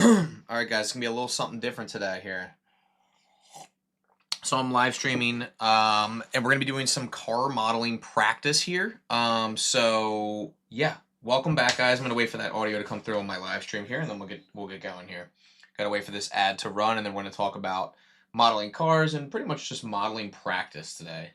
Alright guys, it's going to be a little something different today here. So I'm live streaming, and we're going to be doing some car modeling practice here. So yeah, welcome back guys. I'm going to wait for that audio to come through on my live stream here, and then we'll get going here. Got to wait for this ad to run, and then we're going to talk about modeling cars and pretty much just modeling practice today.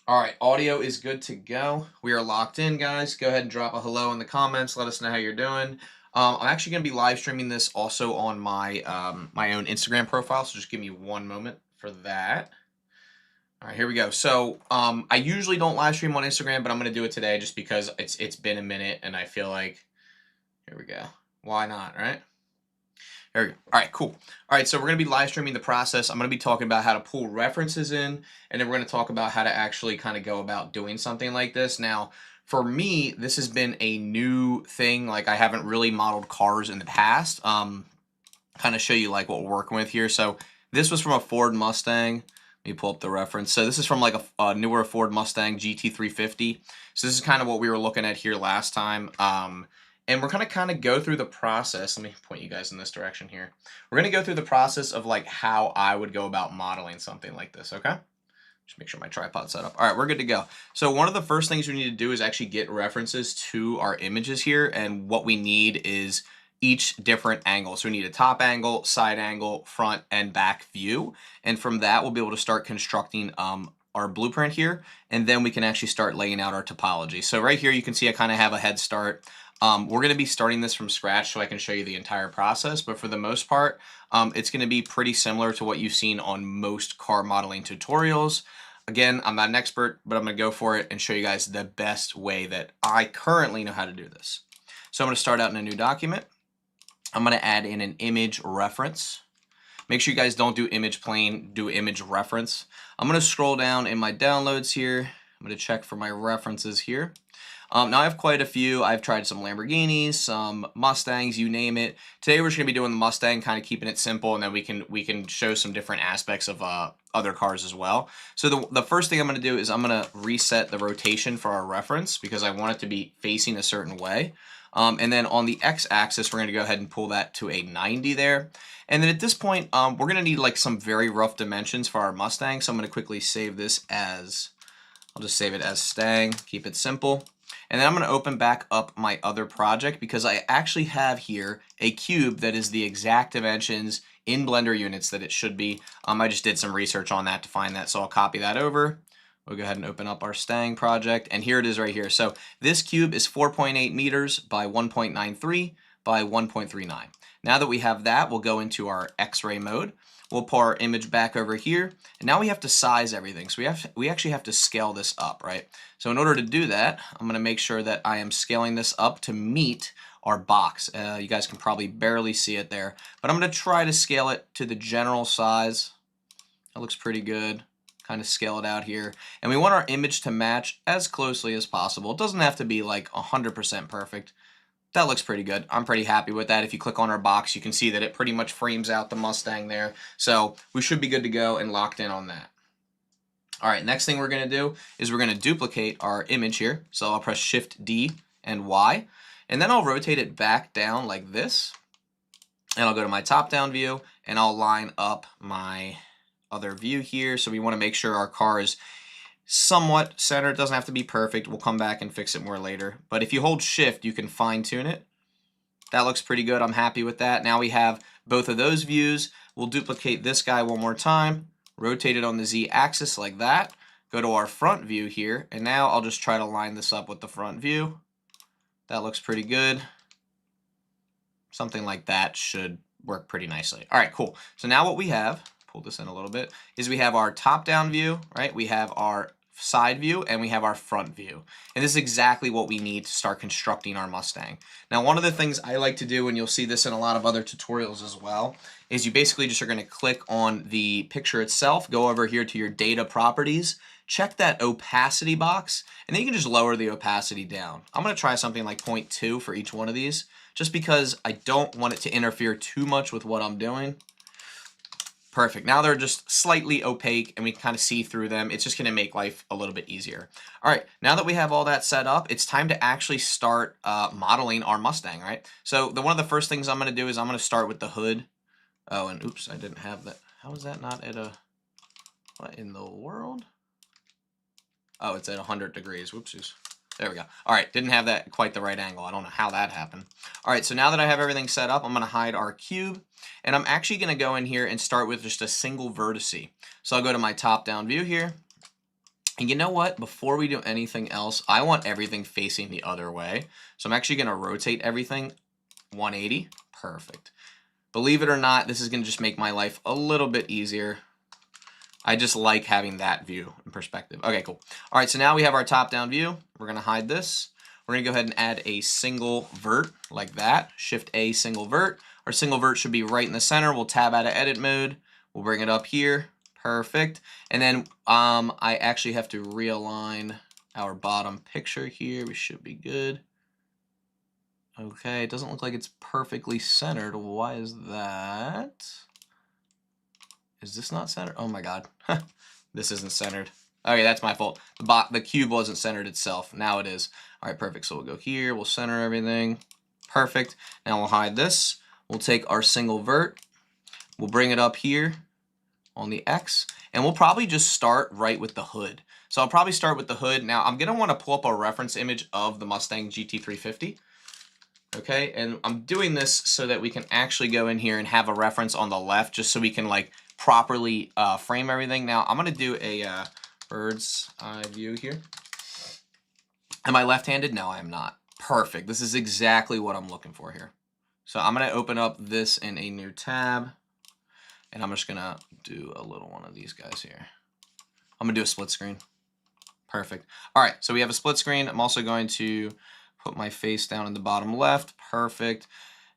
Alright, audio is good to go. We are locked in, guys. Go ahead and drop a hello in the comments. Let us know how you're doing. I'm actually going to be live streaming this also on my my own Instagram profile, so just give me one moment for that. All right, here we go. So I usually don't live stream on Instagram, but I'm going to do it today just because it's been a minute, and I feel like, here we go. Why not, right? There we go. All right, cool. All right, so we're going to be live streaming the process. I'm going to be talking about how to pull references in, and then we're going to talk about how to actually kind of go about doing something like this. Now, for me, this has been a new thing. Like, I haven't really modeled cars in the past. Kind of show you like what we're working with here. So this was from a Ford Mustang. Let me pull up the reference. So this is from like a newer Ford Mustang GT350. So this is kind of what we were looking at here last time. And we're going to kind of go through the process. Let me point you guys in this direction here. We're going to go through the process of like how I would go about modeling something like this, okay? Just make sure my tripod's set up. All right, we're good to go. So one of the first things we need to do is actually get references to our images here. And what we need is each different angle. So we need a top angle, side angle, front and back view. And from that, we'll be able to start constructing our blueprint here. And then we can actually start laying out our topology. So right here, you can see I kind of have a head start. We're going to be starting this from scratch so I can show you the entire process, but for the most part, it's going to be pretty similar to what you've seen on most car modeling tutorials. Again, I'm not an expert, but I'm going to go for it and show you guys the best way that I currently know how to do this. So I'm going to start out in a new document. I'm going to add in an image reference. Make sure you guys don't do image plane, do image reference. I'm going to scroll down in my downloads here. I'm going to check for my references here. Now I have quite a few. I've tried some Lamborghinis, some Mustangs, you name it. Today we're just gonna be doing the Mustang, kind of keeping it simple, and then we can show some different aspects of other cars as well. So the first thing I'm gonna do is I'm gonna reset the rotation for our reference because I want it to be facing a certain way. And then on the x-axis, we're gonna go ahead and pull that to a 90 there. And then at this point, we're gonna need like some very rough dimensions for our Mustang. So I'm gonna quickly save this as, I'll just save it as Stang, keep it simple. And then I'm going to open back up my other project because I actually have here a cube that is the exact dimensions in Blender units that it should be. I just did some research on that to find that, so I'll copy that over. We'll go ahead and open up our Stang project, and here it is right here. So this cube is 4.8 meters by 1.93 by 1.39. Now that we have that, we'll go into our X-ray mode. We'll pull our image back over here, and now we have to size everything. So we actually have to scale this up, right? So in order to do that, I'm going to make sure that I am scaling this up to meet our box. You guys can probably barely see it there, but I'm going to try to scale it to the general size. That looks pretty good. Kind of scale it out here. And we want our image to match as closely as possible. It doesn't have to be like 100% perfect. That looks pretty good. I'm pretty happy with that. If you click on our box, you can see that it pretty much frames out the Mustang there. So we should be good to go and locked in on that. All right, next thing we're going to do is we're going to duplicate our image here. So I'll press Shift D and Y, and then I'll rotate it back down like this. And I'll go to my top-down view, and I'll line up my other view here. So we want to make sure our car is somewhat centered. It doesn't have to be perfect. We'll come back and fix it more later. But if you hold Shift, you can fine-tune it. That looks pretty good. I'm happy with that. Now we have both of those views. We'll duplicate this guy one more time, rotate it on the Z-axis like that, go to our front view here, and now I'll just try to line this up with the front view. That looks pretty good. Something like that should work pretty nicely. All right, cool. So now what we have, pull this in a little bit, is we have our top-down view, right? We have our side view, and we have our front view. And this is exactly what we need to start constructing our Mustang. Now, one of the things I like to do, and you'll see this in a lot of other tutorials as well, is you basically just are going to click on the picture itself, go over here to your data properties, check that opacity box, and then you can just lower the opacity down. I'm going to try something like 0.2 for each one of these, just because I don't want it to interfere too much with what I'm doing. Perfect. Now they're just slightly opaque and we can kind of see through them. It's just going to make life a little bit easier. All right, now that we have all that set up, it's time to actually start modeling our Mustang, right? So one of the first things I'm going to do is I'm going to start with the hood. Oh, and oops, I didn't have that. How is that not at a, what in the world? Oh, it's at 100 degrees. Whoopsies. There we go. All right, didn't have that quite the right angle. I don't know how that happened. All right, so now that I have everything set up, I'm going to hide our cube, and I'm actually going to go in here and start with just a single vertice. So I'll go to my top-down view here, and you know what? Before we do anything else, I want everything facing the other way. So I'm actually going to rotate everything 180. Perfect. Believe it or not, this is going to just make my life a little bit easier. I just like having that view in perspective. Okay, cool. All right, so now we have our top-down view. We're going to hide this. We're going to go ahead and add a single vert like that. Shift-A, single vert. Our single vert should be right in the center. We'll tab out of edit mode. We'll bring it up here. Perfect. And then I actually have to realign our bottom picture here. We should be good. Okay, it doesn't look like it's perfectly centered. Why is that? Is this not centered? Oh my god. This isn't centered. Okay, that's my fault. The cube wasn't centered itself. Now it is. All right, perfect. So we'll go here. We'll center everything. Perfect. Now we'll hide this. We'll take our single vert. We'll bring it up here on the X. And we'll probably just start right with the hood. So I'll probably start with the hood. Now I'm going to want to pull up a reference image of the Mustang GT350. Okay, and I'm doing this so that we can actually go in here and have a reference on the left just so we can like properly frame everything. Now I'm going to do a bird's eye view here. Am I left-handed? No, I am not. Perfect. This is exactly what I'm looking for here. So I'm going to open up this in a new tab, and I'm just going to do a little one of these guys here. I'm going to do a split screen. Perfect. All right, so we have a split screen. I'm also going to put my face down in the bottom left. Perfect.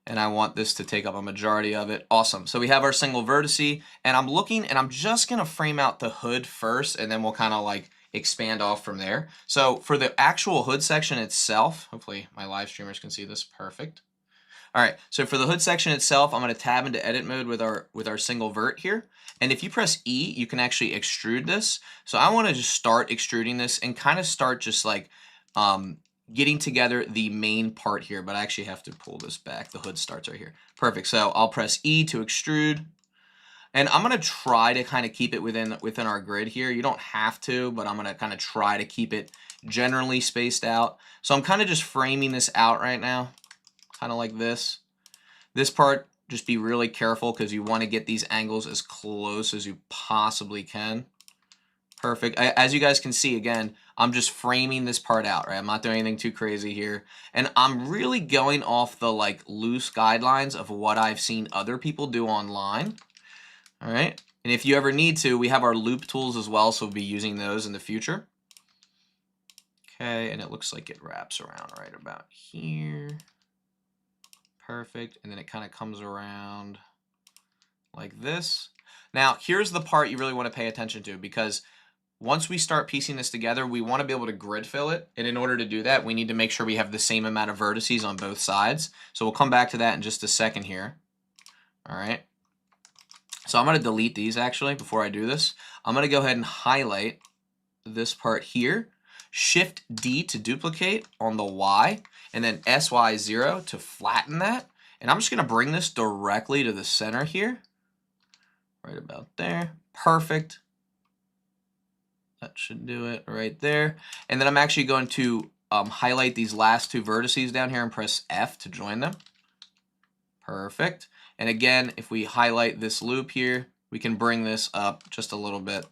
And I want this to take up a majority of it. Awesome. So we have our single vertice, and I'm looking, and I'm just going to frame out the hood first, and then we'll kind of like expand off from there. So for the actual hood section itself, hopefully my live streamers can see this. Perfect. All right, so for the hood section itself, I'm going to tab into edit mode with our single vert here. And if you press E, you can actually extrude this. So I want to just start extruding this and kind of start just like getting together the main part here, but I actually have to pull this back. The hood starts right here. Perfect. So I'll press E to extrude. And I'm going to try to kind of keep it within our grid here. You don't have to, but I'm going to kind of try to keep it generally spaced out. So I'm kind of just framing this out right now, kind of like this. This part, just be really careful because you want to get these angles as close as you possibly can. Perfect. As you guys can see, again, I'm just framing this part out, right? I'm not doing anything too crazy here. And I'm really going off the like loose guidelines of what I've seen other people do online. All right. And if you ever need to, we have our loop tools as well, so we'll be using those in the future. Okay, and it looks like it wraps around right about here. Perfect. And then it kind of comes around like this. Now, here's the part you really want to pay attention to, because once we start piecing this together, we want to be able to grid fill it. And in order to do that, we need to make sure we have the same amount of vertices on both sides. So we'll come back to that in just a second here. All right. So I'm going to delete these actually before I do this. I'm going to go ahead and highlight this part here. Shift D to duplicate on the Y, and then SY0 to flatten that. And I'm just going to bring this directly to the center here. Right about there. Perfect. That should do it right there. And then I'm actually going to highlight these last two vertices down here and press F to join them. Perfect. And again, if we highlight this loop here, we can bring this up just a little bit.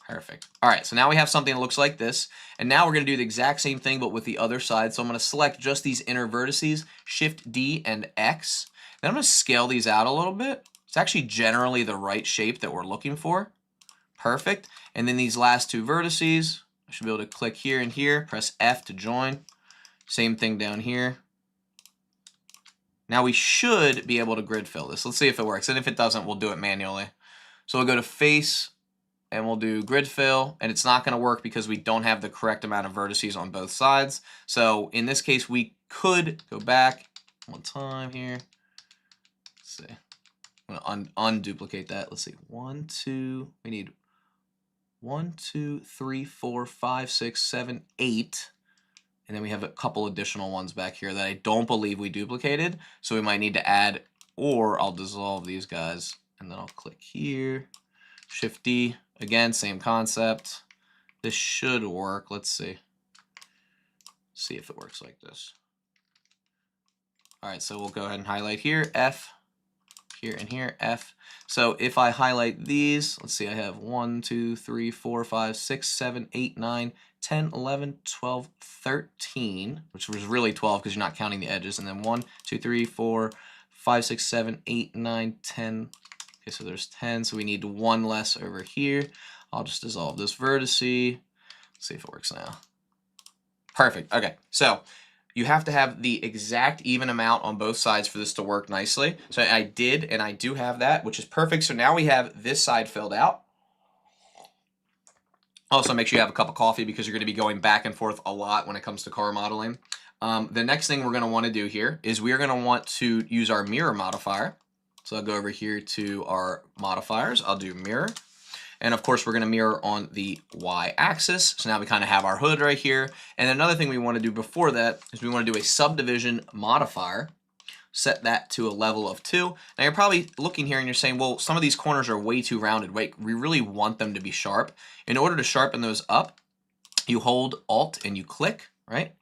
Perfect. All right, so now we have something that looks like this. And now we're going to do the exact same thing, but with the other side. So I'm going to select just these inner vertices, Shift D and X. Then I'm going to scale these out a little bit. It's actually generally the right shape that we're looking for. Perfect. And then these last two vertices, I should be able to click here and here, press F to join. Same thing down here. Now we should be able to grid fill this. Let's see if it works. And if it doesn't, we'll do it manually. So we'll go to face and we'll do grid fill, and it's not going to work because we don't have the correct amount of vertices on both sides. So in this case, we could go back one time here. Let's see. I'm going to to unduplicate that. Let's see. 1, 2. We need 1, 2, 3, 4, 5, 6, 7, 8. And then we have a couple additional ones back here that I don't believe we duplicated. So we might need to add, or I'll dissolve these guys. And then I'll click here. Shift D. Again, same concept. This should work. Let's see. See if it works like this. All right, so we'll go ahead and highlight here, F, here and here, F. So if I highlight these, let's see, I have 1, 2, 3, 4, 5, 6, 7, 8, 9, 10, 11, 12, 13, which was really 12 because you're not counting the edges. And then 1, 2, 3, 4, 5, 6, 7, 8, 9, 10. Okay, so there's 10, so we need one less over here. I'll just dissolve this vertice. Let's see if it works now. Perfect. Okay, so you have to have the exact even amount on both sides for this to work nicely. So I did, and I do have that, which is perfect. So now we have this side filled out. Also, make sure you have a cup of coffee because you're going to be going back and forth a lot when it comes to car modeling. The next thing we're going to want to do here is we are going to want to use our mirror modifier. So I'll go over here to our modifiers. I'll do mirror. And of course, we're going to mirror on the y-axis. So now we kind of have our hood right here. And another thing we want to do before that is we want to do a subdivision modifier. Set that to a level of 2. Now you're probably looking here and you're saying, well, some of these corners are way too rounded. Wait, we really want them to be sharp. In order to sharpen those up, you hold Alt and you click, right?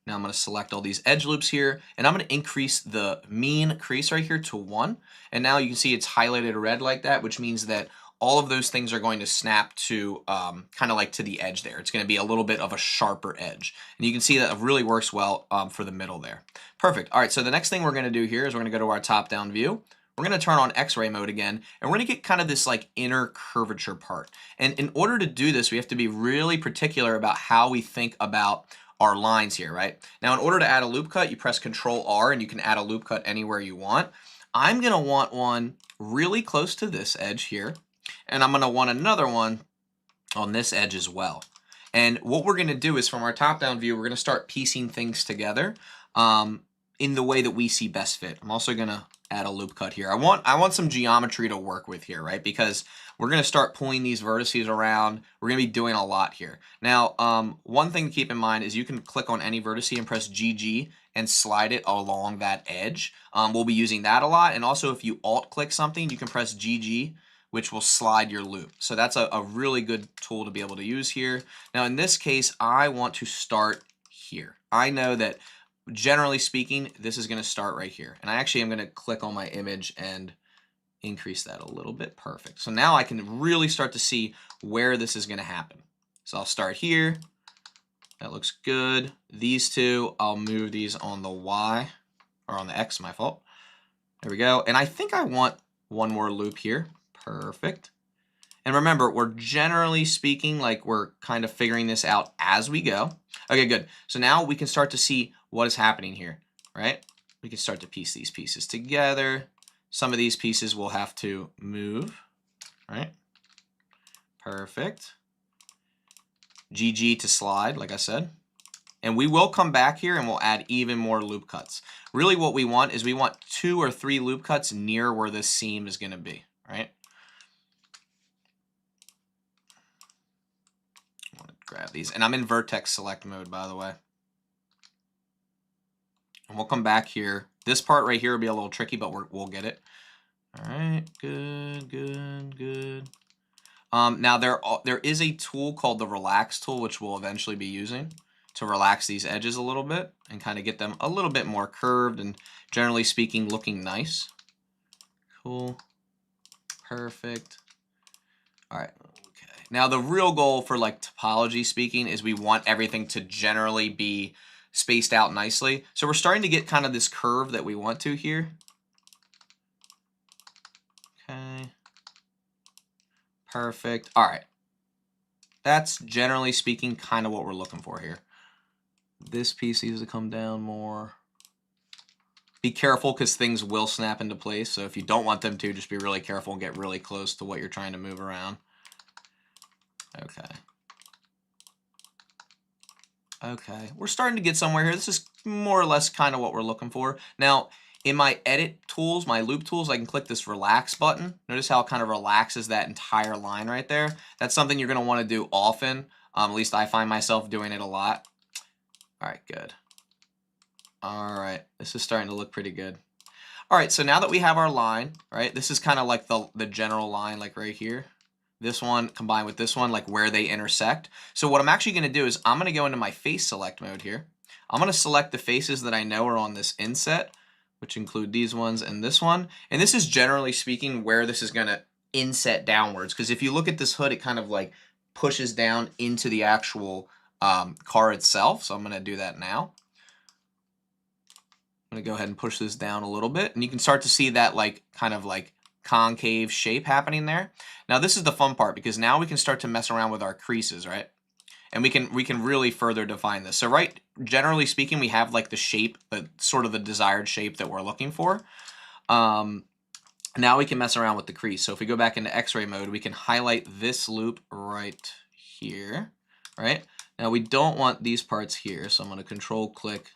Now I'm going to select all these edge loops here, and I'm going to increase the mean crease right here to 1. And now you can see it's highlighted red like that, which means that all of those things are going to snap to kind of like to the edge there. It's going to be a little bit of a sharper edge. And you can see that it really works well for the middle there. Perfect. All right, so the next thing we're going to do here is we're going to go to our top-down view. We're going to turn on X-ray mode again, and we're going to get kind of this like inner curvature part. And in order to do this, we have to be really particular about how we think about our lines here, right? Now, in order to add a loop cut, you press Control R, and you can add a loop cut anywhere you want. I'm going to want one really close to this edge here. And I'm going to want another one on this edge as well. And what we're going to do is from our top-down view, we're going to start piecing things together in the way that we see best fit. I'm also going to add a loop cut here. I want some geometry to work with here, right? Because we're going to start pulling these vertices around. We're going to be doing a lot here. Now, one thing to keep in mind is you can click on any vertice and press GG and slide it along that edge. We'll be using that a lot. And also, if you alt-click something, you can press GG, which will slide your loop. So that's a really good tool to be able to use here. Now in this case, I want to start here. I know that generally speaking, this is going to start right here. And I actually am going to click on my image and increase that a little bit. Perfect. So now I can really start to see where this is going to happen. So I'll start here. That looks good. These two, I'll move these on the Y, or on the X, my fault. There we go. And I think I want one more loop here. Perfect. And remember, we're generally speaking, like we're kind of figuring this out as we go. Okay, good. So now we can start to see what is happening here, right? We can start to piece these pieces together. Some of these pieces will have to move, right? Perfect. GG to slide, like I said. And we will come back here and we'll add even more loop cuts. Really what we want is we want 2 or 3 loop cuts near where this seam is going to be, right? Grab these, and I'm in vertex select mode, by the way. And we'll come back here. This part right here will be a little tricky, but we'll get it. All right, good, good, good. Now there is a tool called the relax tool, which we'll eventually be using to relax these edges a little bit and kind of get them a little bit more curved and generally speaking looking nice. Cool, perfect. All right. Now, the real goal for like topology speaking is we want everything to generally be spaced out nicely. So we're starting to get kind of this curve that we want to here. Okay. Perfect. All right. That's generally speaking kind of what we're looking for here. This piece needs to come down more. Be careful because things will snap into place. So if you don't want them to, just be really careful and get really close to what you're trying to move around. Okay. Okay, we're starting to get somewhere here. This is more or less kind of what we're looking for. Now, In my edit tools, my loop tools, I can click this relax button. Notice how it kind of relaxes that entire line right there. That's something you're going to want to do often. At least I find myself doing it a lot. All right, good. All right, this is starting to look pretty good. All right, so now that we have our line, right, this is kind of like the general line, like right here. This one combined with this one, like where they intersect. So what I'm actually going to do is I'm going to go into my face select mode here. I'm going to select the faces that I know are on this inset, which include these ones and this one. And this is generally speaking where this is going to inset downwards. Because if you look at this hood, it kind of like pushes down into the actual car itself. So I'm going to do that now. I'm going to go ahead and push this down a little bit. And you can start to see that like kind of like concave shape happening there. Now this is the fun part because now we can start to mess around with our creases, right? And we can really further define this. So right, generally speaking, we have like the shape, the sort of the desired shape that we're looking for. Now we can mess around with the crease. So if we go back into X-ray mode, we can highlight this loop right here, right? Now we don't want these parts here, so I'm going to control click.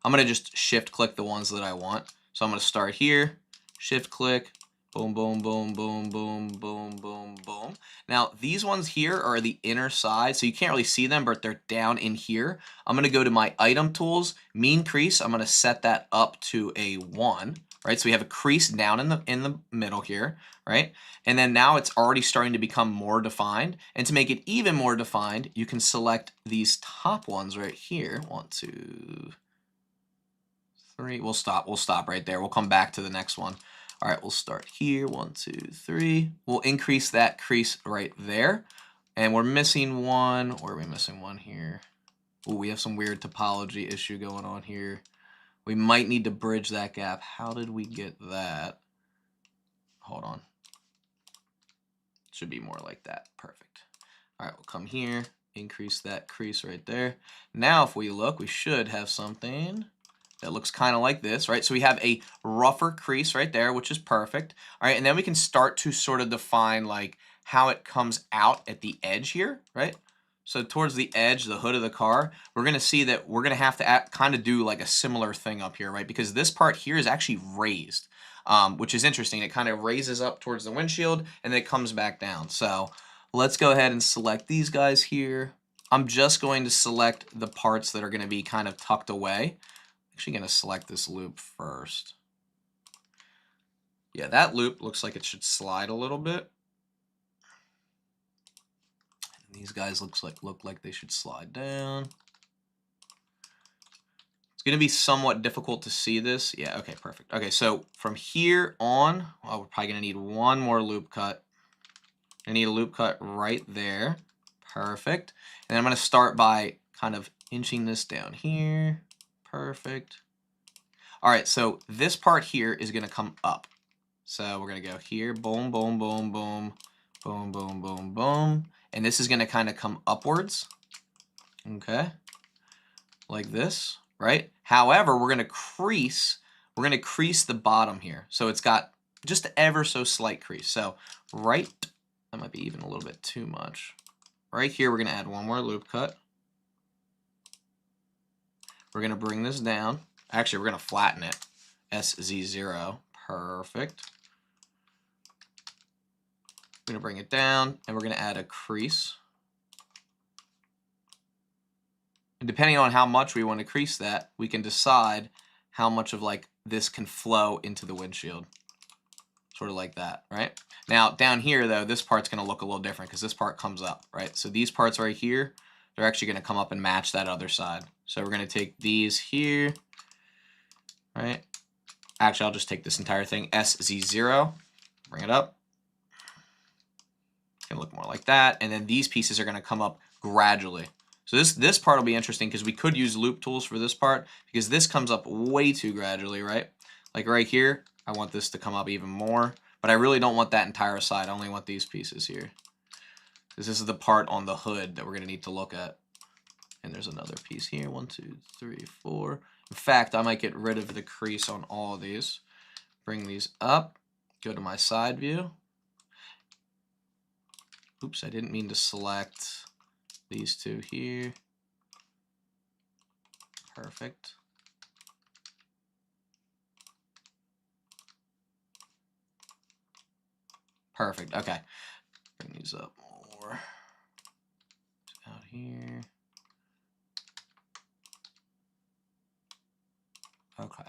I'm going to just shift click the ones that I want. So I'm going to start here, shift click, boom, boom, boom, boom, boom, boom, boom, boom. Now these ones here are the inner side, so you can't really see them, but they're down in here. I'm going to go to my item tools, mean crease. I'm going to set that up to a 1. Right, so we have a crease down in the middle here, right? And then now it's already starting to become more defined. And to make it even more defined, you can select these top ones right here. 1, 2, 3. We'll stop right there. We'll come back to the next one. All right, we'll start here. 1, 2, 3. We'll increase that crease right there. And we're missing one. Where are we missing one here? Oh, we have some weird topology issue going on here. We might need to bridge that gap. How did we get that? Hold on. Should be more like that. Perfect. All right, we'll come here, increase that crease right there. Now, if we look, we should have something that looks kind of like this, right? So we have a rougher crease right there, which is perfect. All right, and then we can start to sort of define like how it comes out at the edge here, right? So towards the edge, the hood of the car, we're going to see that we're going to have to kind of do like a similar thing up here, right? Because this part here is actually raised, which is interesting. It kind of raises up towards the windshield and then it comes back down. So let's go ahead and select these guys here. I'm just going to select the parts that are going to be kind of tucked away. I'm actually going to select this loop first. Yeah, that loop looks like it should slide a little bit. These guys look like they should slide down. It's going to be somewhat difficult to see this. Yeah, okay, perfect. Okay, so from here on, well, we're probably going to need one more loop cut. I need a loop cut right there. Perfect. And then I'm going to start by kind of inching this down here. Perfect. All right, so this part here is going to come up. So we're going to go here, boom, boom, boom, boom, boom, boom, boom, boom. And this is going to kind of come upwards, okay, like this, right? However, we're going to crease the bottom here. So it's got just ever so slight crease. So right, that might be even a little bit too much. Right here, we're going to add one more loop cut. We're going to bring this down. Actually, we're going to flatten it. SZ0, perfect. We're going to bring it down, and we're going to add a crease. And depending on how much we want to crease that, we can decide how much of like this can flow into the windshield. Sort of like that, right? Now, down here, though, this part's going to look a little different because this part comes up, right? So these parts right here, they're actually going to come up and match that other side. So we're going to take these here, right? Actually, I'll just take this entire thing, SZ0, bring it up. It's going to look more like that. And then these pieces are going to come up gradually. So this part will be interesting because we could use loop tools for this part because this comes up way too gradually, right? Like right here, I want this to come up even more, but I really don't want that entire side. I only want these pieces here because this is the part on the hood that we're going to need to look at. And there's another piece here, 1, 2, 3, 4. In fact, I might get rid of the crease on all of these. Bring these up, go to my side view. Oops, I didn't mean to select these two here. Perfect. Perfect. Okay. Bring these up more. Out here. Okay.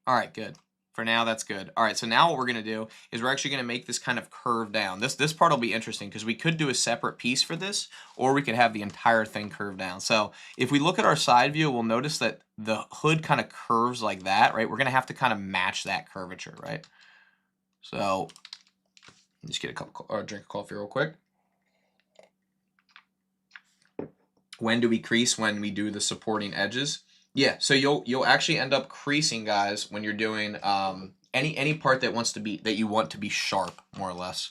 All right, good. For now, that's good. All right, so now what we're going to do is we're actually going to make this kind of curve down. This part will be interesting because we could do a separate piece for this, or we could have the entire thing curve down. So if we look at our side view, we'll notice that the hood kind of curves like that, right? We're going to have to kind of match that curvature, right? So just get a cup or drink of coffee real quick. When do we crease? When we do the supporting edges. Yeah, so you'll actually end up creasing, guys, when you're doing any part that you want to be sharp, more or less.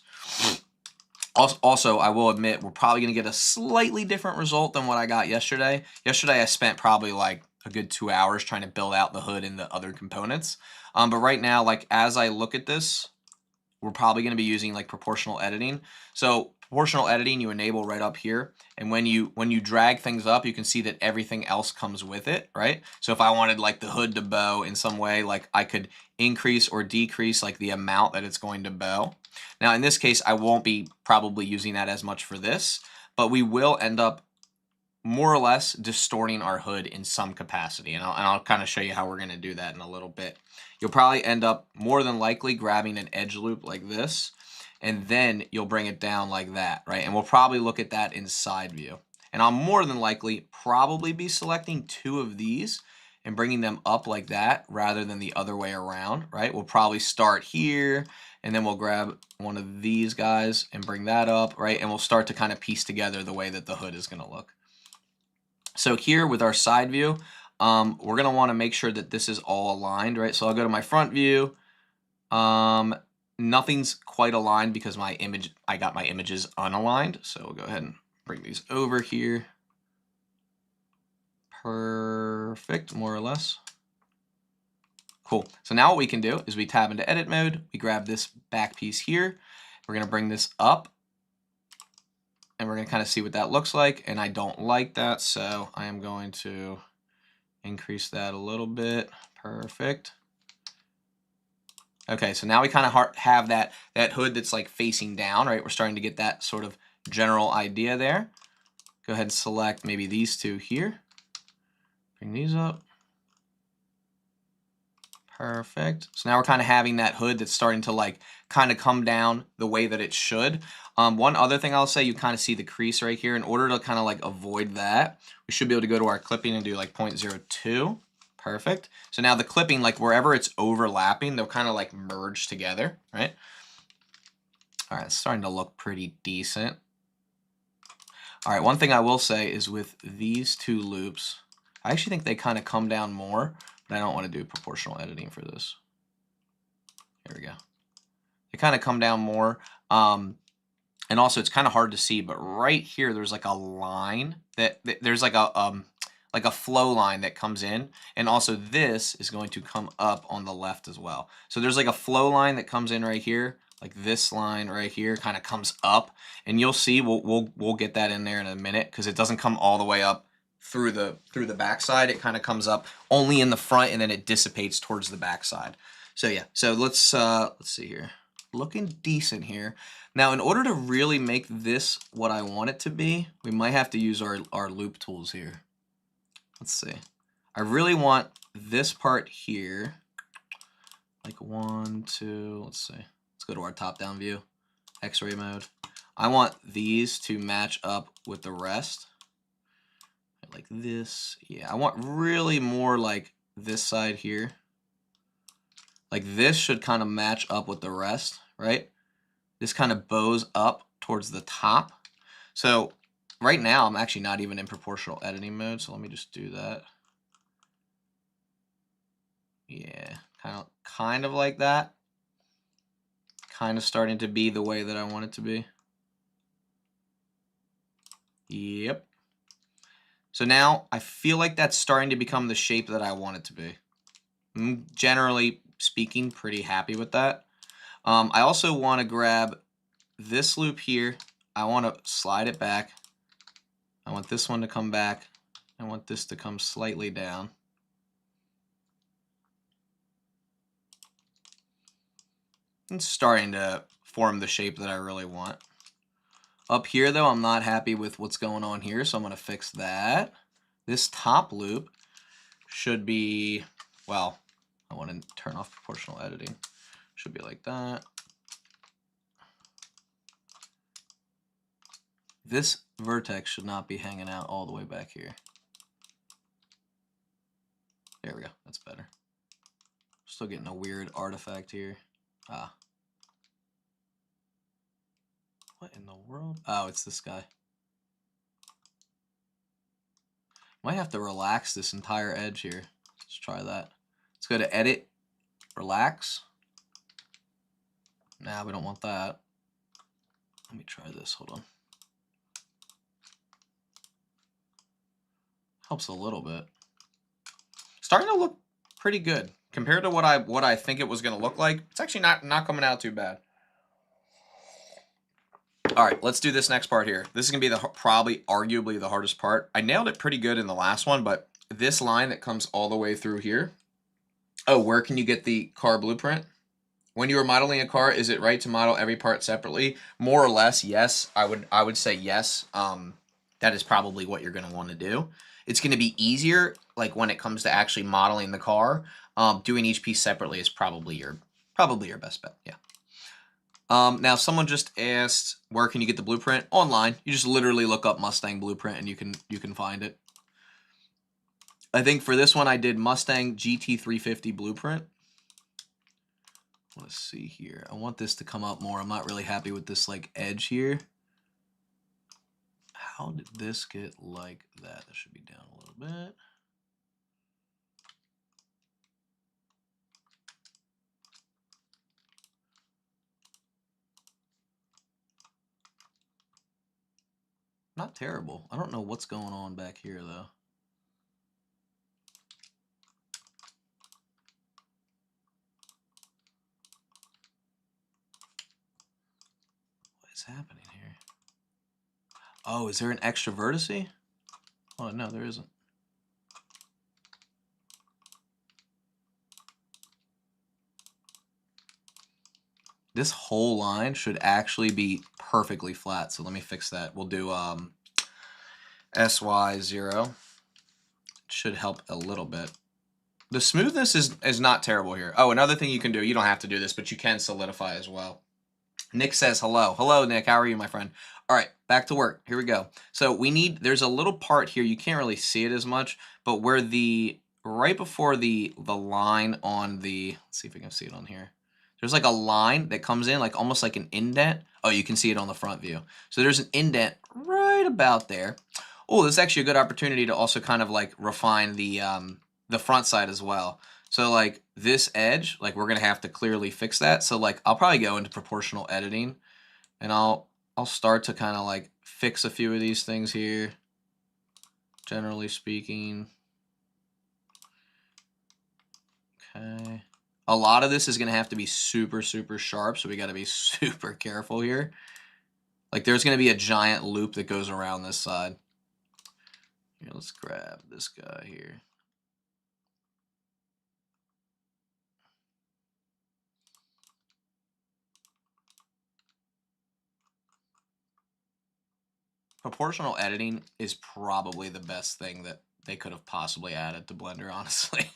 Also, I will admit we're probably gonna get a slightly different result than what I got yesterday. Yesterday I spent probably like a good 2 hours trying to build out the hood and the other components. But right now, like as I look at this, we're probably going to be using like proportional editing. So proportional editing you enable right up here, and when you drag things up, you can see that everything else comes with it, right? So if I wanted like the hood to bow in some way, like I could increase or decrease like the amount that it's going to bow. Now in this case, I won't be probably using that as much for this, but we will end up more or less distorting our hood in some capacity, and I'll kind of show you how we're going to do that in a little bit. You'll probably end up more than likely grabbing an edge loop like this, and then you'll bring it down like that, right? And we'll probably look at that in side view. And I'll more than likely probably be selecting 2 of these and bringing them up like that rather than the other way around, right? We'll probably start here, and then we'll grab one of these guys and bring that up, right? And we'll start to kind of piece together the way that the hood is going to look. So here with our side view, we're going to want to make sure that this is all aligned, right? So I'll go to my front view. Nothing's quite aligned because I got my images unaligned. So we'll go ahead and bring these over here. Perfect, more or less. Cool. So now what we can do is we tab into edit mode. We grab this back piece here. We're going to bring this up, and we're going to kind of see what that looks like. And I don't like that, so I am going to increase that a little bit. Perfect. Okay, so now we kind of have that hood that's like facing down, right? We're starting to get that sort of general idea there. Go ahead and select maybe these 2 here. Bring these up. Perfect. So now we're kind of having that hood that's starting to like kind of come down the way that it should. One other thing I'll say, you kind of see the crease right here. In order to kind of like avoid that, we should be able to go to our clipping and do like 0.02. Perfect. So now the clipping, like wherever it's overlapping, they'll kind of like merge together, right? All right, it's starting to look pretty decent. All right, one thing I will say is with these 2 loops, I actually think they kind of come down more, but I don't want to do proportional editing for this. Here we go. They kind of come down more. And also it's kind of hard to see, but right here there's like a line that there's like a flow line that comes in, and also this is going to come up on the left as well. So there's like a flow line that comes in right here, like this line right here kind of comes up, and you'll see we'll get that in there in a minute because it doesn't come all the way up through the backside. It kind of comes up only in the front, and then it dissipates towards the backside. So yeah, so let's see here. Looking decent here. Now, in order to really make this what I want it to be, we might have to use our loop tools here. Let's see. I really want this part here, like 1, 2, let's see. Let's go to our top-down view, X-ray mode. I want these to match up with the rest. Like this. Yeah, I want really more like this side here. Like this should kind of match up with the rest, right? This kind of bows up towards the top. So right now I'm actually not even in proportional editing mode, so let me just do that. Yeah, kind of like that. Kind of starting to be the way that I want it to be. Yep. So now I feel like that's starting to become the shape that I want it to be. I'm generally speaking pretty happy with that. I also want to grab this loop here. I want to slide it back. I want this one to come back. I want this to come slightly down. It's starting to form the shape that I really want. Up here, though, I'm not happy with what's going on here, so I'm going to fix that. This top loop should be, well, I want to turn off proportional editing. Should be like that. This vertex should not be hanging out all the way back here. There we go. That's better. Still getting a weird artifact here. Ah. What in the world? Oh, it's this guy. Might have to relax this entire edge here. Let's try that. Let's go to Edit, Relax. Nah, we don't want that. Let me try this. Hold on. Helps a little bit. Starting to look pretty good compared to what I think it was going to look like. It's actually not coming out too bad. All right, let's do this next part here. This is going to be probably arguably the hardest part. I nailed it pretty good in the last one, but this line that comes all the way through here. Oh, where can you get the car blueprint? When you are modeling a car, is it right to model every part separately? More or less, yes. I would say yes. That is probably what you're going to want to do. It's going to be easier, like when it comes to actually modeling the car. Doing each piece separately is probably your best bet. Yeah. Now someone just asked, where can you get the blueprint? Online. You just literally look up Mustang blueprint and you can find it. I think for this one I did Mustang GT350 blueprint. Let's see here. I want this to come up more. I'm not really happy with this like edge here. How did this get like that? That should be down a little bit. Not terrible. I don't know what's going on back here though. What is happening here? Oh, is there an extra vertice? Oh, no, there isn't. This whole line should actually be perfectly flat. So let me fix that. We'll do SY0. Should help a little bit. The smoothness is not terrible here. Oh, another thing you can do, you don't have to do this, but you can solidify as well. Nick says hello. Hello, Nick. How are you, my friend? All right, back to work. Here we go. So there's a little part here. You can't really see it as much, but where right before the line on the, let's see if we can see it on here. There's like a line that comes in, like almost like an indent. Oh, you can see it on the front view. So there's an indent right about there. Oh, this is actually a good opportunity to also kind of like refine the front side as well. So like this edge, like we're gonna have to clearly fix that. So like I'll probably go into proportional editing, and I'll start to kind of like fix a few of these things here. Generally speaking, okay. A lot of this is gonna have to be super sharp, so we got to be super careful here. Like there's gonna be a giant loop that goes around this side. Here, let's grab this guy here. Proportional editing is probably the best thing that they could have possibly added to Blender, honestly.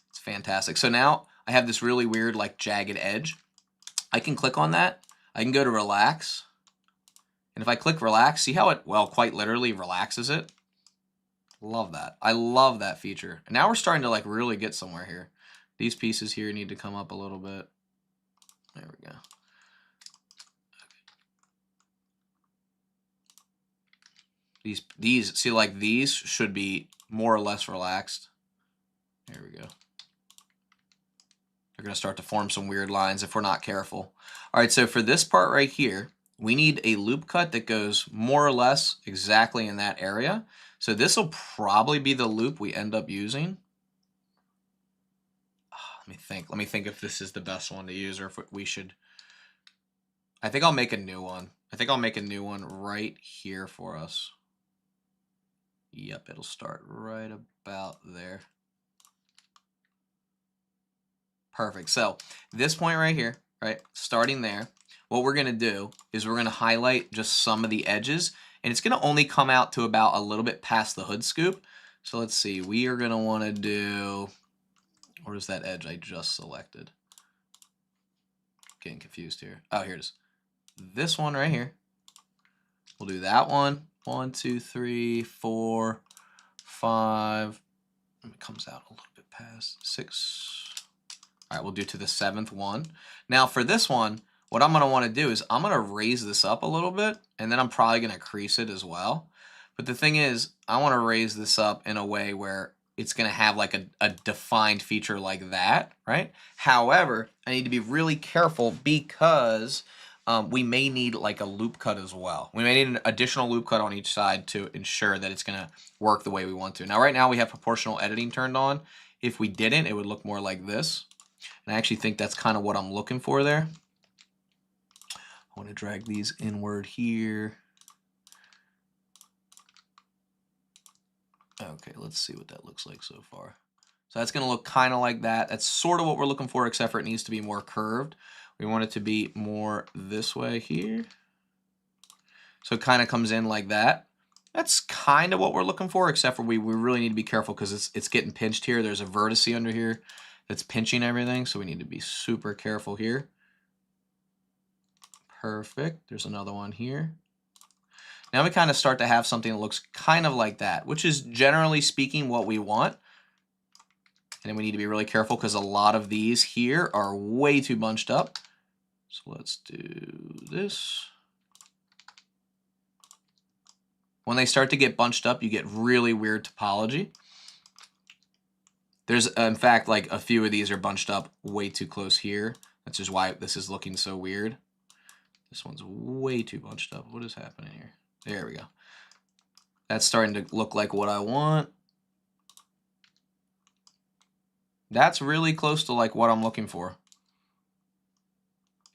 It's fantastic. So now I have this really weird like jagged edge. I can click on that. I can go to relax. And if I click relax, see how it, well, quite literally relaxes it? Love that. I love that feature. And now we're starting to like really get somewhere here. These pieces here need to come up a little bit. There we go. These, see, like these should be more or less relaxed. There we go. They're going to start to form some weird lines if we're not careful. All right, so for this part right here, we need a loop cut that goes more or less exactly in that area. So this will probably be the loop we end up using. Let me think. Let me think if this is the best one to use or if we should. I think I'll make a new one. I think I'll make a new one right here for us. Yep, it'll start right about there. Perfect. So this point right here, right? Starting there. What we're going to do is we're going to highlight just some of the edges, and it's going to only come out to about a little bit past the hood scoop. So let's see, we are going to want to do, where's that edge I just selected? Getting confused here. Oh, here it is. This one right here. We'll do that one. 1, 2, 3, 4, 5. It comes out a little bit past 6. All right, we'll do to the 7th one. Now for this one, what I'm going to want to do is I'm going to raise this up a little bit, and then I'm probably going to crease it as well. But the thing is, I want to raise this up in a way where it's going to have like a defined feature like that, right? However, I need to be really careful because we may need like a loop cut as well. We may need an additional loop cut on each side to ensure that it's going to work the way we want to. Now, right now we have proportional editing turned on. If we didn't, it would look more like this. And I actually think that's kind of what I'm looking for there. I want to drag these inward here. Okay, let's see what that looks like so far. So that's going to look kind of like that. That's sort of what we're looking for, except for it needs to be more curved. We want it to be more this way here. So it kind of comes in like that. That's kind of what we're looking for, except for we really need to be careful because it's getting pinched here. There's a vertice under here that's pinching everything, so we need to be super careful here. Perfect. There's another one here. Now we kind of start to have something that looks kind of like that, which is generally speaking what we want. And then we need to be really careful because a lot of these here are way too bunched up. So let's do this. When they start to get bunched up, you get really weird topology. There's, in fact, like a few of these are bunched up way too close here. That's just why this is looking so weird. This one's way too bunched up. What is happening here? There we go. That's starting to look like what I want. That's really close to like what I'm looking for.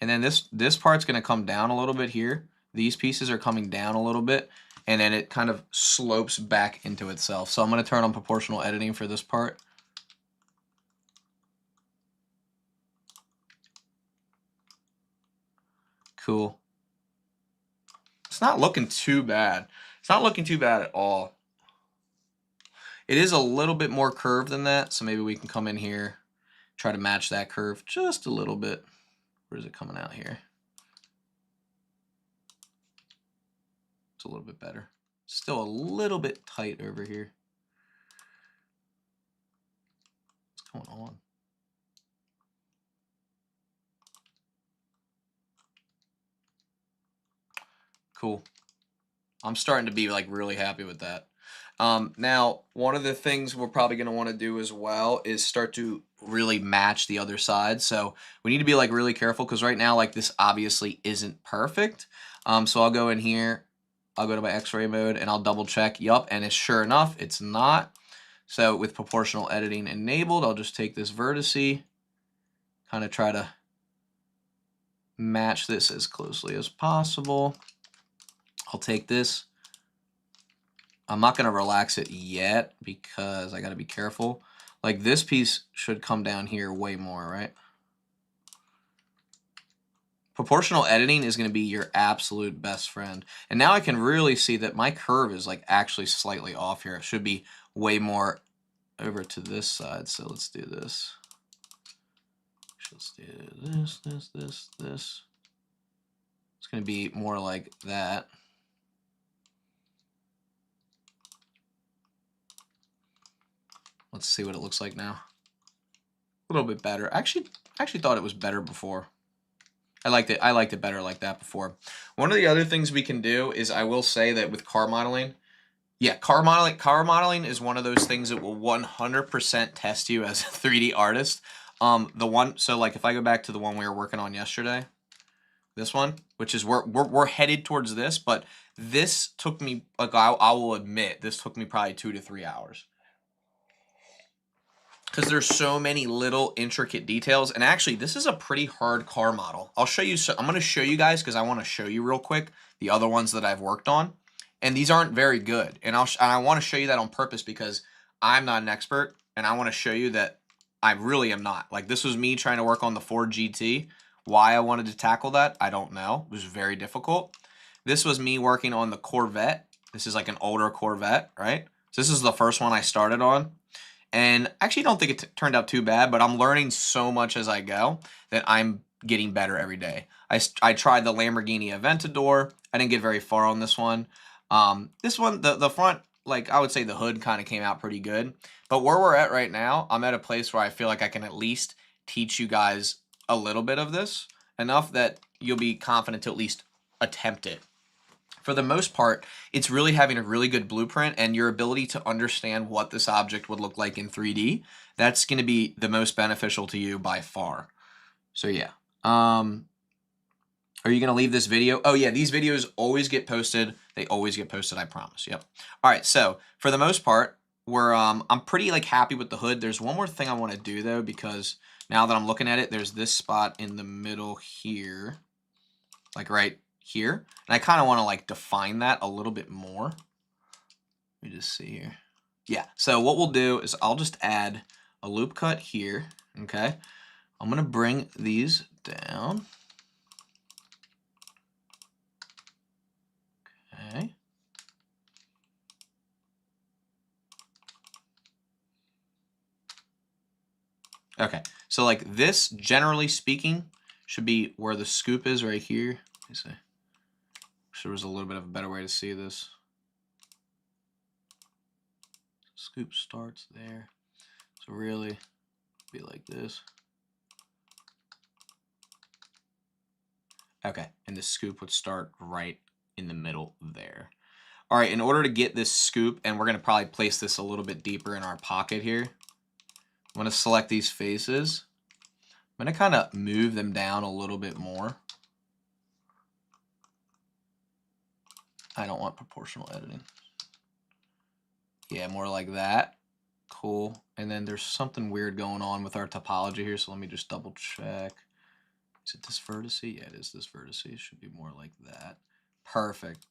And then this part's going to come down a little bit here. These pieces are coming down a little bit, and then it kind of slopes back into itself. So I'm going to turn on proportional editing for this part. Cool. It's not looking too bad. It's not looking too bad at all. It is a little bit more curved than that, so maybe we can come in here, try to match that curve just a little bit. Where is it coming out here? It's a little bit better. Still a little bit tight over here. What's going on? Cool. I'm starting to be like really happy with that. Now, one of the things we're probably going to want to do as well is start to really match the other side. So we need to be like really careful because right now like this obviously isn't perfect. So I'll go in here, I'll go to my X-ray mode and I'll double check. Yup, and it's sure enough, it's not. So with proportional editing enabled, I'll just take this vertice, kind of try to match this as closely as possible. I'll take this. I'm not going to relax it yet because I got to be careful. Like this piece should come down here way more, right? Proportional editing is going to be your absolute best friend. And now I can really see that my curve is like actually slightly off here. It should be way more over to this side. So let's do this. Let's do this, this. It's going to be more like that. Let's see what it looks like now. A little bit better. I actually thought it was better before. I liked it better like that before. One of the other things we can do is I will say that with car modeling, yeah, car modeling is one of those things that will 100% test you as a 3D artist. So like if I go back to the one we were working on yesterday, this one, which is we're headed towards this, but this took me, like I will admit, this took me probably 2 to 3 hours. Because there's so many little intricate details. And actually, this is a pretty hard car model. I'll show you. So I'm going to show you guys because I want to show you real quick the other ones that I've worked on. And these aren't very good. And I want to show you that on purpose because I'm not an expert. And I want to show you that I really am not. Like this was me trying to work on the Ford GT Why I wanted to tackle that, I don't know. It was very difficult. This was me working on the Corvette. This is like an older Corvette, right? So this is the first one I started on. And I actually don't think it turned out too bad, but I'm learning so much as I go that I'm getting better every day. I tried the Lamborghini Aventador. I didn't get very far on this one. This one, the front, like I would say the hood kind of came out pretty good. But where we're at right now, I'm at a place where I feel like I can at least teach you guys a little bit of this, enough that you'll be confident to at least attempt it. For the most part, it's really having a really good blueprint and your ability to understand what this object would look like in 3D. That's going to be the most beneficial to you by far. So yeah. Are you going to leave this video? Oh yeah, these videos always get posted. They always get posted, I promise. Yep. All right, so for the most part, I'm pretty like happy with the hood. There's one more thing I want to do though, because now that I'm looking at it, there's this spot in the middle here, like right here. And I kind of want to like define that a little bit more. Let me just see here. Yeah, so what we'll do is I'll just add a loop cut here, okay? I'm going to bring these down. Okay. Okay, so like this, generally speaking, should be where the scoop is right here. Let me see. Wish there was a little bit of a better way to see this. Scoop starts there. So really, be like this. Okay, and the scoop would start right in the middle there. All right, in order to get this scoop, and we're going to probably place this a little bit deeper in our pocket here, I'm going to select these faces. I'm going to kind of move them down a little bit more. I don't want proportional editing. Yeah, more like that. Cool. And then there's something weird going on with our topology here, so let me just double check. Is it this vertex? Yeah, it is this vertex. It should be more like that. Perfect.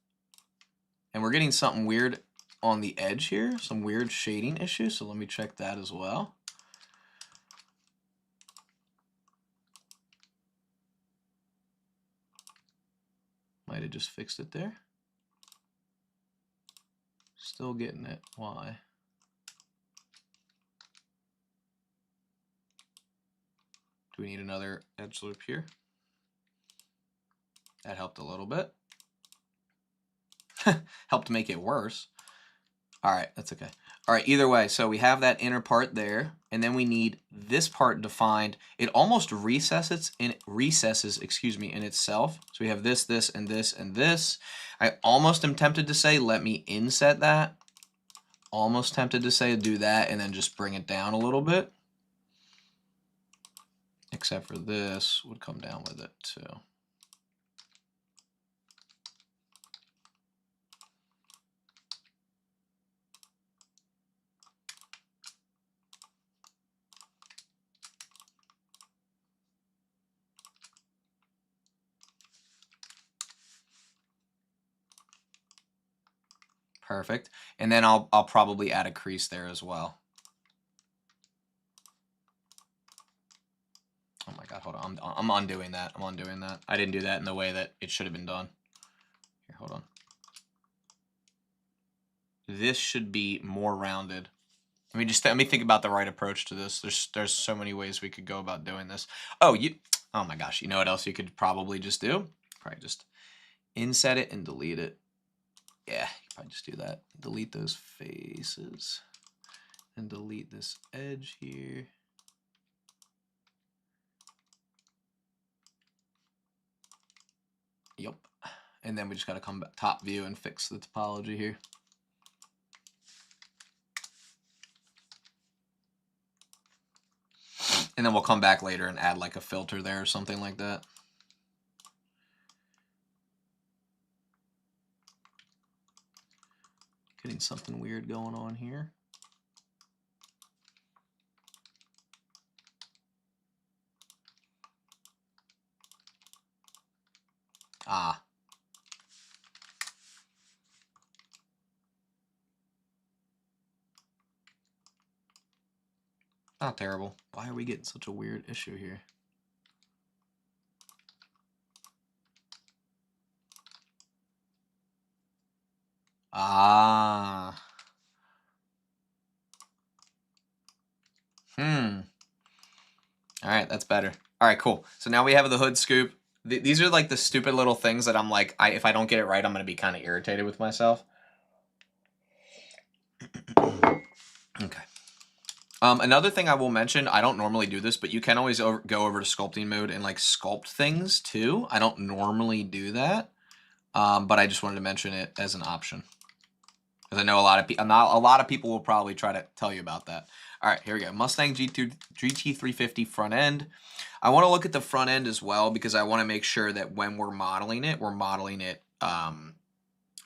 And we're getting something weird on the edge here, some weird shading issues, so let me check that as well. Might have just fixed it there. Still getting it. Why? Do we need another edge loop here? That helped a little bit. Helped make it worse. All right, that's okay. All right, either way, so we have that inner part there, and then we need this part defined. It almost recesses in itself. So we have this, this, and this, and this. I almost am tempted to say, let me inset that. Almost tempted to say do that and then just bring it down a little bit. Except for this would come down with it too. Perfect. And then I'll probably add a crease there as well. Oh my God, hold on. I'm undoing that. I'm undoing that. I didn't do that in the way that it should have been done. Here, hold on. This should be more rounded. Let me think about the right approach to this. There's so many ways we could go about doing this. Oh my gosh, you know what else you could probably just do? Probably just inset it and delete it. Yeah, you probably just do that. Delete those faces and delete this edge here. Yep. And then we just got to come back top view and fix the topology here. And then we'll come back later and add like a filter there or something like that. Getting something weird going on here. Ah. Not terrible. Why are we getting such a weird issue here? Ah. All right, that's better. All right, cool. So now we have the hood scoop. These are like the stupid little things that I'm like, if I don't get it right, I'm going to be kind of irritated with myself. Okay. Another thing I will mention, I don't normally do this, but you can always go over to sculpting mode and like sculpt things too. I don't normally do that, but I just wanted to mention it as an option. Because I know a lot of people will probably try to tell you about that. All right, here we go. Mustang GT350 front end. I want to look at the front end as well because I want to make sure that when we're modeling it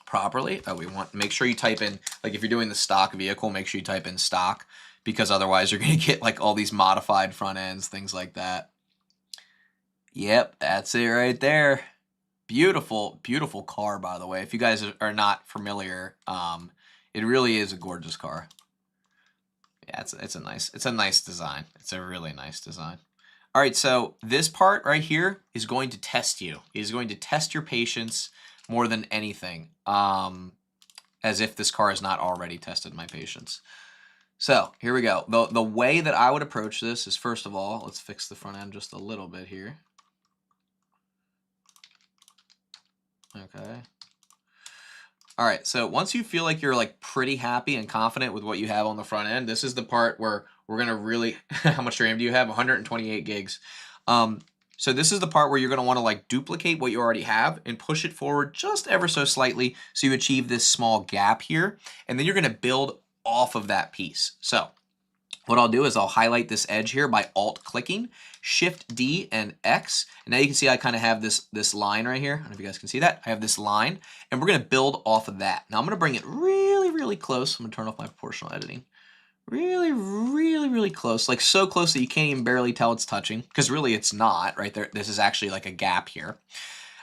properly. We want make sure you type in, like if you're doing the stock vehicle, make sure you type in stock, because otherwise you're going to get like all these modified front ends, things like that. Yep, that's it right there. Beautiful, beautiful car, by the way. If you guys are not familiar, it really is a gorgeous car. Yeah, it's a nice design. It's a really nice design. All right, so this part right here is going to test you. It is going to test your patience more than anything, as if this car has not already tested my patience. So here we go. The way that I would approach this is, first of all, let's fix the front end just a little bit here. Okay. All right, so once you feel like you're like pretty happy and confident with what you have on the front end, this is the part where we're gonna really, how much RAM do you have? 128 gigs. So this is the part where you're gonna wanna like duplicate what you already have and push it forward just ever so slightly so you achieve this small gap here, and then you're gonna build off of that piece. So what I'll do is I'll highlight this edge here by alt-clicking, Shift D and X. And now you can see I kind of have this line right here. I don't know if you guys can see that. I have this line, and we're going to build off of that. Now I'm going to bring it really, really close. I'm going to turn off my proportional editing. Really, really, really close. Like so close that you can't even barely tell it's touching, because really it's not, right? This is actually like a gap here.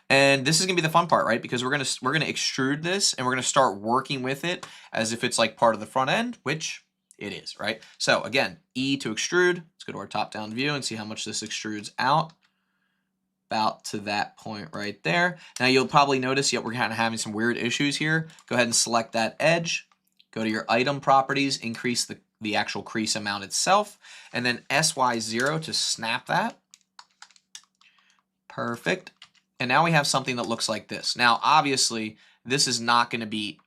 And this is gonna be the fun part, right? Because we're gonna extrude this, and we're gonna start working with it as if it's like part of the front end, which it is, right? So again, E to extrude. Let's go to our top-down view and see how much this extrudes out. About to that point right there. Now you'll probably notice, we're kind of having some weird issues here. Go ahead and select that edge. Go to your item properties, increase the actual crease amount itself, and then SY0 to snap that. Perfect. And now we have something that looks like this. Now, obviously, this is not going to be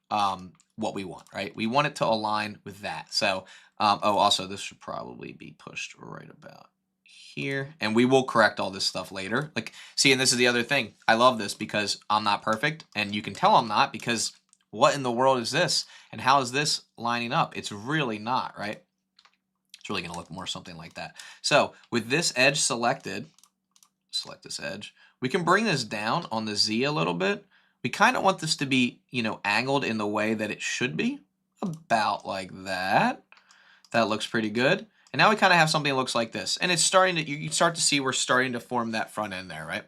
what we want, right? We want it to align with that. So, also, this should probably be pushed right about here. And we will correct all this stuff later. Like, see, and this is the other thing. I love this because I'm not perfect. And you can tell I'm not, because what in the world is this? And how is this lining up? It's really not, right? It's really going to look more something like that. So, with this edge selected, select this edge, we can bring this down on the Z a little bit. We kind of want this to be, angled in the way that it should be, about like that. That looks pretty good. And now we kind of have something that looks like this. And it's starting to, you start to see we're starting to form that front end there, right?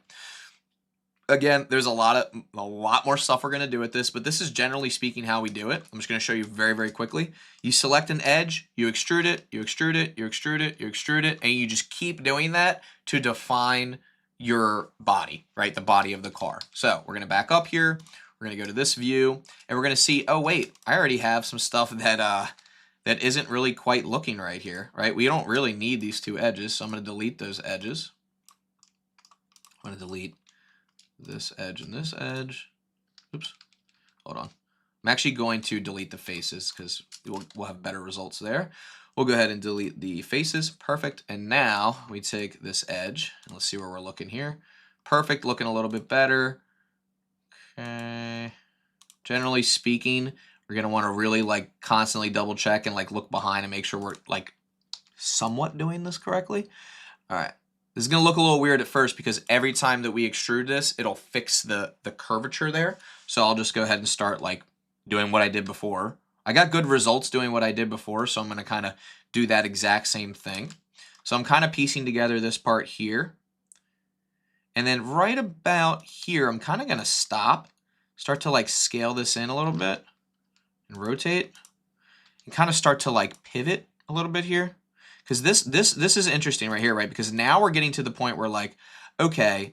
Again, there's a lot more stuff we're going to do with this, but this is generally speaking how we do it. I'm just going to show you very, very quickly. You select an edge, you extrude it, you extrude it, you extrude it, you extrude it, and you just keep doing that to define your body, right? The body of the car. So we're going to back up here. We're going to go to this view, and we're going to see, oh wait, I already have some stuff that that isn't really quite looking right here, right? We don't really need these two edges, so I'm going to delete those edges. I'm going to delete this edge and this edge. Oops, hold on. I'm actually going to delete the faces because we'll have better results there. We'll go ahead and delete the faces. Perfect. And now we take this edge, and let's see where we're looking here. Perfect, looking a little bit better. Okay. Generally speaking, we're going to want to really like constantly double check and like look behind and make sure we're like somewhat doing this correctly. All right. This is going to look a little weird at first because every time that we extrude this, it'll fix the curvature there. So I'll just go ahead and start like doing what I did before. I got good results doing what I did before, so I'm going to kind of do that exact same thing. So I'm kind of piecing together this part here. And then right about here, I'm kind of going to stop, start to like scale this in a little bit and rotate and kind of start to like pivot a little bit here. Because this is interesting right here, right? Because now we're getting to the point where like, okay,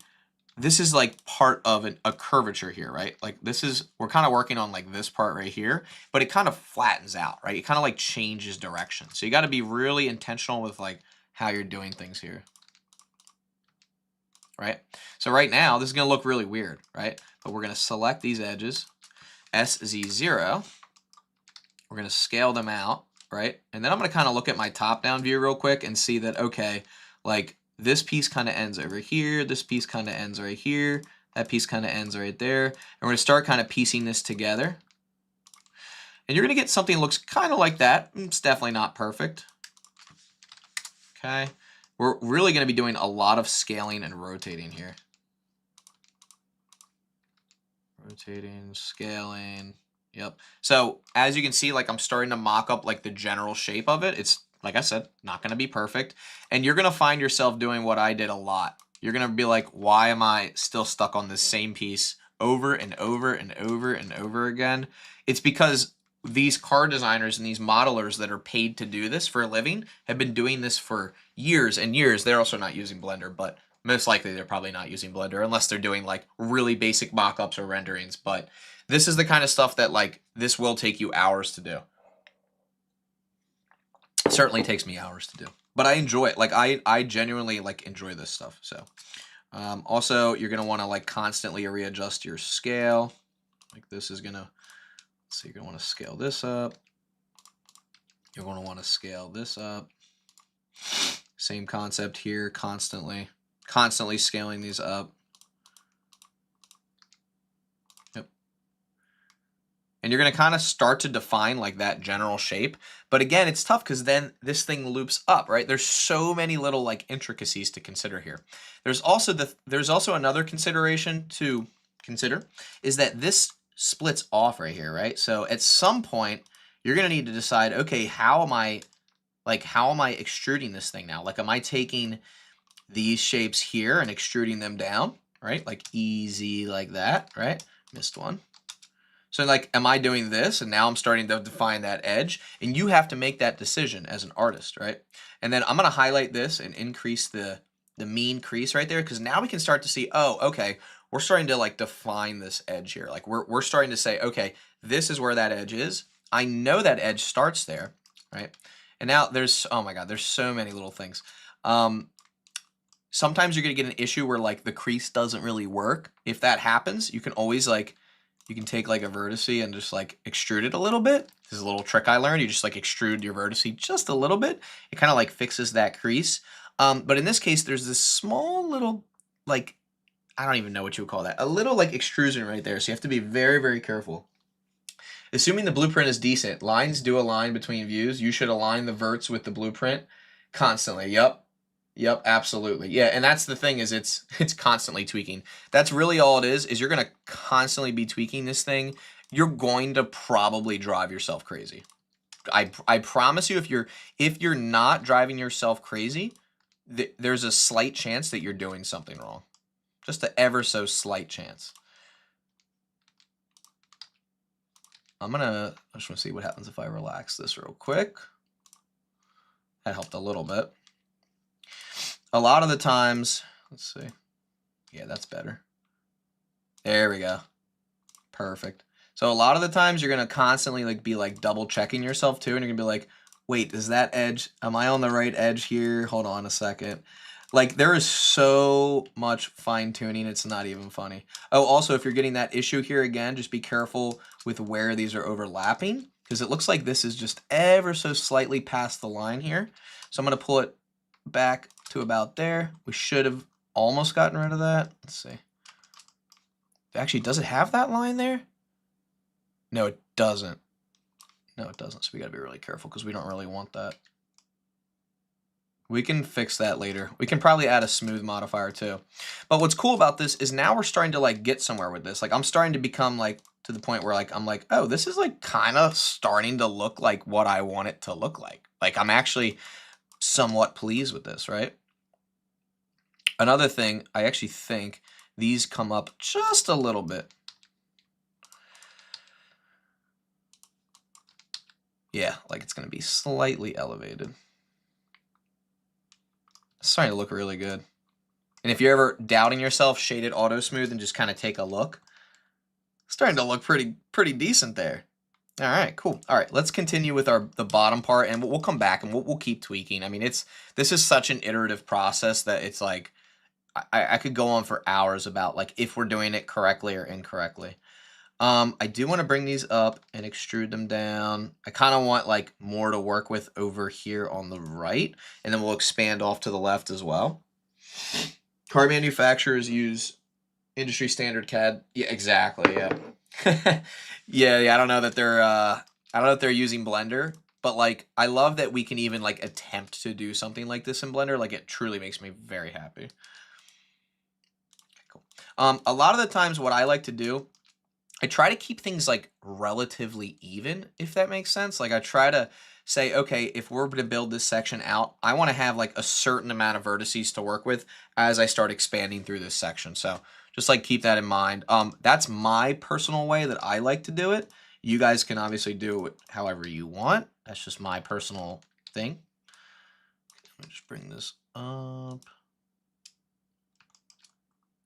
this is like part of a curvature here, right? Like this is, we're kind of working on like this part right here, but it kind of flattens out, right? It kind of like changes direction. So you got to be really intentional with like how you're doing things here, right? So right now, this is going to look really weird, right? But we're going to select these edges, SZ0. We're going to scale them out, right? And then I'm going to kind of look at my top-down view real quick and see that, okay, like this piece kind of ends over here, this piece kind of ends right here, that piece kind of ends right there. And we're going to start kind of piecing this together. And you're going to get something that looks kind of like that. It's definitely not perfect. Okay. We're really going to be doing a lot of scaling and rotating here. Rotating, scaling. Yep. So as you can see, like I'm starting to mock up like the general shape of it. It's, like I said, not going to be perfect. And you're going to find yourself doing what I did a lot. You're going to be like, why am I still stuck on this same piece over and over and over and over again? It's because these car designers and these modelers that are paid to do this for a living have been doing this for years and years. They're also not using Blender, but most likely they're probably not using Blender unless they're doing like really basic mock-ups or renderings. But this is the kind of stuff that like this will take you hours to do. It certainly takes me hours to do, but I enjoy it. Like I genuinely like enjoy this stuff. So also you're going to want to like constantly readjust your scale. Like this is going to, so you're going to want to scale this up. You're going to want to scale this up. Same concept here, constantly scaling these up. Yep. And you're going to kind of start to define like that general shape. But again, it's tough because then this thing loops up, right? There's so many little like intricacies to consider here. There's also another consideration to consider is that this splits off right here, right? So at some point, you're going to need to decide, okay, how am I extruding this thing now? Like, am I taking these shapes here and extruding them down, right? Like easy like that, right? Missed one. So like, am I doing this? And now I'm starting to define that edge. And you have to make that decision as an artist, right? And then I'm going to highlight this and increase the mean crease right there, because now we can start to see, oh, okay, we're starting to like define this edge here. Like we're starting to say, okay, this is where that edge is. I know that edge starts there, right? And now there's, oh my God, there's so many little things. Sometimes you're going to get an issue where like the crease doesn't really work. If that happens, you can always like, you can take like a vertice and just like extrude it a little bit. This is a little trick I learned. You just like extrude your vertice just a little bit. It kind of like fixes that crease. But in this case, there's this small little, like, I don't even know what you would call that. A little like extrusion right there. So you have to be very, very careful. Assuming the blueprint is decent, lines do align between views. You should align the verts with the blueprint constantly. Yep. Yep, absolutely. Yeah, and that's the thing is it's constantly tweaking. That's really all it is you're going to constantly be tweaking this thing. You're going to probably drive yourself crazy. I promise you, if you're not driving yourself crazy, there's a slight chance that you're doing something wrong. Just an ever so slight chance. I just want to see what happens if I relax this real quick. That helped a little bit. A lot of the times, let's see. Yeah, that's better. There we go. Perfect. So a lot of the times you're going to constantly like be like double checking yourself too. And you're going to be like, wait, is that edge? Am I on the right edge here? Hold on a second. Like there is so much fine tuning. It's not even funny. Oh, also, if you're getting that issue here again, just be careful with where these are overlapping because it looks like this is just ever so slightly past the line here. So I'm going to pull it back to about there. We should have almost gotten rid of that. Let's see. Actually, does it have that line there? No, it doesn't. No, it doesn't. So we got to be really careful because we don't really want that. We can fix that later. We can probably add a smooth modifier too. But what's cool about this is now we're starting to like get somewhere with this. Like I'm starting to become like to the point where like I'm like, oh, this is like kind of starting to look like what I want it to look like. Like I'm actually somewhat pleased with this, right? Another thing, I actually think these come up just a little bit. Yeah, like it's going to be slightly elevated. It's starting to look really good. And if you're ever doubting yourself, shade it auto smooth and just kind of take a look. It's starting to look pretty decent there. All right, cool. All right, let's continue with the bottom part, and we'll come back and we'll keep tweaking. I mean, this is such an iterative process that it's like I could go on for hours about like if we're doing it correctly or incorrectly. I do want to bring these up and extrude them down. I kind of want like more to work with over here on the right, and then we'll expand off to the left as well. Car manufacturers use industry standard CAD. Yeah, exactly. Yeah. yeah. I don't know that they're using Blender, but like I love that we can even like attempt to do something like this in Blender. Like it truly makes me very happy. Okay, cool. A lot of the times what I like to do, I try to keep things like relatively even, if that makes sense. Like I try to say, okay, if we're to build this section out, I want to have like a certain amount of vertices to work with as I start expanding through this section. So just like keep that in mind. That's my personal way that I like to do it. You guys can obviously do it however you want. That's just my personal thing. Let me just bring this up.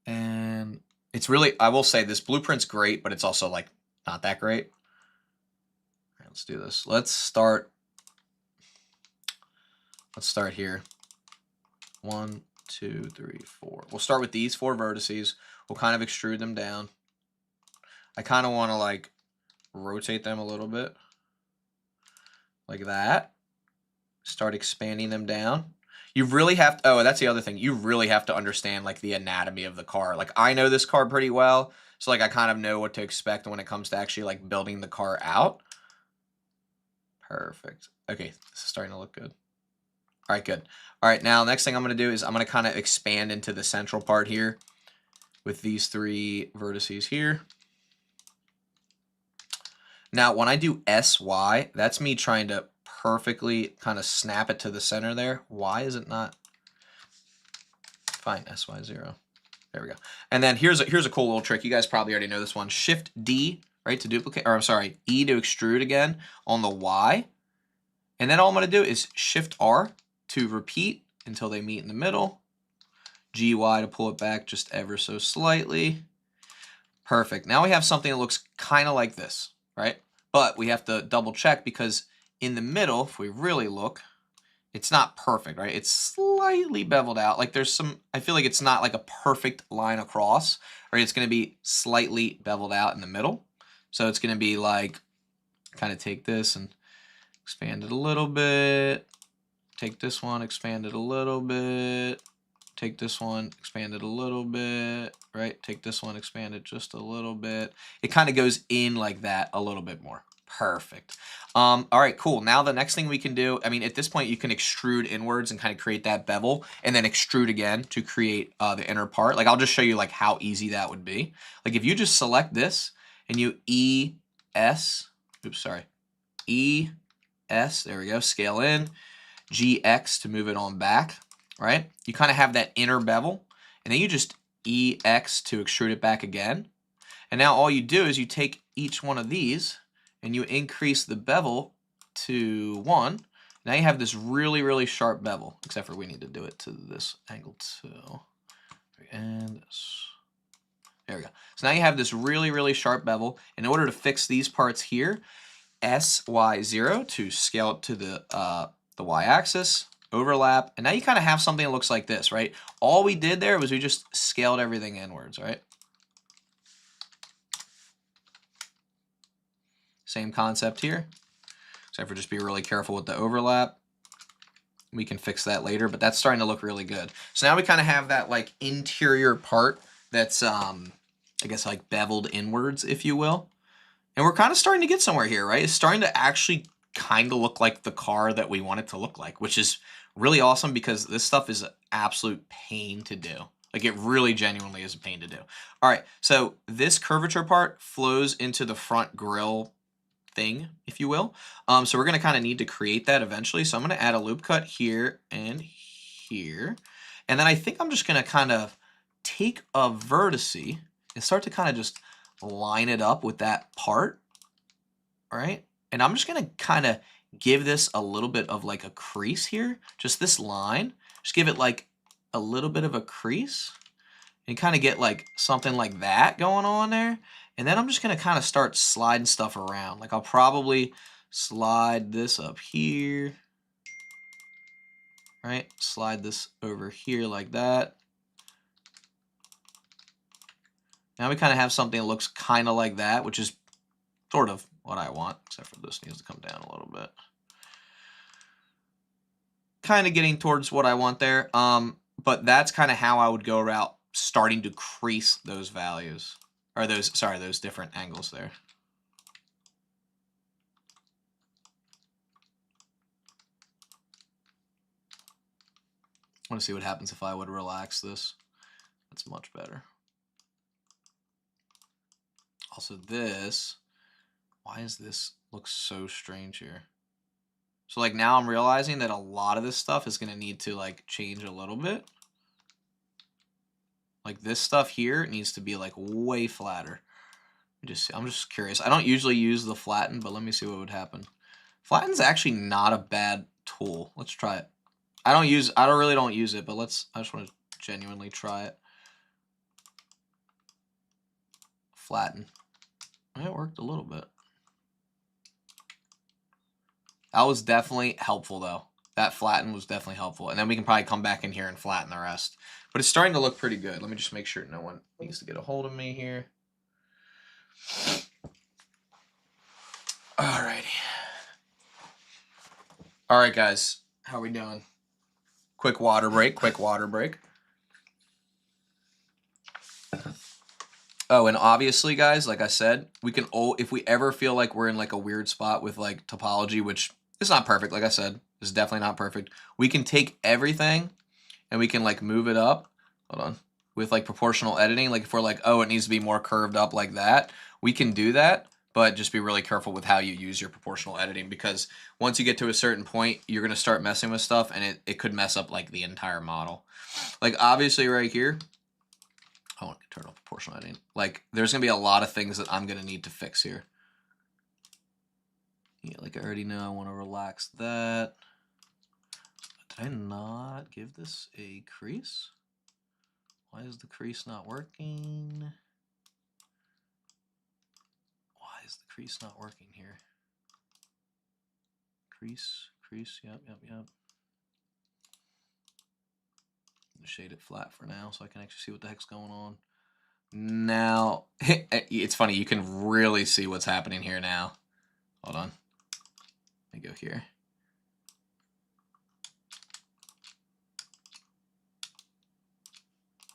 And it's really, I will say this blueprint's great, but it's also like not that great. All right, let's do this. Let's start here. 1, 2, 3, 4. We'll start with these 4 vertices. We'll kind of extrude them down. I kind of want to like rotate them a little bit like that. Start expanding them down. You really have to, oh, that's the other thing. You really have to understand like the anatomy of the car. Like I know this car pretty well. So like I kind of know what to expect when it comes to actually like building the car out. Perfect. Okay, this is starting to look good. All right, good. All right, now next thing I'm going to do is I'm going to kind of expand into the central part here with these 3 vertices here. Now, when I do SY, that's me trying to perfectly kind of snap it to the center there. Why is it not? Fine, SY0. There we go. And then here's a cool little trick. You guys probably already know this one. Shift D, right, to duplicate, or I'm sorry, E to extrude again on the Y. And then all I'm going to do is Shift R to repeat until they meet in the middle. GY to pull it back just ever so slightly. Perfect. Now we have something that looks kind of like this, right? But we have to double check because in the middle, if we really look, it's not perfect, right? It's slightly beveled out. Like there's some, I feel like it's not like a perfect line across, right? It's going to be slightly beveled out in the middle. So it's going to be like, kind of take this and expand it a little bit. Take this one, expand it a little bit. Take this one, expand it a little bit, right? Take this one, expand it just a little bit. It kind of goes in like that a little bit more. Perfect. All right, cool. Now the next thing we can do, I mean, at this point you can extrude inwards and kind of create that bevel and then extrude again to create the inner part. Like I'll just show you like how easy that would be. Like if you just select this and you ES, oops, sorry, ES, there we go, scale in, GX to move it on back. Right? You kind of have that inner bevel, and then you just EX to extrude it back again. And now all you do is you take each one of these and you increase the bevel to 1. Now you have this really, really sharp bevel, except for we need to do it to this angle too. And this. There we go. So now you have this really, really sharp bevel. In order to fix these parts here, SY0 to scale it to the y-axis. Overlap, and now you kind of have something that looks like this, right? All we did there was we just scaled everything inwards, right? Same concept here, except for just be really careful with the overlap. We can fix that later, but that's starting to look really good. So now we kind of have that like interior part that's, I guess like beveled inwards, if you will. And we're kind of starting to get somewhere here, right? It's starting to actually kind of look like the car that we want it to look like, which is really awesome because this stuff is an absolute pain to do. Like it really genuinely is a pain to do. All right, so this curvature part flows into the front grille thing, if you will. So we're gonna kind of need to create that eventually. So I'm gonna add a loop cut here and here. And then I think I'm just gonna kind of take a vertice and start to kind of just line it up with that part, all right? And I'm just gonna kind of give this a little bit of like a crease here, just this line. Just give it like a little bit of a crease and kind of get like something like that going on there. And then I'm just going to kind of start sliding stuff around. Like I'll probably slide this up here, right? Slide this over here like that. Now we kind of have something that looks kind of like that, which is sort of what I want, except for this needs to come down a little bit. Kind of getting towards what I want there. But that's kind of how I would go about starting to crease those values, or those different angles there. I want to see what happens if I would relax this. That's much better. Also this, why does this look so strange here? So like now I'm realizing that a lot of this stuff is going to need to like change a little bit. Like this stuff here needs to be like way flatter. I'm just curious. I don't usually use the flatten, but let me see what would happen. Flatten's actually not a bad tool. Let's try it. I really don't use it, but I just want to genuinely try it. Flatten. It worked a little bit. That was definitely helpful though. That flatten was definitely helpful. And then we can probably come back in here and flatten the rest. But it's starting to look pretty good. Let me just make sure no one needs to get a hold of me here. Alrighty. Alright guys, how are we doing? Quick water break, Oh, and obviously, guys, like I said, we can if we ever feel like we're in like a weird spot with like topology, which is not perfect, like I said, is definitely not perfect. We can take everything and we can like move it up. Hold on. With like proportional editing, like if we're like, oh, it needs to be more curved up like that, we can do that, but just be really careful with how you use your proportional editing, because once you get to a certain point, you're going to start messing with stuff and it could mess up like the entire model. Like obviously right here, I want to turn off proportional editing. Like, there's going to be a lot of things that I'm going to need to fix here. Yeah, like I already know I want to relax that. Did I not give this a crease? Why is the crease not working? Why is the crease not working here? Crease, yep. Shade it flat for now so I can actually see what the heck's going on. Now, it's funny, you can really see what's happening here now. Hold on. Let me go here.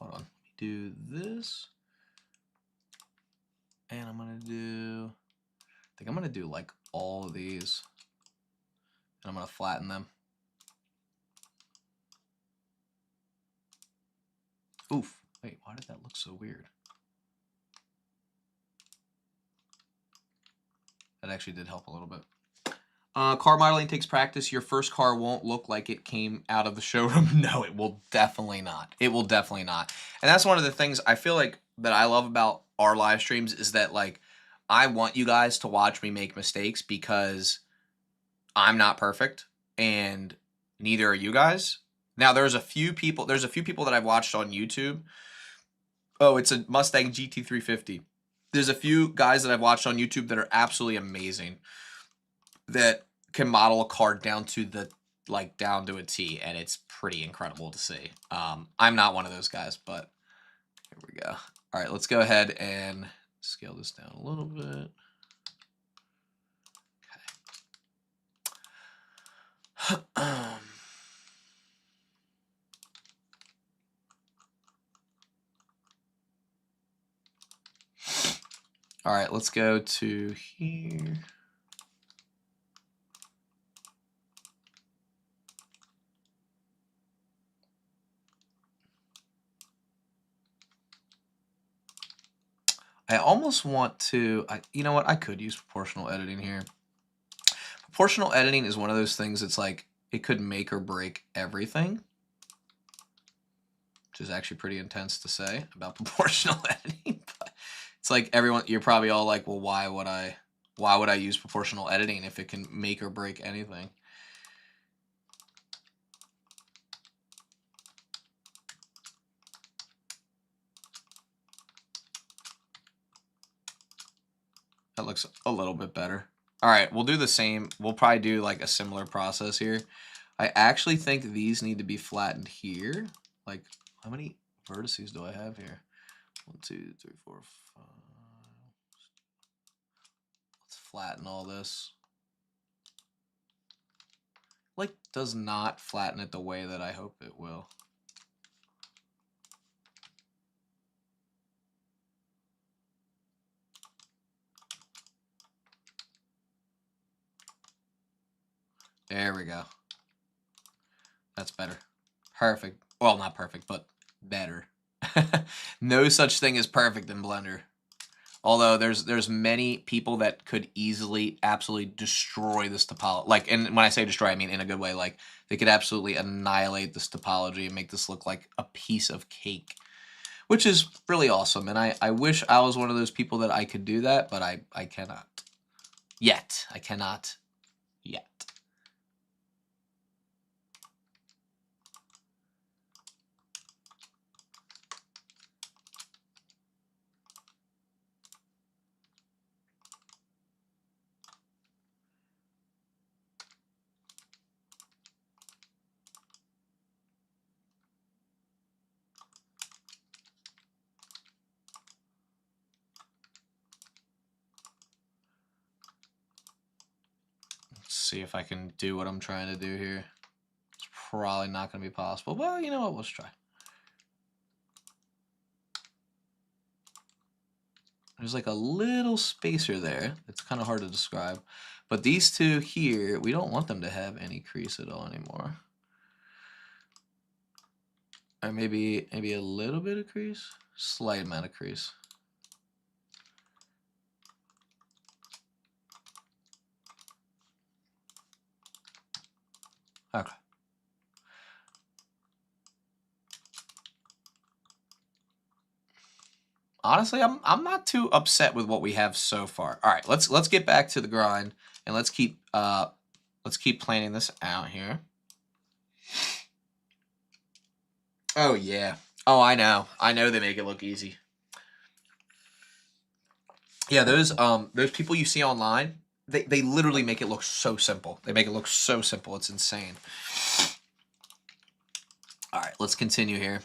Hold on. Let me do this. And I'm going to do, I think I'm going to do like all of these. And I'm going to flatten them. Oof. Wait, why did that look so weird? That actually did help a little bit. Car modeling takes practice. Your first car won't look like it came out of the showroom. No, it will definitely not. It will definitely not. And that's one of the things I feel like that I love about our live streams is that like I want you guys to watch me make mistakes, because I'm not perfect and neither are you guys. Now there's a few people that I've watched on YouTube. Oh, it's a Mustang GT350. There's a few guys that I've watched on YouTube that are absolutely amazing, that can model a car down to a T, and it's pretty incredible to see. I'm not one of those guys, but here we go. All right, let's go ahead and scale this down a little bit. Okay. All right, let's go to here. I almost want to, you know what, I could use proportional editing here. Proportional editing is one of those things that's like, it could make or break everything, which is actually pretty intense to say about proportional editing. But it's like you're probably all like, well, why would I use proportional editing if it can make or break anything? That looks a little bit better. All right, we'll do the same. We'll probably do like a similar process here. I actually think these need to be flattened here. Like, how many vertices do I have here? 1, 2, 3, 4, 5. Let's flatten all this. Like, does not flatten it the way that I hope it will. There we go. That's better. Perfect. Well, not perfect, but better. No such thing as perfect in Blender. Although there's many people that could easily, absolutely destroy this topology. Like, and when I say destroy, I mean in a good way. Like, they could absolutely annihilate this topology and make this look like a piece of cake, which is really awesome. And I wish I was one of those people that I could do that, but I cannot. Yet. I cannot yet. See if I can do what I'm trying to do here. It's probably not going to be possible. Well, you know what? Let's try. There's like a little spacer there. It's kind of hard to describe. But these two here, we don't want them to have any crease at all anymore. Or maybe a little bit of crease. Slight amount of crease. Okay. Honestly, I'm not too upset with what we have so far. All right, let's get back to the grind and let's keep planning this out here. Oh yeah. Oh, I know. I know they make it look easy. Yeah, those people you see online, they literally make it look so simple. They make it look so simple. It's insane. All right, let's continue here.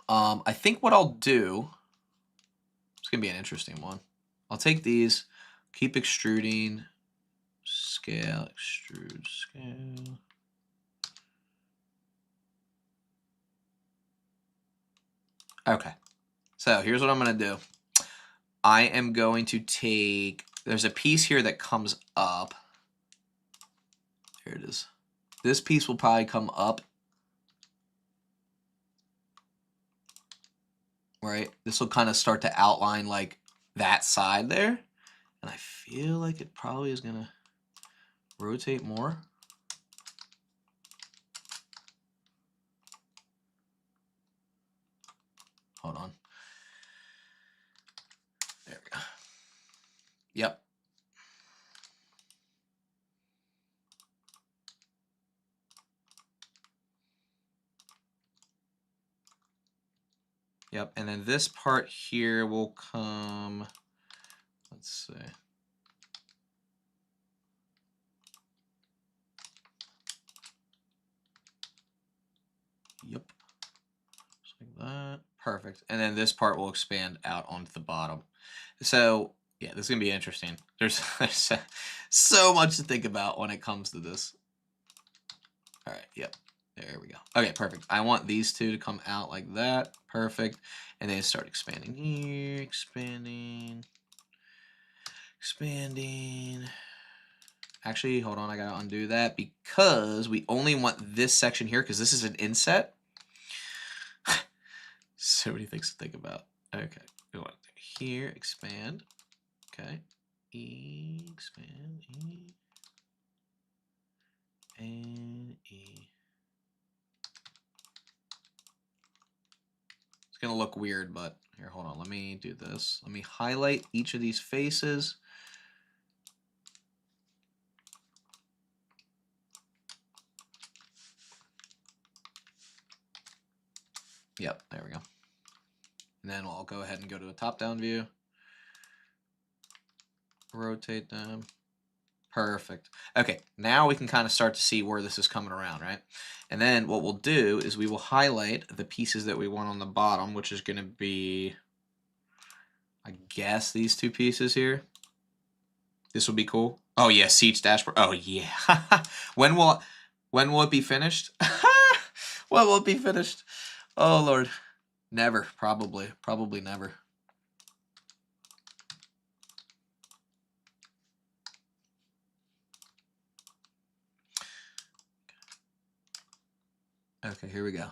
I think what I'll do, it's going to be an interesting one. I'll take these, keep extruding, scale, extrude, scale. Okay, so here's what I'm going to do. I am going to take, there's a piece here that comes up. Here it is. This piece will probably come up. Right? This will kind of start to outline like that side there. And I feel like it probably is going to rotate more. Hold on. There we go. Yep. Yep, and then this part here will come, let's see. Yep, just like that. Perfect. And then this part will expand out onto the bottom. So, yeah, this is going to be interesting. There's so much to think about when it comes to this. All right, yep. There we go. Okay, perfect. I want these two to come out like that. Perfect. And then start expanding here, expanding. Actually, hold on, I gotta undo that because we only want this section here because this is an inset. So many things to think about. Okay, we want here, expand. Okay, expand, and It's gonna look weird, but here, hold on. Let me do this. Let me highlight each of these faces. Yep, there we go. And then I'll go ahead and go to a top-down view. rotate them. Perfect. Okay, now we can kind of start to see where this is coming around, right? And then what we'll do is we will highlight the pieces that we want on the bottom, which is going to be, I guess, these two pieces here. This will be cool. Oh yeah, Siege dashboard. Oh yeah. when will it be finished? When will it be finished? Oh Lord. Never, probably. Probably never. Okay, here we go.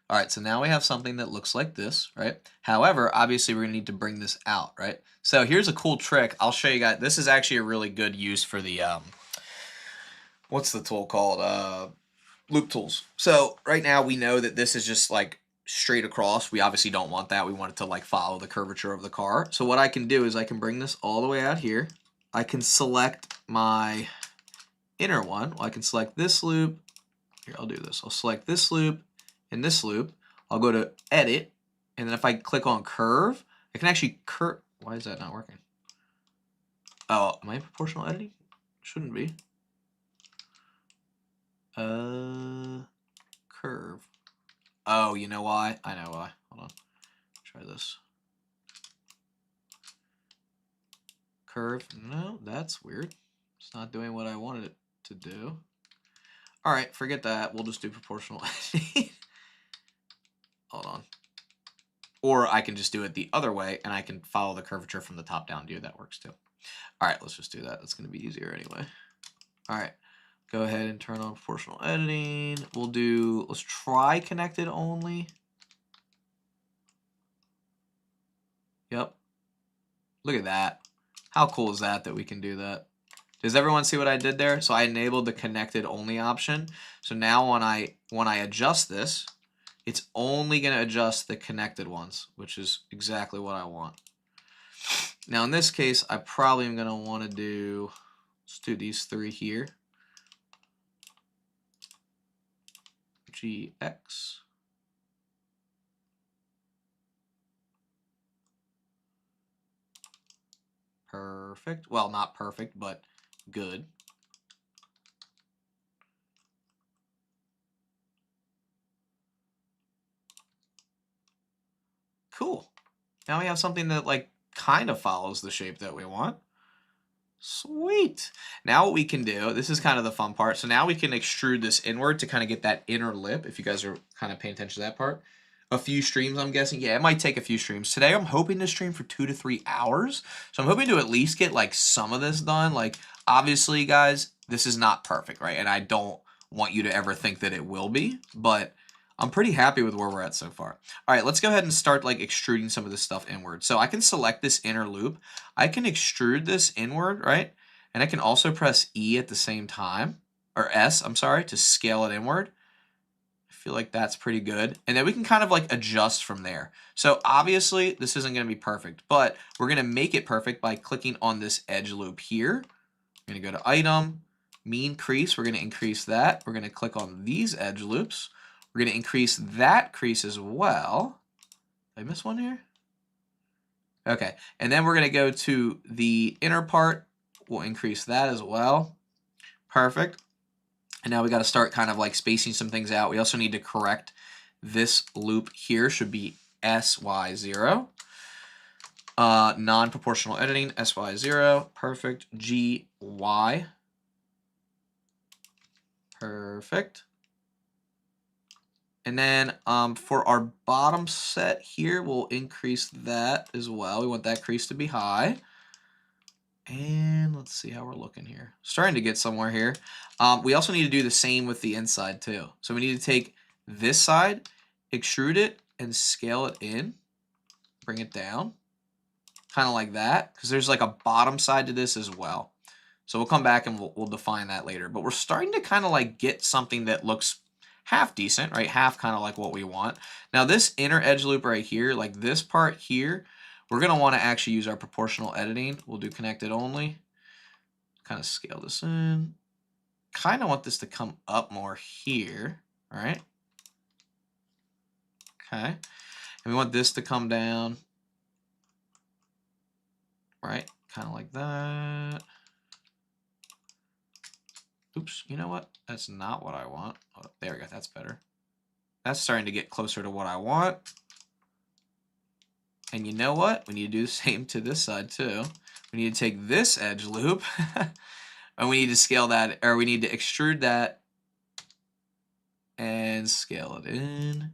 All right, so now we have something that looks like this, right? However, obviously we're gonna need to bring this out, right? So here's a cool trick. I'll show you guys. This is actually a really good use for the, what's the tool called? Loop tools. So right now we know that this is just like straight across. We obviously don't want that. We want it to like follow the curvature of the car. So what I can do is I can bring this all the way out here. I can select my inner one. Well, I can select this loop. Here, I'll do this. I'll select this loop and this loop. I'll go to edit, and then if I click on curve, I can actually curve. Why is that not working? Oh, am I in proportional editing? Shouldn't be. Curve. Oh, you know why? I know why. Hold on. Try this. Curve. No, that's weird. It's not doing what I wanted it to do. All right, forget that. We'll just do proportional editing. Hold on. Or I can just do it the other way, and I can follow the curvature from the top-down view. That works too. All right, let's just do that. That's going to be easier anyway. All right, go ahead and turn on proportional editing. We'll do, let's try connected only. Yep. Look at that. How cool is that we can do that? Does everyone see what I did there? So I enabled the connected only option. So now when I adjust this, it's only going to adjust the connected ones, which is exactly what I want. Now in this case, I probably am going to want to do, let's do these three here. GX. Perfect. Well, not perfect, but good. Cool. Now we have something that like kind of follows the shape that we want. Sweet. Now what we can do, this is kind of the fun part. So now we can extrude this inward to kind of get that inner lip, if you guys are kind of paying attention to that part. A few streams, I'm guessing. Yeah, it might take a few streams. Today I'm hoping to stream for 2 to 3 hours. So I'm hoping to at least get like some of this done. Like obviously guys, this is not perfect, right? And I don't want you to ever think that it will be, but I'm pretty happy with where we're at so far. All right, let's go ahead and start like extruding some of this stuff inward. So I can select this inner loop. I can extrude this inward, right? And I can also press E at the same time, or S, I'm sorry, to scale it inward. I feel like that's pretty good. And then we can kind of like adjust from there. So obviously this isn't gonna be perfect, but we're gonna make it perfect by clicking on this edge loop here. We're gonna go to item, mean crease, we're gonna increase that. We're gonna click on these edge loops. We're going to increase that crease as well. Did I miss one here? Okay, and then we're going to go to the inner part. We'll increase that as well. Perfect. And now we got to start kind of like spacing some things out. We also need to correct this loop here. Should be SY0. Non-proportional editing, SY0. Perfect. GY. Perfect. And then for our bottom set here, we'll increase that as well. We want that crease to be high. And let's see how we're looking here. Starting to get somewhere here. We also need to do the same with the inside too. So we need to take this side, extrude it, and scale it in. Bring it down. Kind of like that. Because there's like a bottom side to this as well. So we'll come back and we'll define that later. But we're starting to kind of like get something that looks half decent, right? Half kind of like what we want. Now this inner edge loop right here, like this part here, we're going to want to actually use our proportional editing. We'll do connected only. Kind of scale this in. kind of want this to come up more here, all right? Okay, and we want this to come down, right? Kind of like that. Oops, you know what? That's not what I want. Oh, there we go, that's better. That's starting to get closer to what I want. And you know what? We need to do the same to this side too. We need to take this edge loop and we need to scale that, or we need to extrude that and scale it in.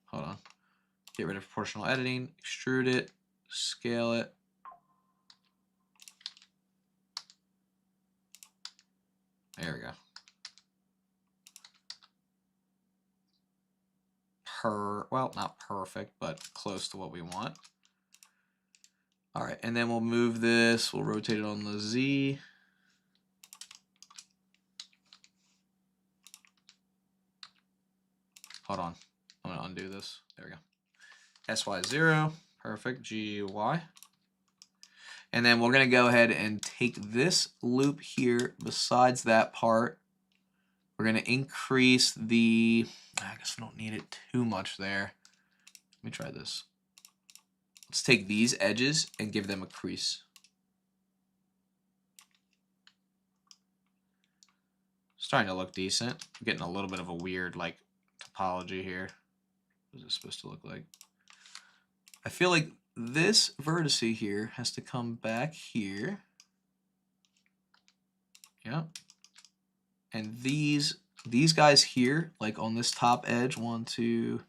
Hold on. Get rid of proportional editing, extrude it, scale it. There we go. Well, not perfect, but close to what we want. All right, and then we'll move this, we'll rotate it on the Z. Hold on, I'm gonna undo this. There we go. SY0, perfect, GY. And then we're gonna go ahead and take this loop here besides that part. We're gonna increase the, I guess we don't need it too much there. Let me try this. Let's take these edges and give them a crease. Starting to look decent. I'm getting a little bit of a weird like topology here. What is it supposed to look like? I feel like this vertice here has to come back here. Yeah. And these guys here, like on this top edge, 1, 2,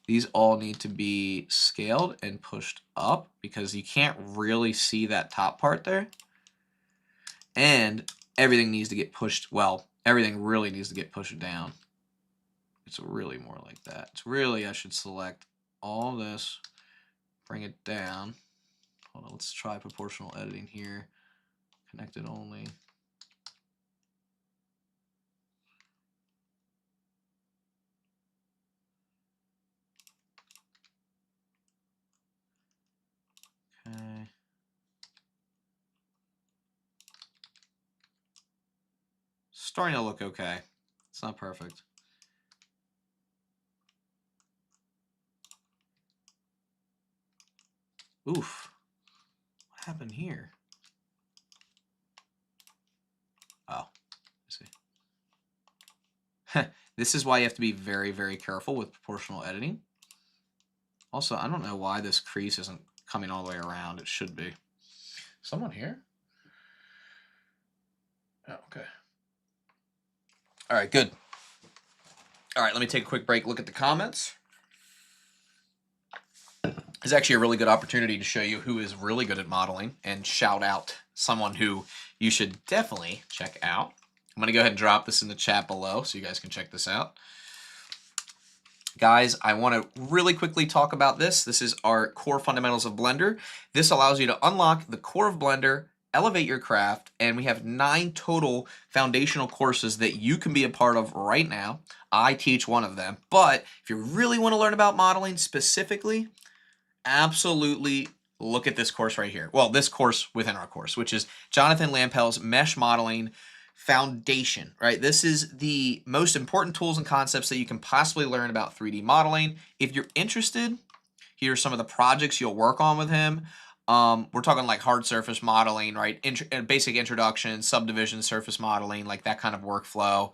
these all need to be scaled and pushed up because you can't really see that top part there. And everything needs to get pushed, well, everything really needs to get pushed down. It's really more like that. It's really, I should select all this, bring it down. Hold on, let's try proportional editing here. Connected only. Okay. Starting to look okay. It's not perfect. Oof. What happened here? Oh, I see. This is why you have to be very, very careful with proportional editing. Also, I don't know why this crease isn't coming all the way around. It should be. Someone here? Oh, okay. All right, good. All right, let me take a quick break, look at the comments. It's actually a really good opportunity to show you who is really good at modeling and shout out someone who you should definitely check out. I'm going to go ahead and drop this in the chat below so you guys can check this out. Guys, I want to really quickly talk about this. This is our core fundamentals of Blender. This allows you to unlock the core of Blender, elevate your craft, and we have 9 total foundational courses that you can be a part of right now. I teach one of them, but if you really want to learn about modeling specifically, absolutely look at this course right here. Well, this course within our course, which is Jonathan Lampell's Mesh Modeling Foundation, right? This is the most important tools and concepts that you can possibly learn about 3D modeling. If you're interested, here are some of the projects you'll work on with him. We're talking like hard surface modeling, right? Basic introduction, subdivision surface modeling, like that kind of workflow.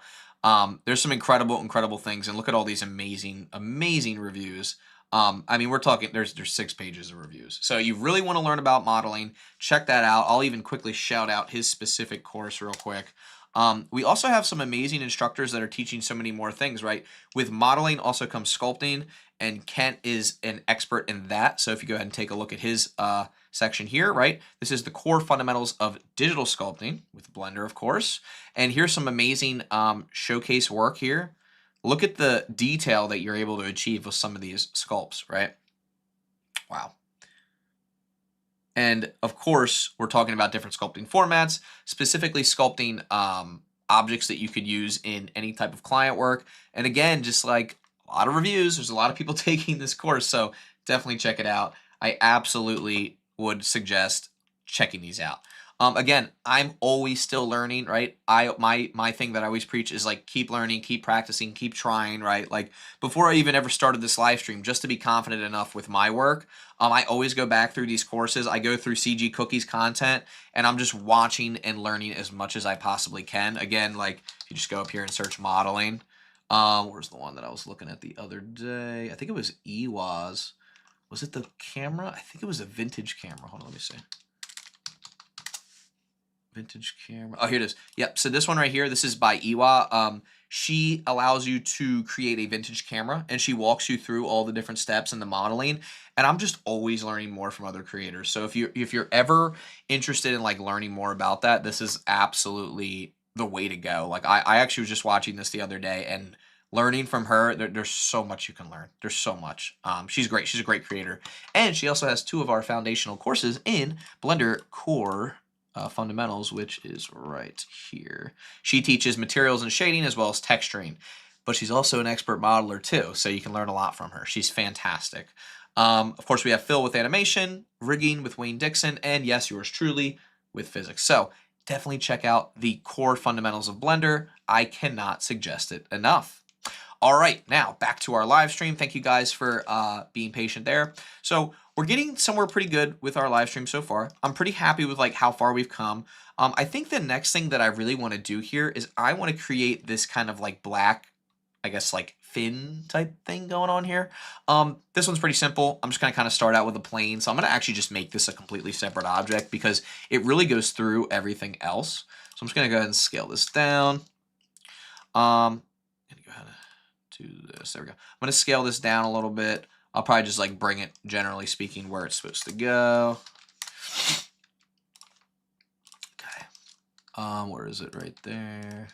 There's some incredible things, and look at all these amazing reviews. I mean, we're talking, there's 6 pages of reviews. So you really want to learn about modeling, check that out. I'll even quickly shout out his specific course real quick. We also have some amazing instructors that are teaching so many more things, right? With modeling also comes sculpting, and Kent is an expert in that. So if you go ahead and take a look at his section here, right? This is the core fundamentals of digital sculpting with Blender, of course. And here's some amazing showcase work here. Look at the detail that you're able to achieve with some of these sculpts, right? Wow. And of course, we're talking about different sculpting formats, specifically sculpting objects that you could use in any type of client work. And again, just like a lot of reviews, there's a lot of people taking this course, so definitely check it out. I absolutely would suggest checking these out. Again, I'm always still learning, right? My thing that I always preach is like keep learning, keep practicing, keep trying, right? Like before I even ever started this live stream, just to be confident enough with my work, I always go back through these courses. I go through CG Cookie's content, and I'm just watching and learning as much as I possibly can. Again, like if you just go up here and search modeling, where's the one that I was looking at the other day? I think it was Ewa's. Was it the camera? I think it was a vintage camera. Hold on, let me see. Vintage camera. Oh, here it is. Yep. So this one right here, this is by Ewa. She allows you to create a vintage camera, and she walks you through all the different steps in the modeling. And I'm just always learning more from other creators. So if you're ever interested in like learning more about that, this is absolutely the way to go. Like I actually was just watching this the other day and learning from her. There's so much you can learn. There's so much. She's great. She's a great creator, and she also has 2 of our foundational courses in Blender Core Fundamentals, which is right here. She teaches materials and shading as well as texturing, but she's also an expert modeler too, so you can learn a lot from her. She's fantastic. Of course, we have Phil with animation, rigging with Wayne Dixon, and yes, yours truly with physics. So definitely check out the core fundamentals of Blender. I cannot suggest it enough. All right, now back to our live stream. Thank you guys for being patient there. So we're getting somewhere pretty good with our live stream so far. I'm pretty happy with like how far we've come. I think the next thing that I really want to do here is I want to create this kind of like black, I guess like fin type thing going on here. This one's pretty simple. I'm just going to kind of start out with a plane. So I'm going to actually just make this a completely separate object because it really goes through everything else. So I'm just going to go ahead and scale this down. I'm going to go ahead and do this. There we go. I'm going to scale this down a little bit. I'll probably just like bring it, generally speaking, where it's supposed to go. Okay. Where is it? Right there.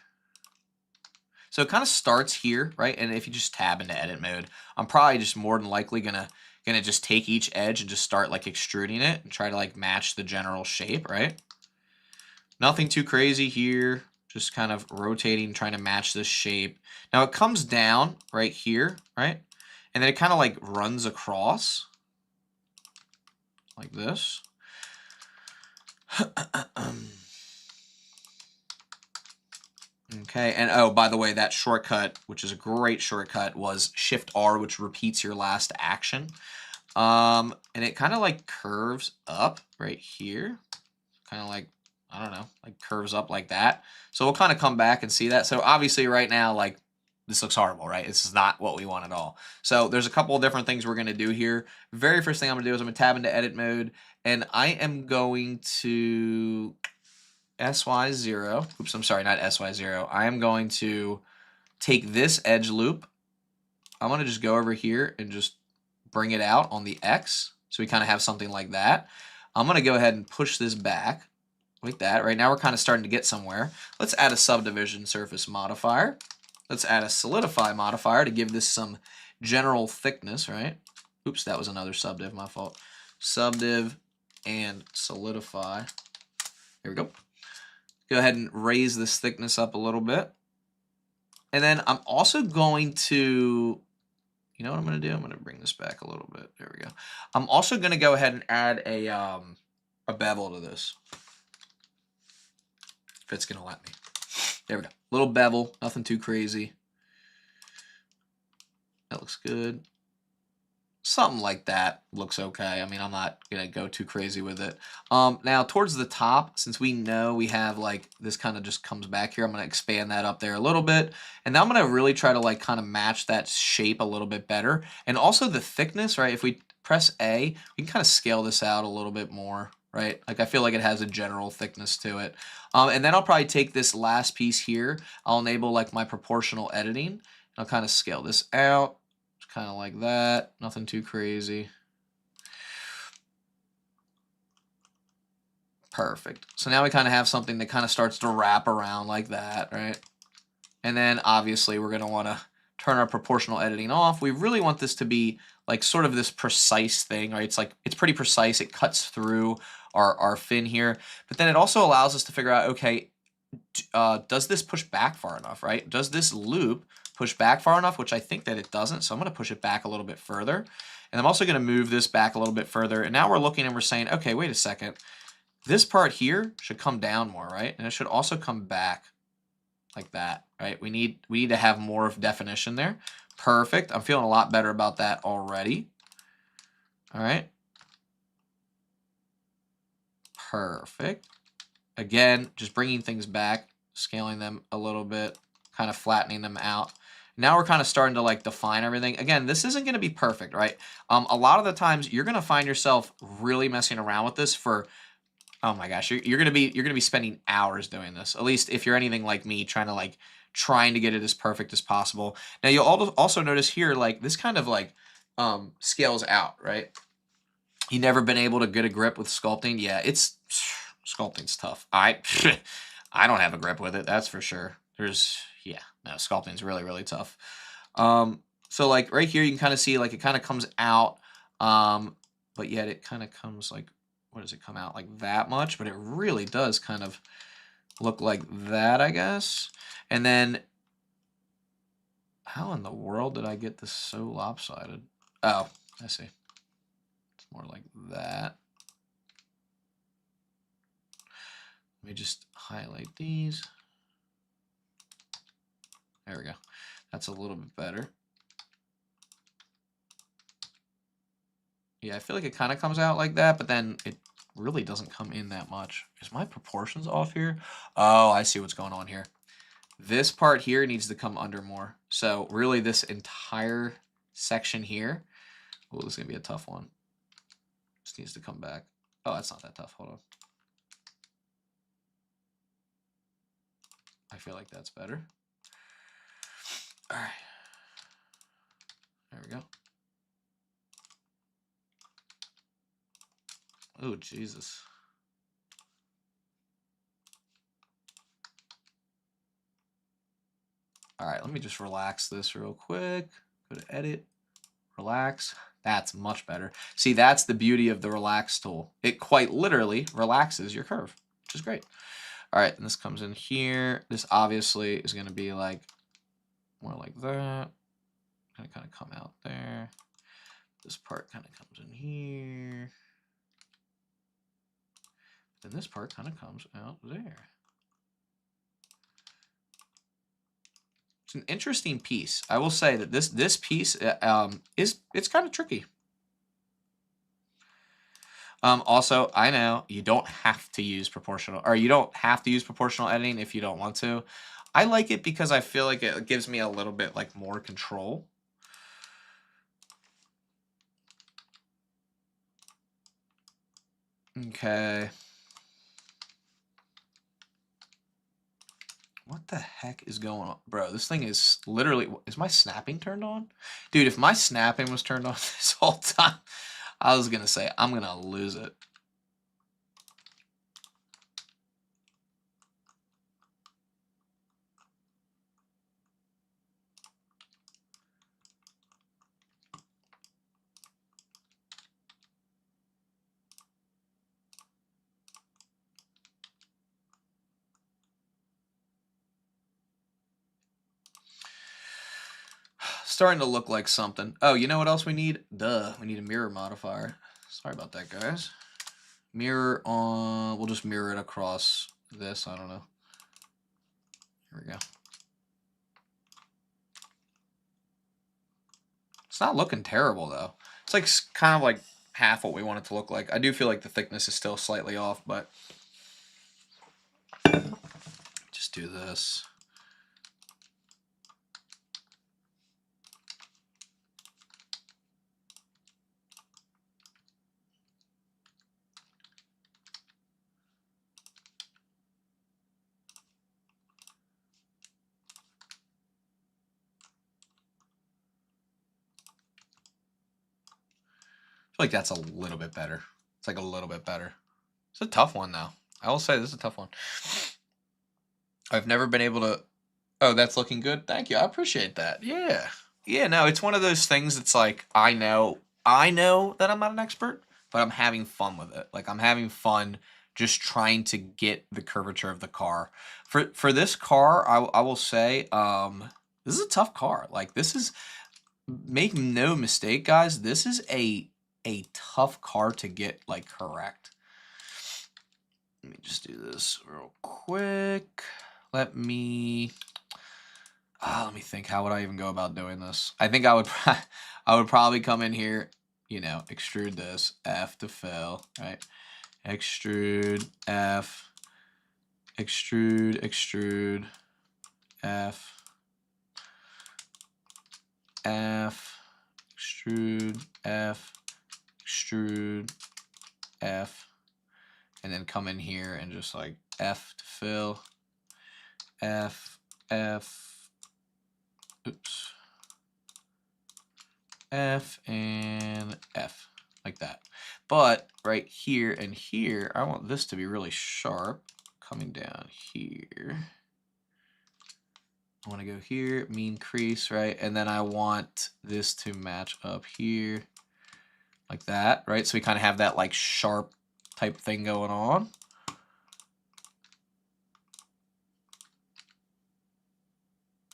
So it kind of starts here, right? And if you just tab into edit mode, I'm probably just more than likely gonna just take each edge and just start like extruding it and try to like match the general shape, right? Nothing too crazy here. Just kind of rotating, trying to match this shape. Now it comes down right here, right? And then it kind of like runs across like this. Okay, and oh, by the way, that shortcut, which is a great shortcut, was Shift R, which repeats your last action. And it kind of like curves up right here. Kind of like, I don't know, like curves up like that. So we'll kind of come back and see that. So obviously right now, like, this looks horrible, right? This is not what we want at all. So there's a couple of different things we're going to do here. Very first thing I'm going to do is I'm going to tab into edit mode, and I am going to SY0. Oops, I'm sorry, not SY0. I am going to take this edge loop. I'm going to just go over here and just bring it out on the X. So we kind of have something like that. I'm going to go ahead and push this back like that. Right now we're kind of starting to get somewhere. Let's add a subdivision surface modifier. Let's add a solidify modifier to give this some general thickness, right? Oops, that was another subdiv, my fault. Subdiv and solidify. Here we go. Go ahead and raise this thickness up a little bit. And then I'm also going to, you know what I'm going to do? I'm going to bring this back a little bit. There we go. I'm also going to go ahead and add a bevel to this. If it's going to let me. There we go. Little bevel, nothing too crazy. That looks good. Something like that looks okay. I mean, I'm not going to go too crazy with it. Now, towards the top, since we know we have, like, this kind of just comes back here, I'm going to expand that up there a little bit. And now I'm going to really try to, like, kind of match that shape a little bit better. And also the thickness, right? If we press A, we can kind of scale this out a little bit more, right? Like, I feel like it has a general thickness to it. And then I'll probably take this last piece here. I'll enable, like, my proportional editing. And I'll kind of scale this out. Kind of like that, nothing too crazy. Perfect. So now we kind of have something that kind of starts to wrap around like that, right? And then obviously we're going to want to turn our proportional editing off. We really want this to be like sort of this precise thing, right? It's like, it's pretty precise. It cuts through our fin here, but then it also allows us to figure out, okay, does this push back far enough, right? Does this loop push back far enough, which I think that it doesn't. So I'm going to push it back a little bit further. And I'm also going to move this back a little bit further. And now we're looking and we're saying, okay, wait a second. this part here should come down more, right? And it should also come back like that, right? We need to have more of definition there. Perfect. I'm feeling a lot better about that already. All right. Perfect. Again, just bringing things back, scaling them a little bit, kind of flattening them out. Now we're kind of starting to like define everything. Again, this isn't going to be perfect, right? A lot of the times you're going to find yourself really messing around with this for, oh my gosh, you're going to be spending hours doing this. At least if you're anything like me, trying to get it as perfect as possible. Now you'll also notice here, like this kind of like scales out, right? You never been able to get a grip with sculpting? Yeah, sculpting's tough. I don't have a grip with it, that's for sure. No, sculpting's really, really tough. So like right here, you can kind of see like it kind of comes out, but yet it kind of comes like, what does it come out like that much? But it really does kind of look like that, I guess. And then, how in the world did I get this so lopsided? Oh, I see. It's more like that. Let me just highlight these. There we go. That's a little bit better. Yeah, I feel like it kind of comes out like that, but then it really doesn't come in that much. Is my proportions off here? Oh, I see what's going on here. This part here needs to come under more. So really this entire section here, oh, this is going to be a tough one. This needs to come back. Oh, that's not that tough. Hold on. I feel like that's better. All right. There we go. Oh, Jesus. All right, let me just relax this real quick. Go to edit, relax. That's much better. See, that's the beauty of the relax tool. It quite literally relaxes your curve, which is great. All right, and this comes in here. This obviously is going to be like more like that. Gonna kind of come out there. This part kind of comes in here. Then this part kind of comes out there. It's an interesting piece. I will say that this piece it's kind of tricky. Also, I know you don't have to use proportional, or you don't have to use proportional editing if you don't want to. I like it because I feel like it gives me a little bit like more control. Okay. What the heck is going on? Bro, this thing is literally, is my snapping turned on? Dude, if my snapping was turned on this whole time, I was going to say, I'm going to lose it. Starting to look like something. Oh, you know what else we need? Duh, we need a mirror modifier. Sorry about that, guys. Mirror on, we'll just mirror it across this. I don't know. Here we go. It's not looking terrible, though. It's like kind of like half what we want it to look like. I do feel like the thickness is still slightly off, but just do this. I feel like that's a little bit better. It's like a little bit better. It's a tough one, though. I will say this is a tough one. I've never been able to... Oh, that's looking good? Thank you. I appreciate that. Yeah. Yeah, no, it's one of those things that's like, I know that I'm not an expert, but I'm having fun with it. Like, I'm having fun just trying to get the curvature of the car. For this car, I will say, this is a tough car. Like, this is... Make no mistake, guys, this is a tough car to get, like, correct. Let me just do this real quick. Let me think. How would I even go about doing this? I think I would I would probably come in here, you know, extrude this, F to fill, right? Extrude, F, extrude, extrude, F, F, extrude, F, extrude, F, and then come in here and just like F to fill, F, F, oops, F, and F, like that. But right here and here, I want this to be really sharp, coming down here. I want to go here, mean crease, right? And then I want this to match up here, like that, right? So we kind of have that like sharp type thing going on.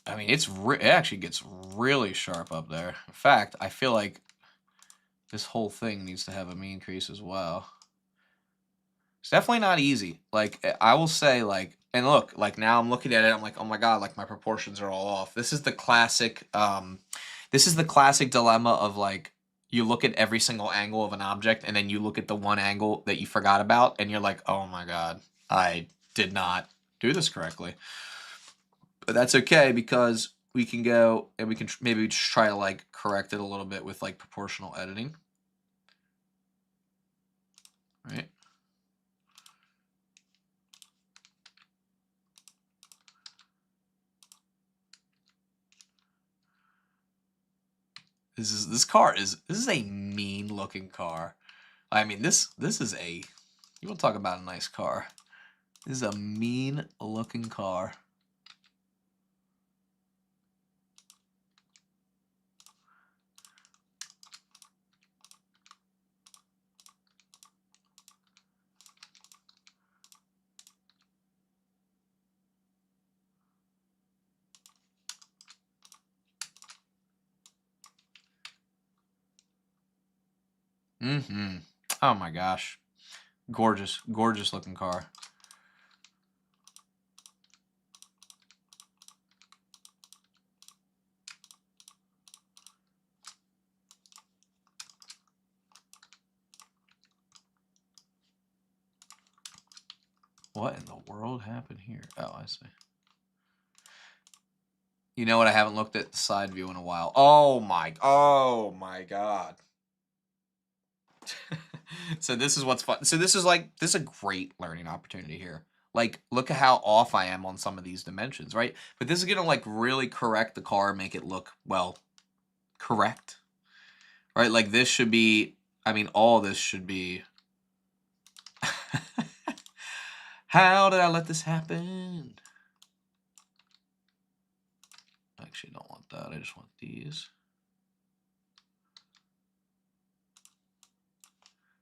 I mean, it actually gets really sharp up there. In fact, I feel like this whole thing needs to have a mean crease as well. It's definitely not easy. Like, I will say, like, and look, like now I'm looking at it, I'm like, oh my God, like my proportions are all off. This is the classic dilemma of like, you look at every single angle of an object and then you look at the one angle that you forgot about and you're like, oh my God, I did not do this correctly. But that's okay because we can go and we can maybe just try to like correct it a little bit with like proportional editing. Right? This is a mean looking car. I mean, this is a, you want to talk about a nice car. This is a mean looking car. Oh my gosh. Gorgeous, gorgeous looking car. What in the world happened here? Oh, I see. You know what? I haven't looked at the side view in a while. Oh my God. So this is what's fun. So this is a great learning opportunity here. Like, look at how off I am on some of these dimensions, right? But this is gonna like really correct the car, make it look, well, correct. Right? Like this should be, I mean, all this should be. How did I let this happen? I actually don't want that. I just want these.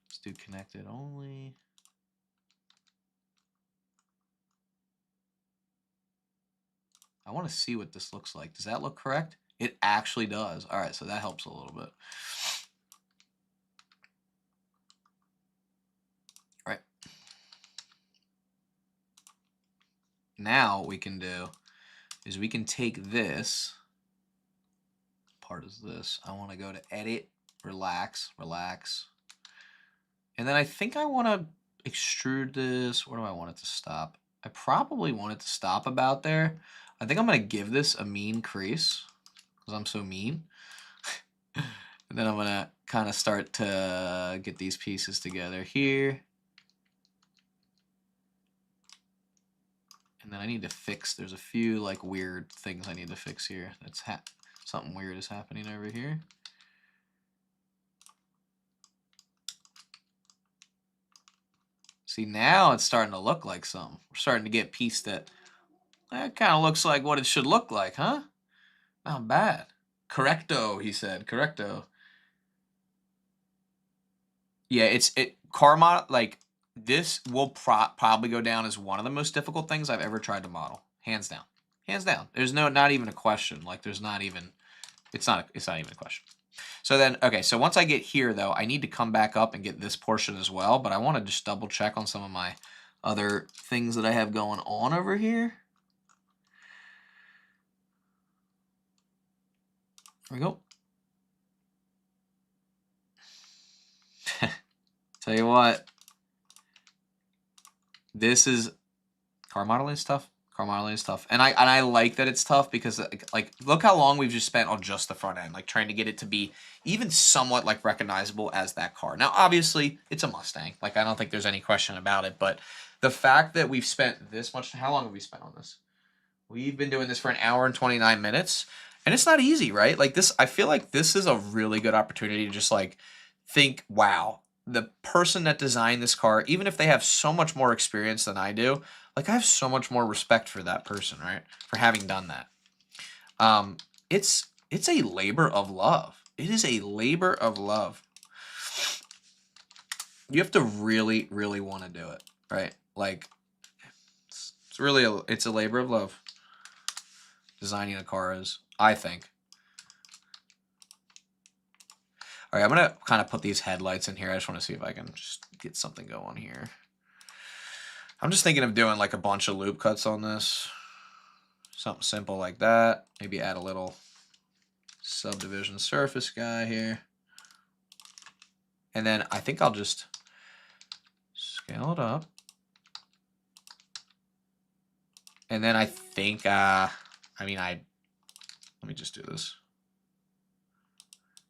Let's do connected only. I want to see what this looks like. Does that look correct? It actually does. All right, so that helps a little bit. All right. Now what we can do is we can take this. Part is this. I want to go to edit, relax, relax. And then I think I want to extrude this. Where do I want it to stop? I probably want it to stop about there. I think I'm going to give this a mean crease because I'm so mean. And then I'm going to kind of start to get these pieces together here. And then I need to fix, there's a few like weird things I need to fix here. That's something weird is happening over here. See, now it's starting to look like something. We're starting to get a piece that kind of looks like what it should look like, huh? Not bad. Correcto, he said. Correcto. Yeah, car model, like this will probably go down as one of the most difficult things I've ever tried to model. Hands down. Hands down. There's not even a question. Like there's not even, it's not even a question. So then, okay, so once I get here though, I need to come back up and get this portion as well, but I want to just double check on some of my other things that I have going on over here. There we go. Tell you what, this is car modeling stuff. Car modeling is tough, and I like that it's tough because like look how long we've just spent on just the front end, like trying to get it to be even somewhat like recognizable as that car. Now, obviously, it's a Mustang. Like I don't think there's any question about it, but the fact that we've spent this much, how long have we spent on this? We've been doing this for an hour and 29 minutes, and it's not easy, right? Like this, I feel like this is a really good opportunity to just like think, wow, the person that designed this car, even if they have so much more experience than I do, like I have so much more respect for that person, right? For having done that. It's a labor of love. It is a labor of love. You have to really, really want to do it, right? Like it's really it's a labor of love. Designing a car is, I think. All right, I'm going to kind of put these headlights in here. I just want to see if I can just get something going here. I'm just thinking of doing like a bunch of loop cuts on this. Something simple like that. Maybe add a little subdivision surface guy here. And then I think I'll just scale it up. And then I think, let me just do this.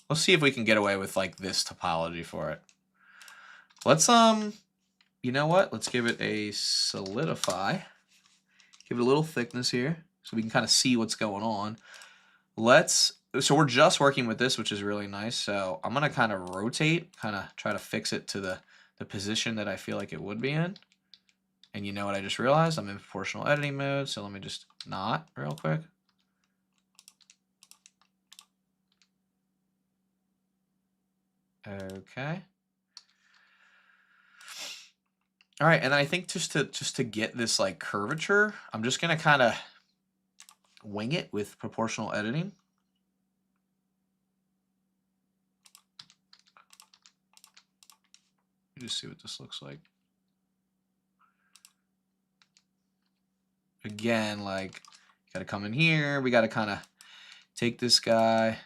Let's see if we can get away with like this topology for it. Let's, you know what? Let's give it a solidify. Give it a little thickness here so we can kind of see what's going on. So we're just working with this, which is really nice. So I'm going to kind of rotate, kind of try to fix it to the position that I feel like it would be in. And you know what I just realized? I'm in proportional editing mode. So let me just knot real quick. Okay. All right, and then I think just to get this like curvature, I'm just gonna kind of wing it with proportional editing. Let me just see what this looks like. Again, like, gotta come in here. We gotta kind of take this guy.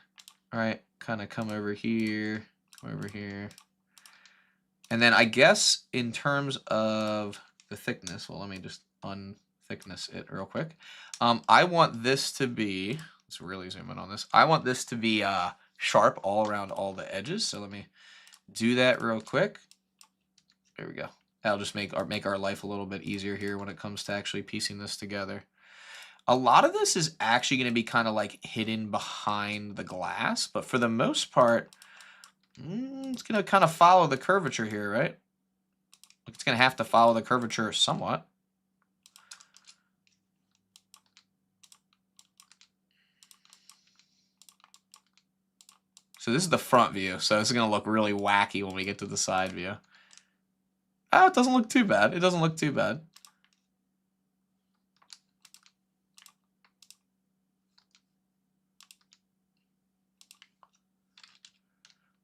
All right, kind of come over here, come over here. And then I guess in terms of the thickness, well, let me just unthickness it real quick. I want this to be, let's really zoom in on this. I want this to be sharp all around all the edges. So let me do that real quick. There we go. That'll just make our life a little bit easier here when it comes to actually piecing this together. A lot of this is actually going to be kind of like hidden behind the glass, but for the most part, it's going to kind of follow the curvature here, right? It's going to have to follow the curvature somewhat. So this is the front view, so this is going to look really wacky when we get to the side view. Oh, it doesn't look too bad. It doesn't look too bad.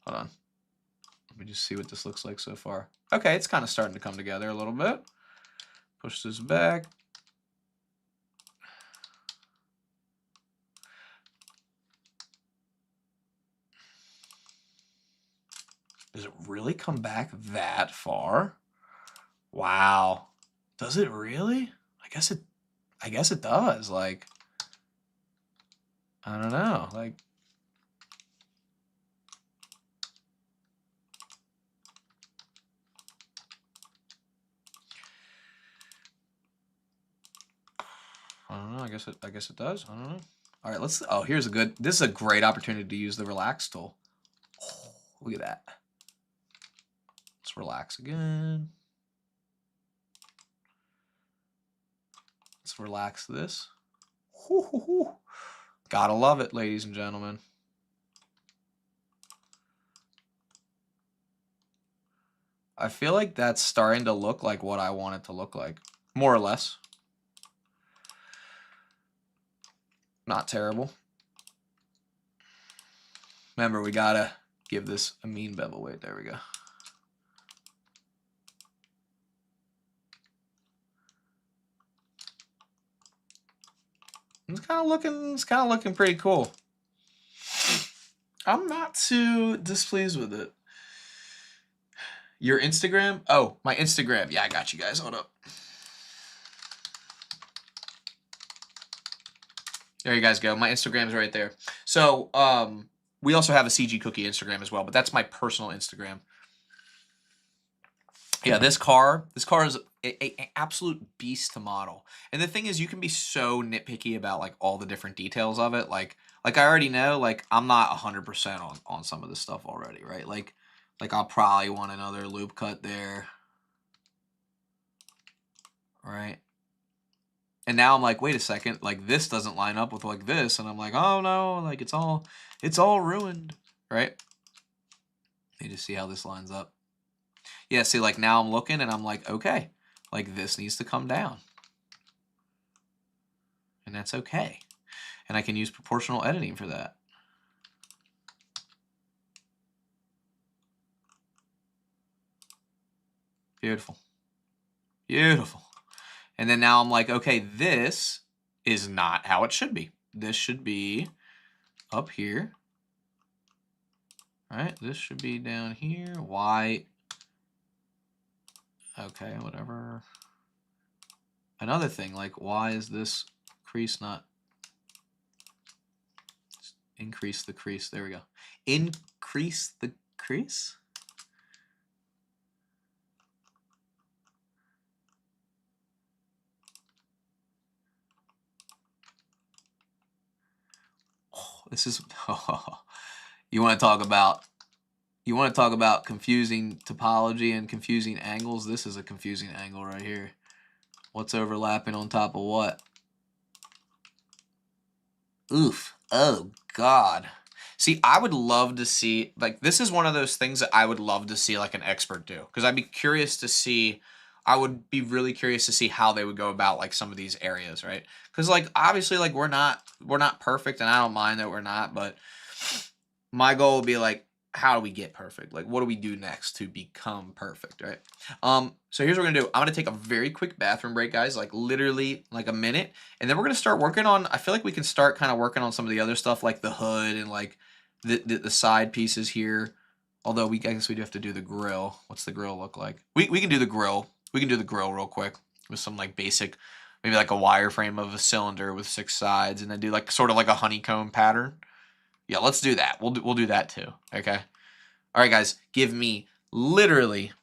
Hold on. Let me just see what this looks like so far. Okay, it's kind of starting to come together a little bit. Push this back. Does it really come back that far? Wow. Does it really? I guess it does. Like, I don't know. Like, I don't know. I guess it does. I don't know. All right, let's. Oh, here's a good. This is a great opportunity to use the relax tool. Oh, look at that. Let's relax again. Let's relax this. Hoo, hoo, hoo. Gotta love it, ladies and gentlemen. I feel like that's starting to look like what I want it to look like, more or less. Not terrible. Remember, we gotta give this a mean bevel weight. There we go. It's kind of looking pretty cool. I'm not too displeased with it. Your Instagram? Oh, my Instagram. Yeah, I got you guys. Hold up. There you guys go. My Instagram's right there. So, we also have a CG Cookie Instagram as well, but that's my personal Instagram. Yeah, this car is an absolute beast to model. And the thing is, you can be so nitpicky about like all the different details of it. Like I already know, like I'm not 100% on some of this stuff already, right? Like I'll probably want another loop cut there, right? And now I'm like, wait a second, like this doesn't line up with like this, and I'm like, oh no, like it's all ruined, right? You just see how this lines up. Yeah, see, like now I'm looking and I'm like, okay, like this needs to come down. And that's okay. And I can use proportional editing for that. Beautiful. Beautiful. And then now I'm like, okay, this is not how it should be. This should be up here. Right? This should be down here. Why? Okay, whatever. Another thing, like why is this crease not... Increase the crease. There we go. Increase the crease? Oh, this is... Oh, you want to talk about confusing topology and confusing angles? This is a confusing angle right here. What's overlapping on top of what? Oof. Oh, God. See, I would love to see, like, this is one of those things that I would love to see, like, an expert do. Because I'd be curious to see, I would be really curious to see how they would go about, like, some of these areas, right? Because, like, obviously, like, we're not perfect, and I don't mind that we're not, but my goal would be, like, how do we get perfect? Like, what do we do next to become perfect, right? So here's what we're gonna do. I'm gonna take a very quick bathroom break, guys, like literally like a minute, and then we're gonna start working on, I feel like we can start kind of working on some of the other stuff like the hood and like the side pieces here. Although I guess we do have to do the grill. What's the grill look like? We can do the grill. We can do the grill real quick with some like basic, maybe like a wireframe of a cylinder with 6 sides, and then do like sort of like a honeycomb pattern. Yeah, let's do that. We'll do that too. Okay. All right, guys. Give me literally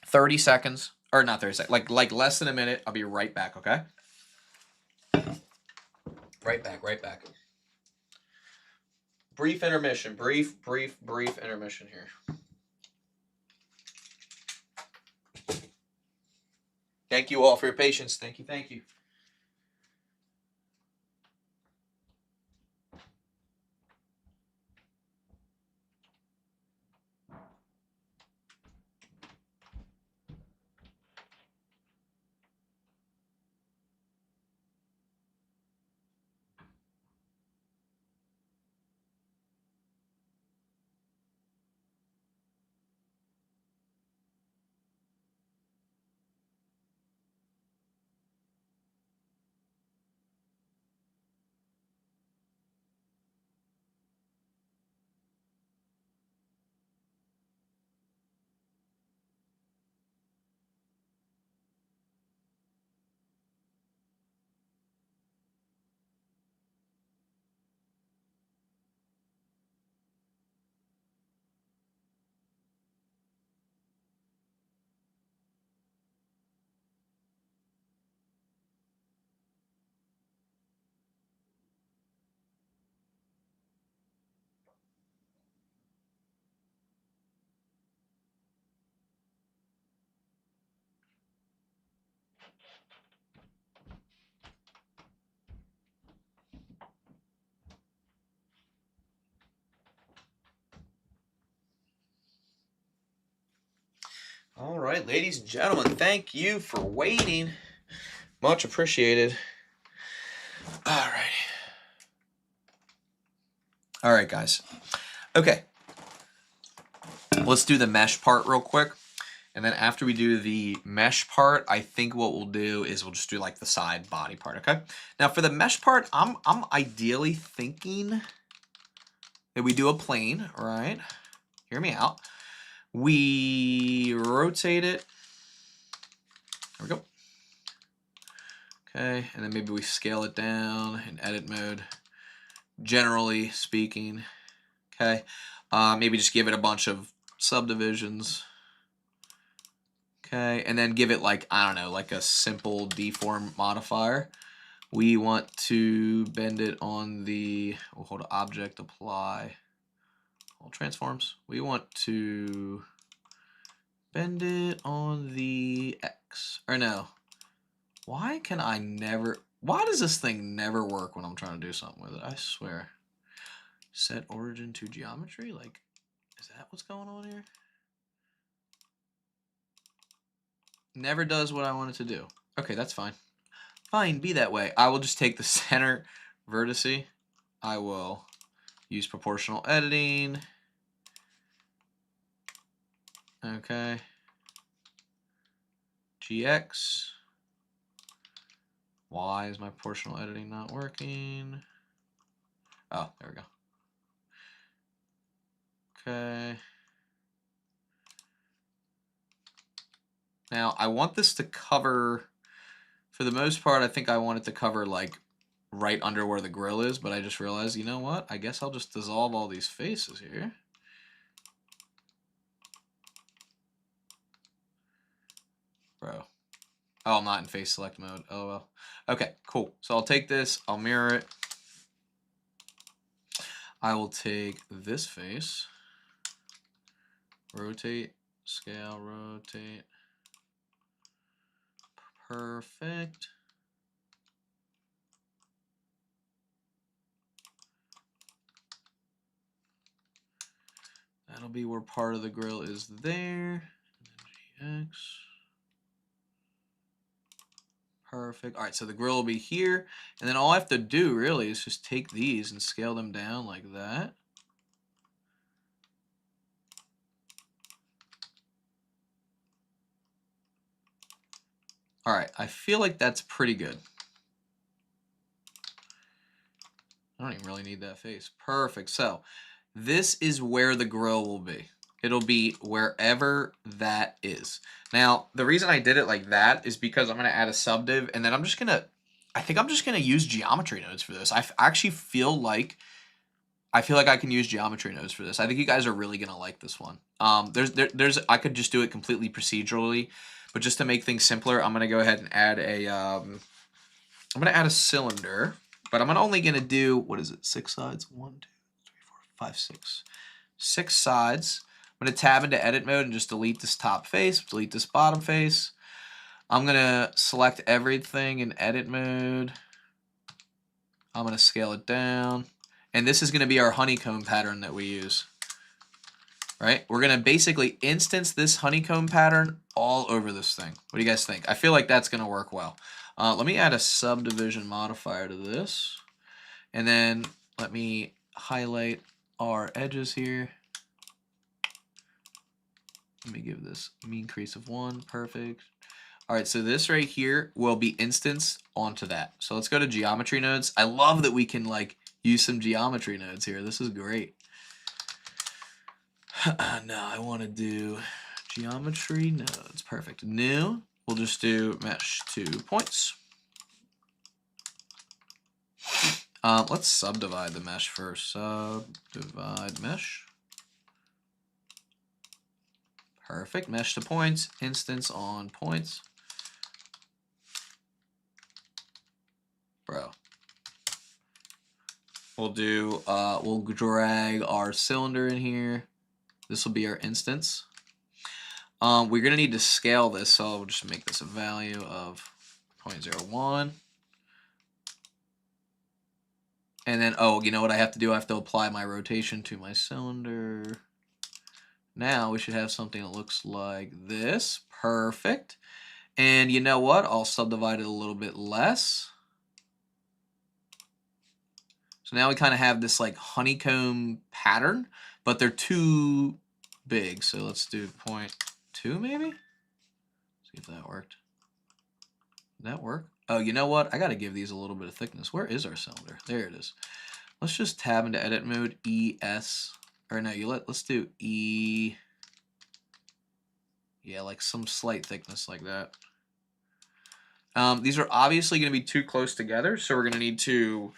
30 seconds, or not 30 seconds, like less than a minute. I'll be right back. Okay. Right back. Right back. Brief intermission. Brief intermission here. Thank you all for your patience. Thank you. Thank you. All right, ladies and gentlemen, thank you for waiting. Much appreciated. All right. All right, guys. Okay. Let's do the mesh part real quick. And then after we do the mesh part, I think what we'll do is we'll just do like the side body part, okay? Now for the mesh part, I'm ideally thinking that we do a plane, right? Hear me out. We rotate it. There we go. Okay, and then maybe we scale it down in edit mode, generally speaking. Okay, maybe just give it a bunch of subdivisions. Okay, and then give it like, I don't know, like a simple deform modifier. We want to bend it on the, we'll hold object, apply, all transforms. We want to bend it on the X, or no. Why can I never, why does this thing never work when I'm trying to do something with it? I swear. Set origin to geometry? Like, is that what's going on here? Never does what I want it to do. Okay, that's fine. Fine, be that way. I will just take the center vertice. I will use proportional editing. Okay. GX. Why is my proportional editing not working? Oh, there we go. Okay. Now, I want this to cover, for the most part, I think I want it to cover like right under where the grill is, but I just realized, you know what? I guess I'll just dissolve all these faces here. Bro. Oh, I'm not in face select mode. Oh, well. Okay, cool. So I'll take this, I'll mirror it. I will take this face, rotate, scale, rotate. Perfect. That'll be where part of the grill is there. And then GX. Perfect. All right, so the grill will be here. And then all I have to do really is just take these and scale them down like that. All right, I feel like that's pretty good. I don't even really need that face. Perfect. So this is where the grill will be. It'll be wherever that is. Now, the reason I did it like that is because I'm going to add a subdiv, and then I think I'm just going to use geometry nodes for this. I actually feel like I can use geometry nodes for this. I think you guys are really going to like this one. I could just do it completely procedurally, but just to make things simpler, I'm going to go ahead and add a cylinder, but I'm only going to do, what is it, 6 sides? 1, 2, 3, 4, 5, 6. 6 sides. I'm going to tab into edit mode and just delete this top face, delete this bottom face. I'm going to select everything in edit mode. I'm going to scale it down. And this is going to be our honeycomb pattern that we use. Right? We're going to basically instance this honeycomb pattern all over this thing. What do you guys think? I feel like that's going to work well. Let me add a subdivision modifier to this. And then let me highlight our edges here. Let me give this mean crease of 1. Perfect. All right, so this right here will be instanced onto that. So let's go to geometry nodes. I love that we can like use some geometry nodes here. This is great. Now I want to do geometry nodes. Perfect. New. We'll just do mesh 2 points. Let's subdivide the mesh first. Subdivide mesh. Perfect. Mesh to points. Instance on points. Bro. We'll do, we'll drag our cylinder in here. This will be our instance. We're going to need to scale this, so we'll just make this a value of 0.01. And then, oh, you know what I have to do? I have to apply my rotation to my cylinder. Now we should have something that looks like this. Perfect. And you know what? I'll subdivide it a little bit less. So now we kind of have this like honeycomb pattern, but they're too big. So let's do 0.2 maybe? See if that worked. Did that work? Oh, you know what? I got to give these a little bit of thickness. Where is our cylinder? There it is. Let's just tab into edit mode, ES. Or no, let's do E. Yeah, like some slight thickness like that. These are obviously going to be too close together, so we're going to need to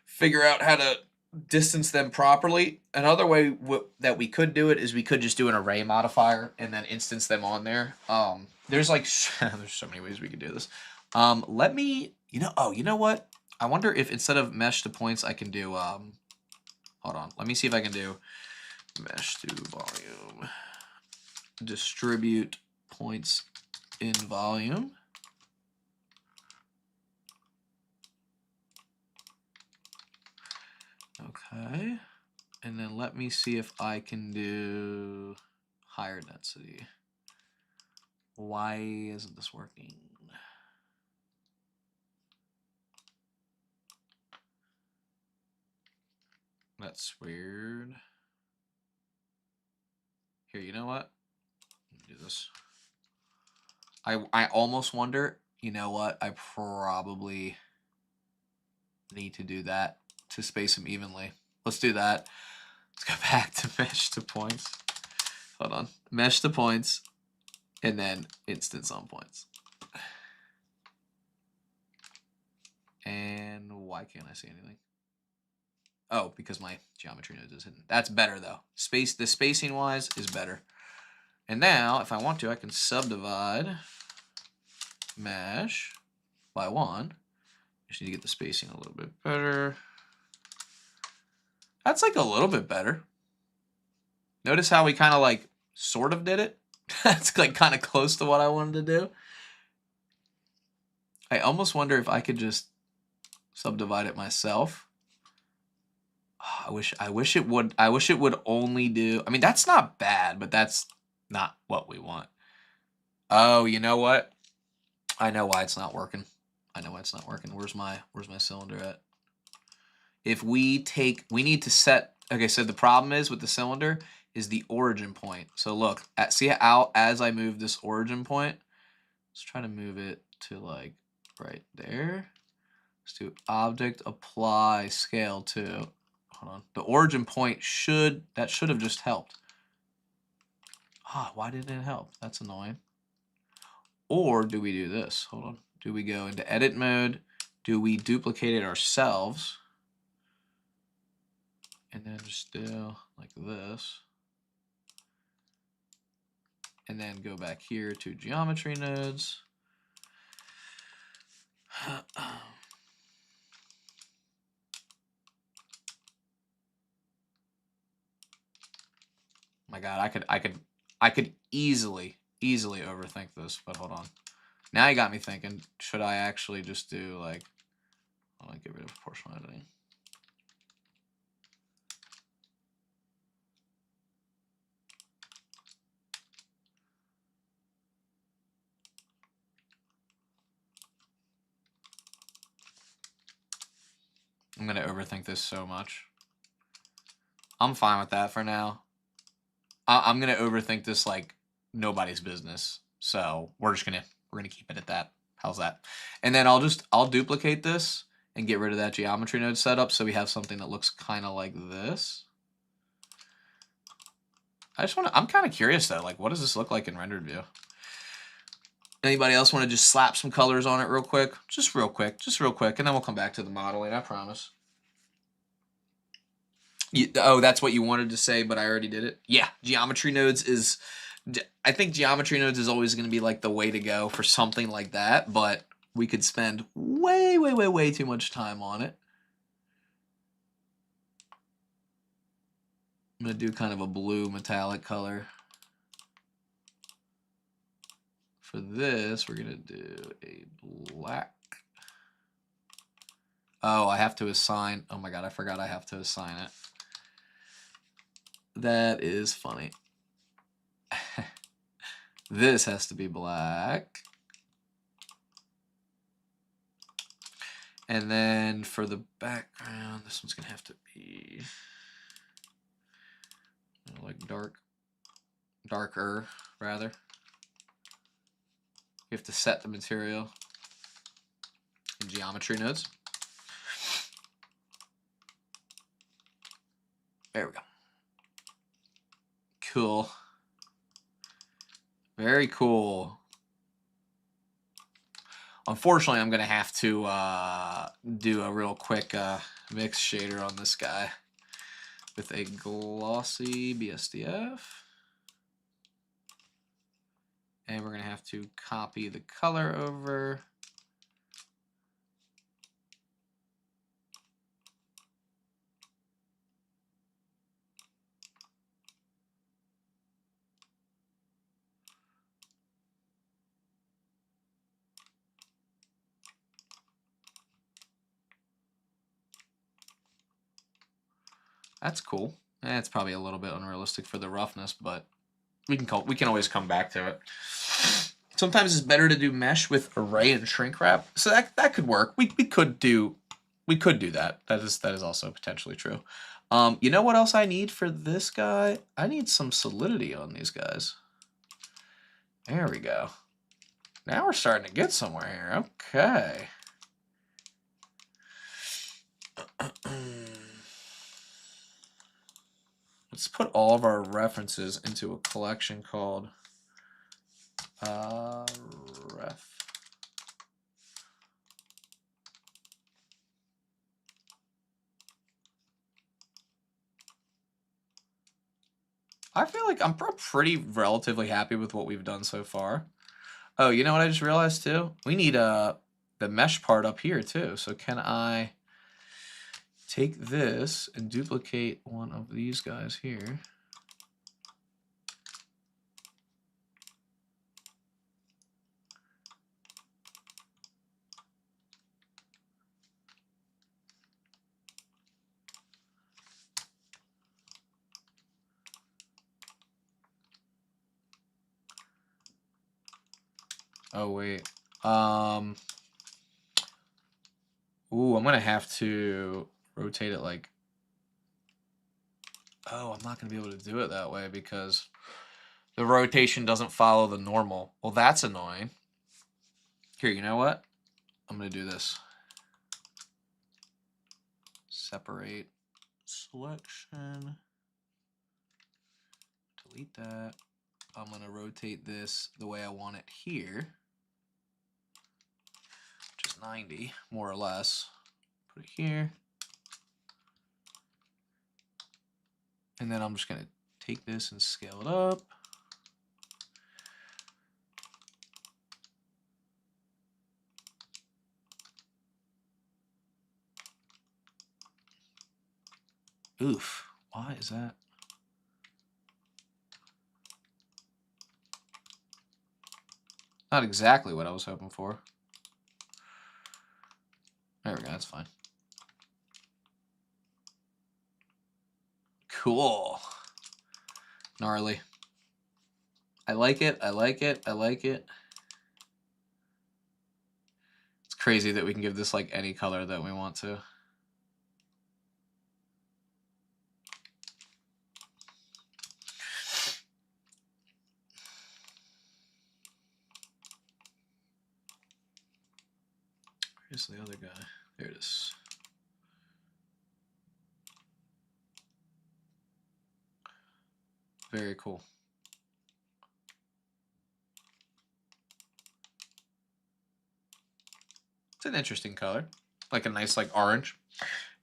figure out how to distance them properly. Another way that we could do it is we could just do an array modifier and then instance them on there. There's like there's so many ways we could do this. Let me, you know what? I wonder if instead of mesh to points, I can do hold on. Let me see if I can do mesh to volume. Distribute points in volume. Okay. And then let me see if I can do higher density. Why isn't this working? That's weird. Here, you know what? Let me do this. I almost wonder, you know what? I probably need to do that to space them evenly. Let's do that. Let's go back to mesh to points. Hold on. Mesh to points, and then instance on points. And why can't I see anything? Oh, because my geometry node is hidden. That's better though. The spacing wise is better. And now, if I want to, I can subdivide mesh by 1. Just need to get the spacing a little bit better. That's like a little bit better. Notice how we kind of like sort of did it? That's like kind of close to what I wanted to do. I almost wonder if I could just subdivide it myself. Oh, I wish it would only do. I mean, that's not bad, but that's not what we want. Oh, you know what? I know why it's not working. I know why it's not working. Where's my cylinder at? If we need to set. Okay, so the problem is with the cylinder is the origin point. So look, see how as I move this origin point, let's try to move it to like right there. Let's do object apply scale to. Hold on. The origin point should have just helped. Why didn't it help? That's annoying. Or do we do this? Hold on. Do we go into edit mode? Do we duplicate it ourselves? And then just do like this. And then go back here to geometry nodes. My God, I could easily overthink this, but hold on. Now you got me thinking, should I actually just do like, I'll get rid of proportional editing. I'm going to overthink this so much. I'm fine with that for now. I'm going to overthink this like nobody's business. So we're going to keep it at that. How's that? And then I'll duplicate this and get rid of that geometry node setup so we have something that looks kind of like this. I'm kind of curious though, like what does this look like in rendered view? Anybody else want to just slap some colors on it real quick? Just real quick, and then we'll come back to the modeling, I promise. Oh, that's what you wanted to say, but I already did it? Yeah, geometry nodes is... I think geometry nodes is always going to be like the way to go for something like that, but we could spend way too much time on it. I'm going to do kind of a blue metallic color. For this, we're going to do a black. Oh, I have to assign. Oh my God, I forgot I have to assign it. That is funny. This has to be black. And then for the background, this one's going to have to be like darker, rather. We have to set the material in geometry nodes. There we go. Cool. Very cool. Unfortunately, I'm going to have to do a real quick mix shader on this guy with a glossy BSDF. And we're going to have to copy the color over. That's cool. It's probably a little bit unrealistic for the roughness, but we can always come back to it. Sometimes it's better to do mesh with array and shrink wrap, so that could work. We could do that. That is also potentially true. You know what else I need for this guy? I need some solidity on these guys. There we go. Now we're starting to get somewhere here. Okay. Let's put all of our references into a collection called ref. I feel like I'm pretty relatively happy with what we've done so far. Oh, you know what I just realized too? We need the mesh part up here too. So can I take this and duplicate one of these guys here? Oh wait. Ooh, I'm gonna have to rotate it like. Oh, I'm not gonna be able to do it that way because the rotation doesn't follow the normal. Well, that's annoying. Here, you know what? I'm gonna do this. Separate selection. Delete that. I'm gonna rotate this the way I want it here. Which is 90, more or less. Put it here. And then I'm just gonna take this and scale it up. Oof, why is that? Not exactly what I was hoping for. There we go, that's fine. Cool. Gnarly. I like it, I like it, I like it. It's crazy that we can give this like any color that we want to. Where's the other guy? There it is. Very cool. It's an interesting color. Like a nice like orange.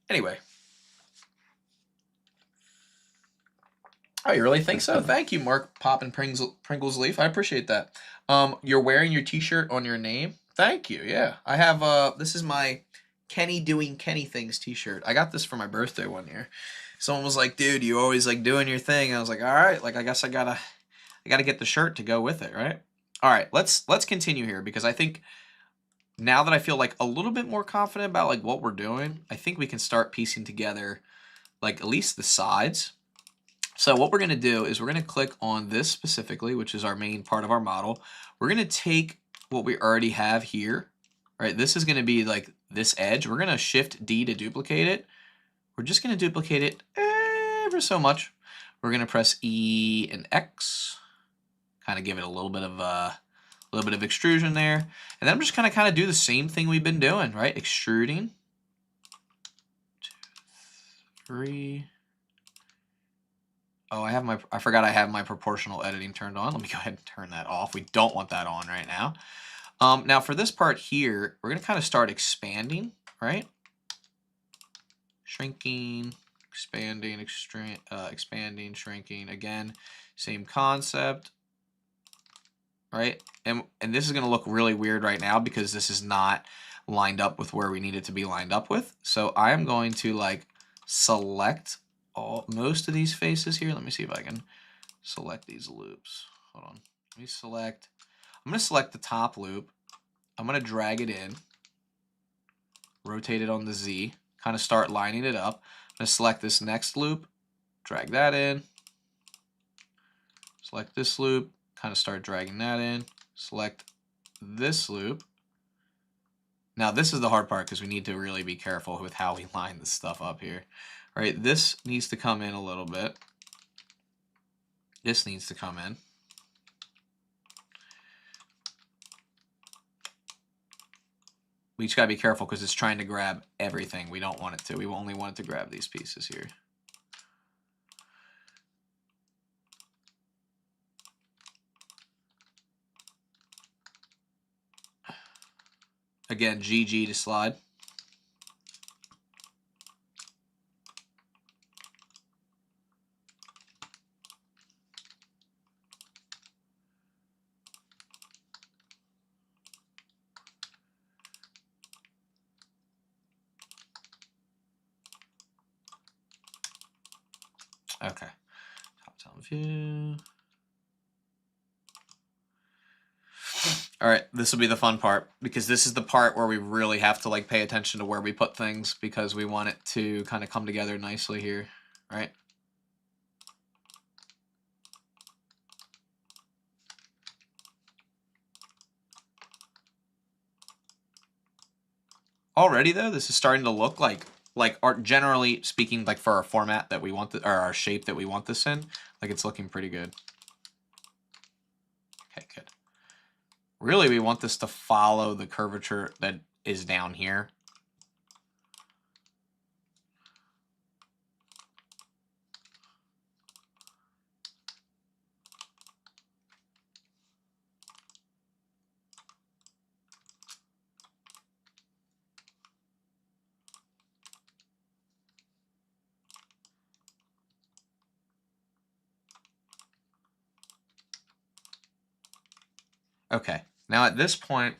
Anyway. Oh, you really think so? Thank you, Mark Poppin' Pringles Leaf. I appreciate that. You're wearing your t-shirt on your name? Thank you, yeah. I have, this is my Kenny Doing Kenny Things t-shirt. I got this for my birthday one year. Someone was like, dude, you always like doing your thing. I was like, all right, like I guess I gotta get the shirt to go with it, right? All right, let's continue here because I think now that I feel like a little bit more confident about like what we're doing, I think we can start piecing together like at least the sides. So what we're going to do is we're going to click on this specifically, which is our main part of our model. We're going to take what we already have here, right? This is going to be like this edge. We're going to Shift D to duplicate it. We're just going to duplicate it ever so much. We're going to press E and X, kind of give it a little bit of A little bit of extrusion there. And then I'm just going to kind of do the same thing we've been doing, right? Extruding. 2, 3. Oh, I forgot I have my proportional editing turned on. Let me go ahead and turn that off. We don't want that on right now. Now for this part here, we're going to kind of start expanding, right? Shrinking, expanding, expanding, shrinking. Again, same concept, right? And this is going to look really weird right now because this is not lined up with where we need it to be lined up with. So I am going to like select most of these faces here. Let me see if I can select these loops. Hold on. Let me select. I'm going to select the top loop. I'm going to drag it in, rotate it on the Z, kind of start lining it up. I'm going to select this next loop, drag that in, select this loop, kind of start dragging that in, select this loop. Now this is the hard part because we need to really be careful with how we line this stuff up here. All right, this needs to come in a little bit. This needs to come in. We just gotta be careful because it's trying to grab everything. We don't want it to. We only want it to grab these pieces here. Again, GG to slide. Okay, top-down view. All right, this will be the fun part because this is the part where we really have to like pay attention to where we put things because we want it to kind of come together nicely here, right? Already though, this is starting to look like art, generally speaking, like for our format that we want, or our shape that we want this in, like it's looking pretty good. Okay, good. Really, we want this to follow the curvature that is down here. Okay, now at this point,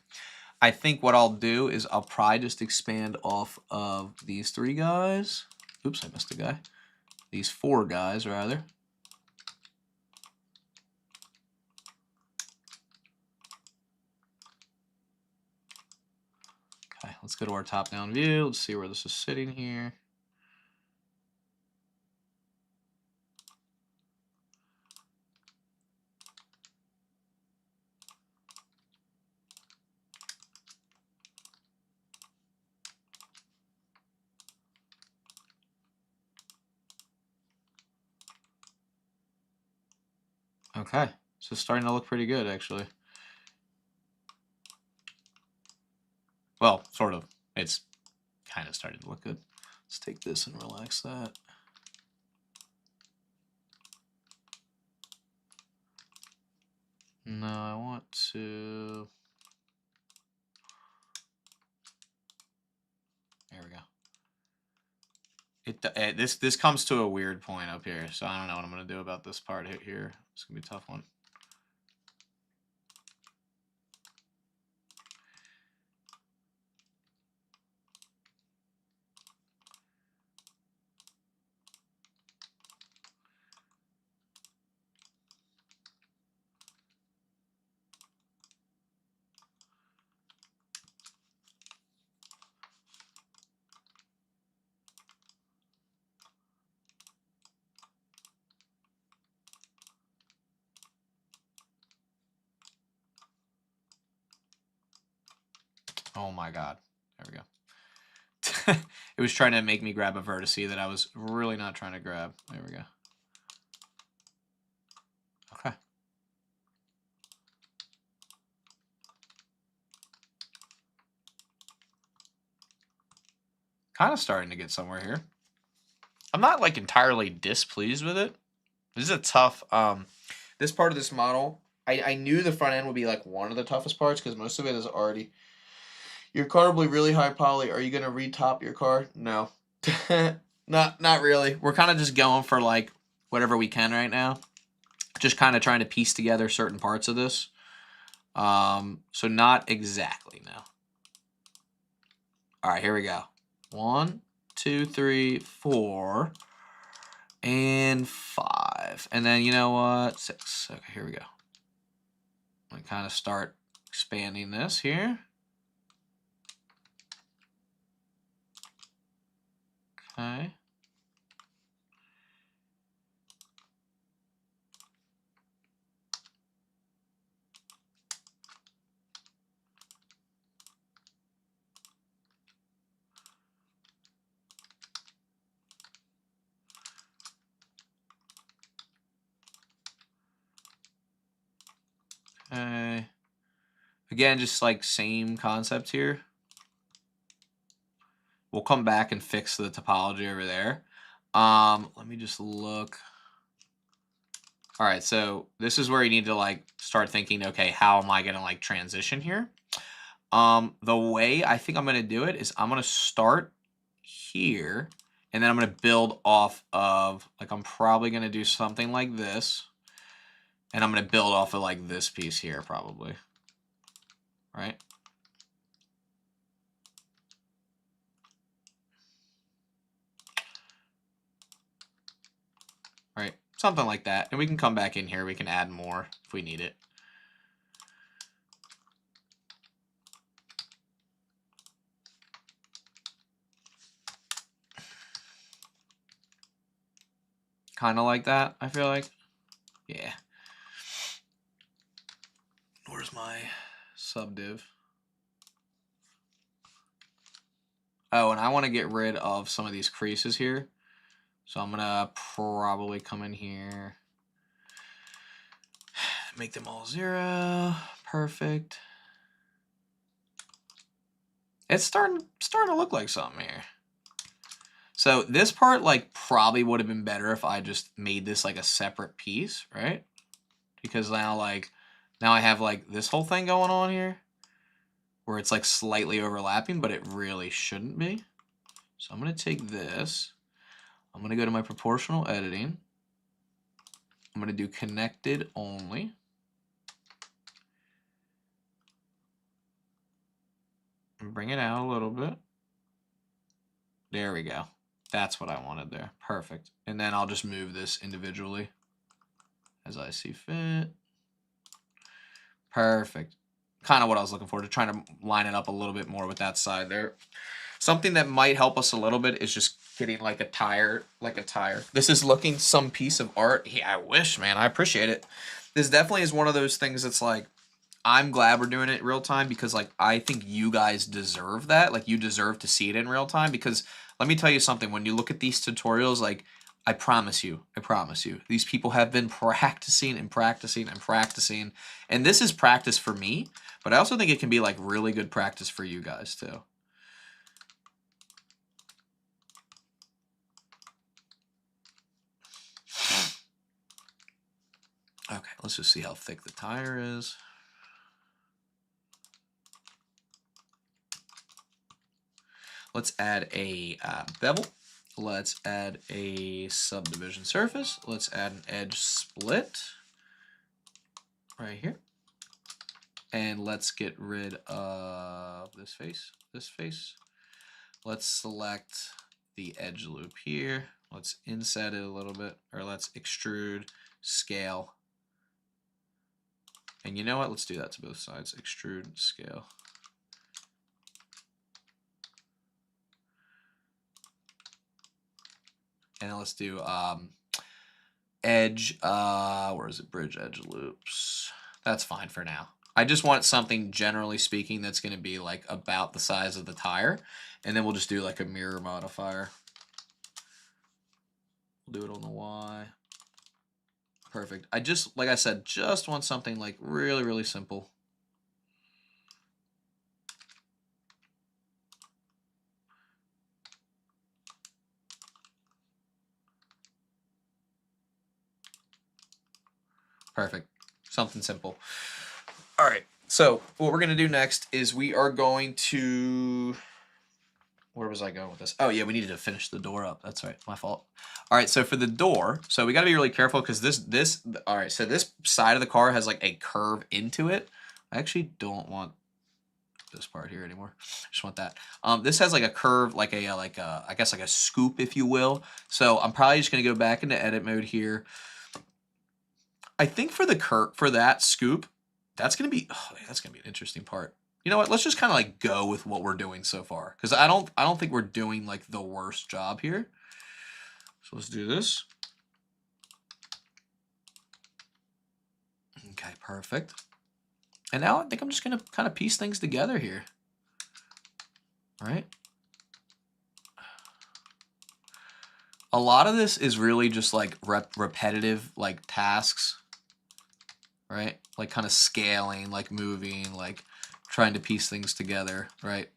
I think what I'll do is I'll probably just expand off of these 3 guys. Oops, I missed a guy. These 4 guys, rather. Okay, let's go to our top-down view. Let's see where this is sitting here. Okay, so it's starting to look pretty good, actually. Well, sort of. It's kind of starting to look good. Let's take this and relax that. No, I want to... There we go. This comes to a weird point up here, so I don't know what I'm going to do about this part here. It's going to be a tough one. Oh my god. There we go. It was trying to make me grab a vertice that I was really not trying to grab. There we go. Okay. Kind of starting to get somewhere here. I'm not like entirely displeased with it. This is a tough, this part of this model, I knew the front end would be like one of the toughest parts because most of it is already, your car will be really high poly. Are you going to retop your car? No. Not really. We're kind of just going for like whatever we can right now. Just kind of trying to piece together certain parts of this. So not exactly, no. All right, here we go. 1, 2, 3, 4, and 5. And then, you know what? 6. Okay, here we go. I kind of start expanding this here. Okay. Okay. Again, just like same concept here. We'll come back and fix the topology over there. Let me just look. All right, so this is where you need to like start thinking, okay, how am I gonna like transition here? The way I think I'm gonna do it is I'm gonna start here, and then I'm gonna build off of, like, I'm probably gonna do something like this, and I'm gonna build off of like this piece here, probably. Right? Right, something like that. And we can come back in here, we can add more if we need it. Kind of like that, I feel like. Yeah. Where's my subdiv? Oh, and I want to get rid of some of these creases here. So I'm going to probably come in here, make them all 0. Perfect. It's starting to look like something here. So this part like probably would have been better if I just made this like a separate piece, right? Because now I have like this whole thing going on here where it's like slightly overlapping, but it really shouldn't be. So I'm going to take this. I'm going to go to my proportional editing. I'm going to do connected only. And bring it out a little bit. There we go. That's what I wanted there. Perfect. And then I'll just move this individually as I see fit. Perfect. Kind of what I was looking for, to trying to line it up a little bit more with that side there. Something that might help us a little bit is just getting like a tire. This is looking some piece of art. Yeah, I wish, man. I appreciate it. This definitely is one of those things that's like, I'm glad we're doing it real time because like I think you guys deserve that. Like you deserve to see it in real time because let me tell you something. When you look at these tutorials, like I promise you, these people have been practicing and practicing and practicing. And this is practice for me, but I also think it can be like really good practice for you guys too. Okay, let's just see how thick the tire is. Let's add a bevel. Let's add a subdivision surface. Let's add an edge split right here. And let's get rid of this face. Let's select the edge loop here. Let's inset it a little bit, or let's extrude, scale. And you know what? Let's do that to both sides. Extrude, scale. And then let's do edge, where is it? Bridge edge loops. That's fine for now. I just want something, generally speaking, that's going to be like about the size of the tire. And then we'll just do like a mirror modifier. We'll do it on the Y. Perfect. I just, like I said, just want something like really, really simple. Perfect. Something simple. All right. So what we're going to do next is we are going to... Where was I going with this? Oh, yeah, we needed to finish the door up. That's right. My fault. All right, so for the door, so we got to be really careful because all right, so this side of the car has like a curve into it. I actually don't want this part here anymore. I just want that. This has like a curve, like a, I guess like a scoop, if you will. So I'm probably just going to go back into edit mode here. I think for the for that scoop, that's going to be, that's going to be an interesting part. You know what? Let's just kind of like go with what we're doing so far, because I don't think we're doing like the worst job here. So let's do this. Okay, perfect. And now I think I'm just gonna kind of piece things together here. All right. A lot of this is really just like repetitive like tasks, right? Like kind of scaling, like moving, like trying to piece things together, right?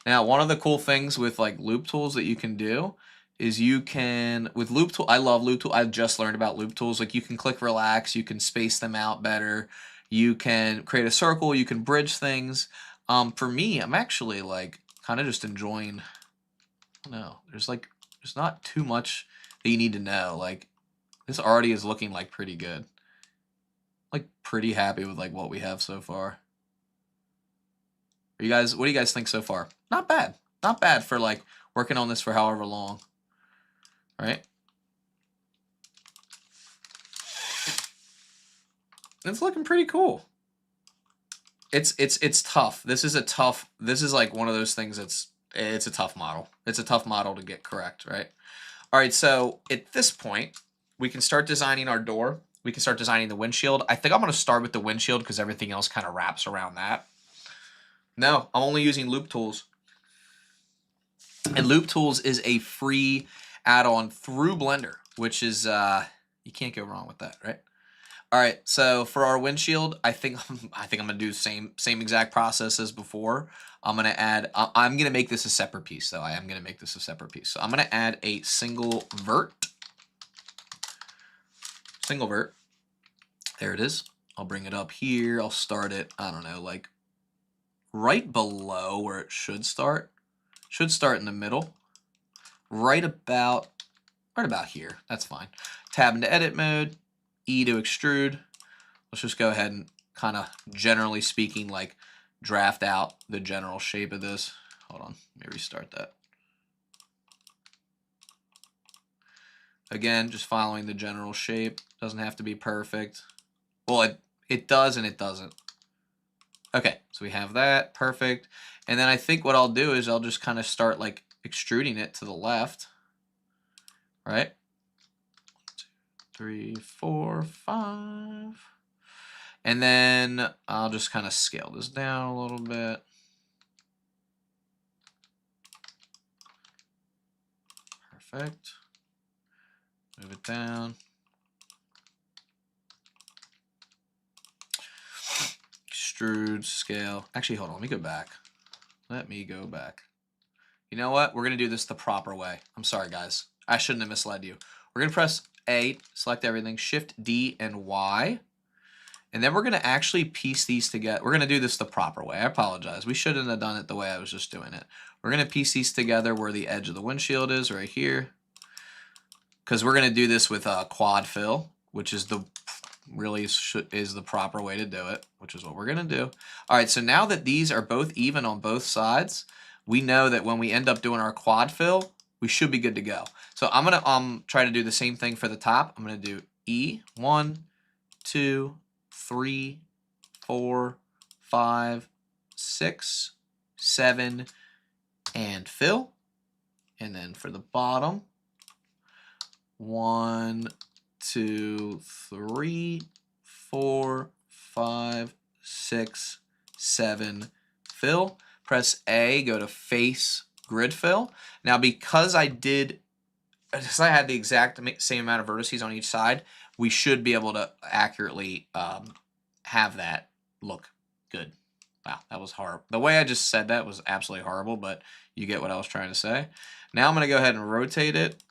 Now, one of the cool things with like loop tools that you can do is you can, with loop tool, I love loop tool. I just learned about loop tools. Like you can click relax, you can space them out better. You can create a circle, you can bridge things. For me, I'm actually like kind of just enjoying, I don't know, there's not too much that you need to know. Like this already is looking like pretty good. Like pretty happy with like what we have so far. What do you guys think so far? Not bad. Not bad for like working on this for however long. Right? It's looking pretty cool. It's tough. This is like one of those things it's a tough model. It's a tough model to get correct, right? All right, so at this point, we can start designing our door. We can start designing the windshield. I think I'm going to start with the windshield because everything else kind of wraps around that. No, I'm only using Loop Tools. And Loop Tools is a free add-on through Blender, which is, you can't go wrong with that, right? All right, so for our windshield, I think I'm gonna do the same exact process as before. I'm gonna add. I'm gonna make this a separate piece, though. I am gonna make this a separate piece. So I'm gonna add a single vert. Single vert. There it is. I'll bring it up here. I'll start it. I don't know, like right below where it should start. Should start in the middle. Right about here. That's fine. Tab into edit mode. E to extrude. Let's just go ahead and kind of generally speaking, like draft out the general shape of this. Hold on, let me restart that. Again, just following the general shape. Doesn't have to be perfect. Well, it does and it doesn't. Okay, so we have that, perfect. And then I think what I'll do is I'll just kind of start like extruding it to the left, right? 3, 4, 5. And then I'll just kind of scale this down a little bit. Perfect. Move it down. Extrude, scale. Actually, hold on. Let me go back. Let me go back. You know what? We're going to do this the proper way. I'm sorry, guys. I shouldn't have misled you. We're going to press A, select everything, Shift D and Y. And then we're going to actually piece these together. We're going to do this the proper way. I apologize. We shouldn't have done it the way I was just doing it. We're going to piece these together where the edge of the windshield is, right here. Because we're going to do this with quad fill, which is the the proper way to do it, which is what we're going to do. All right, so now that these are both even on both sides, we know that when we end up doing our quad fill, we should be good to go. So I'm going to try to do the same thing for the top. I'm going to do E, 1, 2, 3, 4, 5, 6, 7, and fill. And then for the bottom, 1, 2, 3, 4, 5, 6, 7, fill. Press A, go to face grid fill. Now because I had the exact same amount of vertices on each side, we should be able to accurately have that look good. Wow, that was horrible. The way I just said that was absolutely horrible, but you get what I was trying to say. Now I'm going to go ahead and rotate it.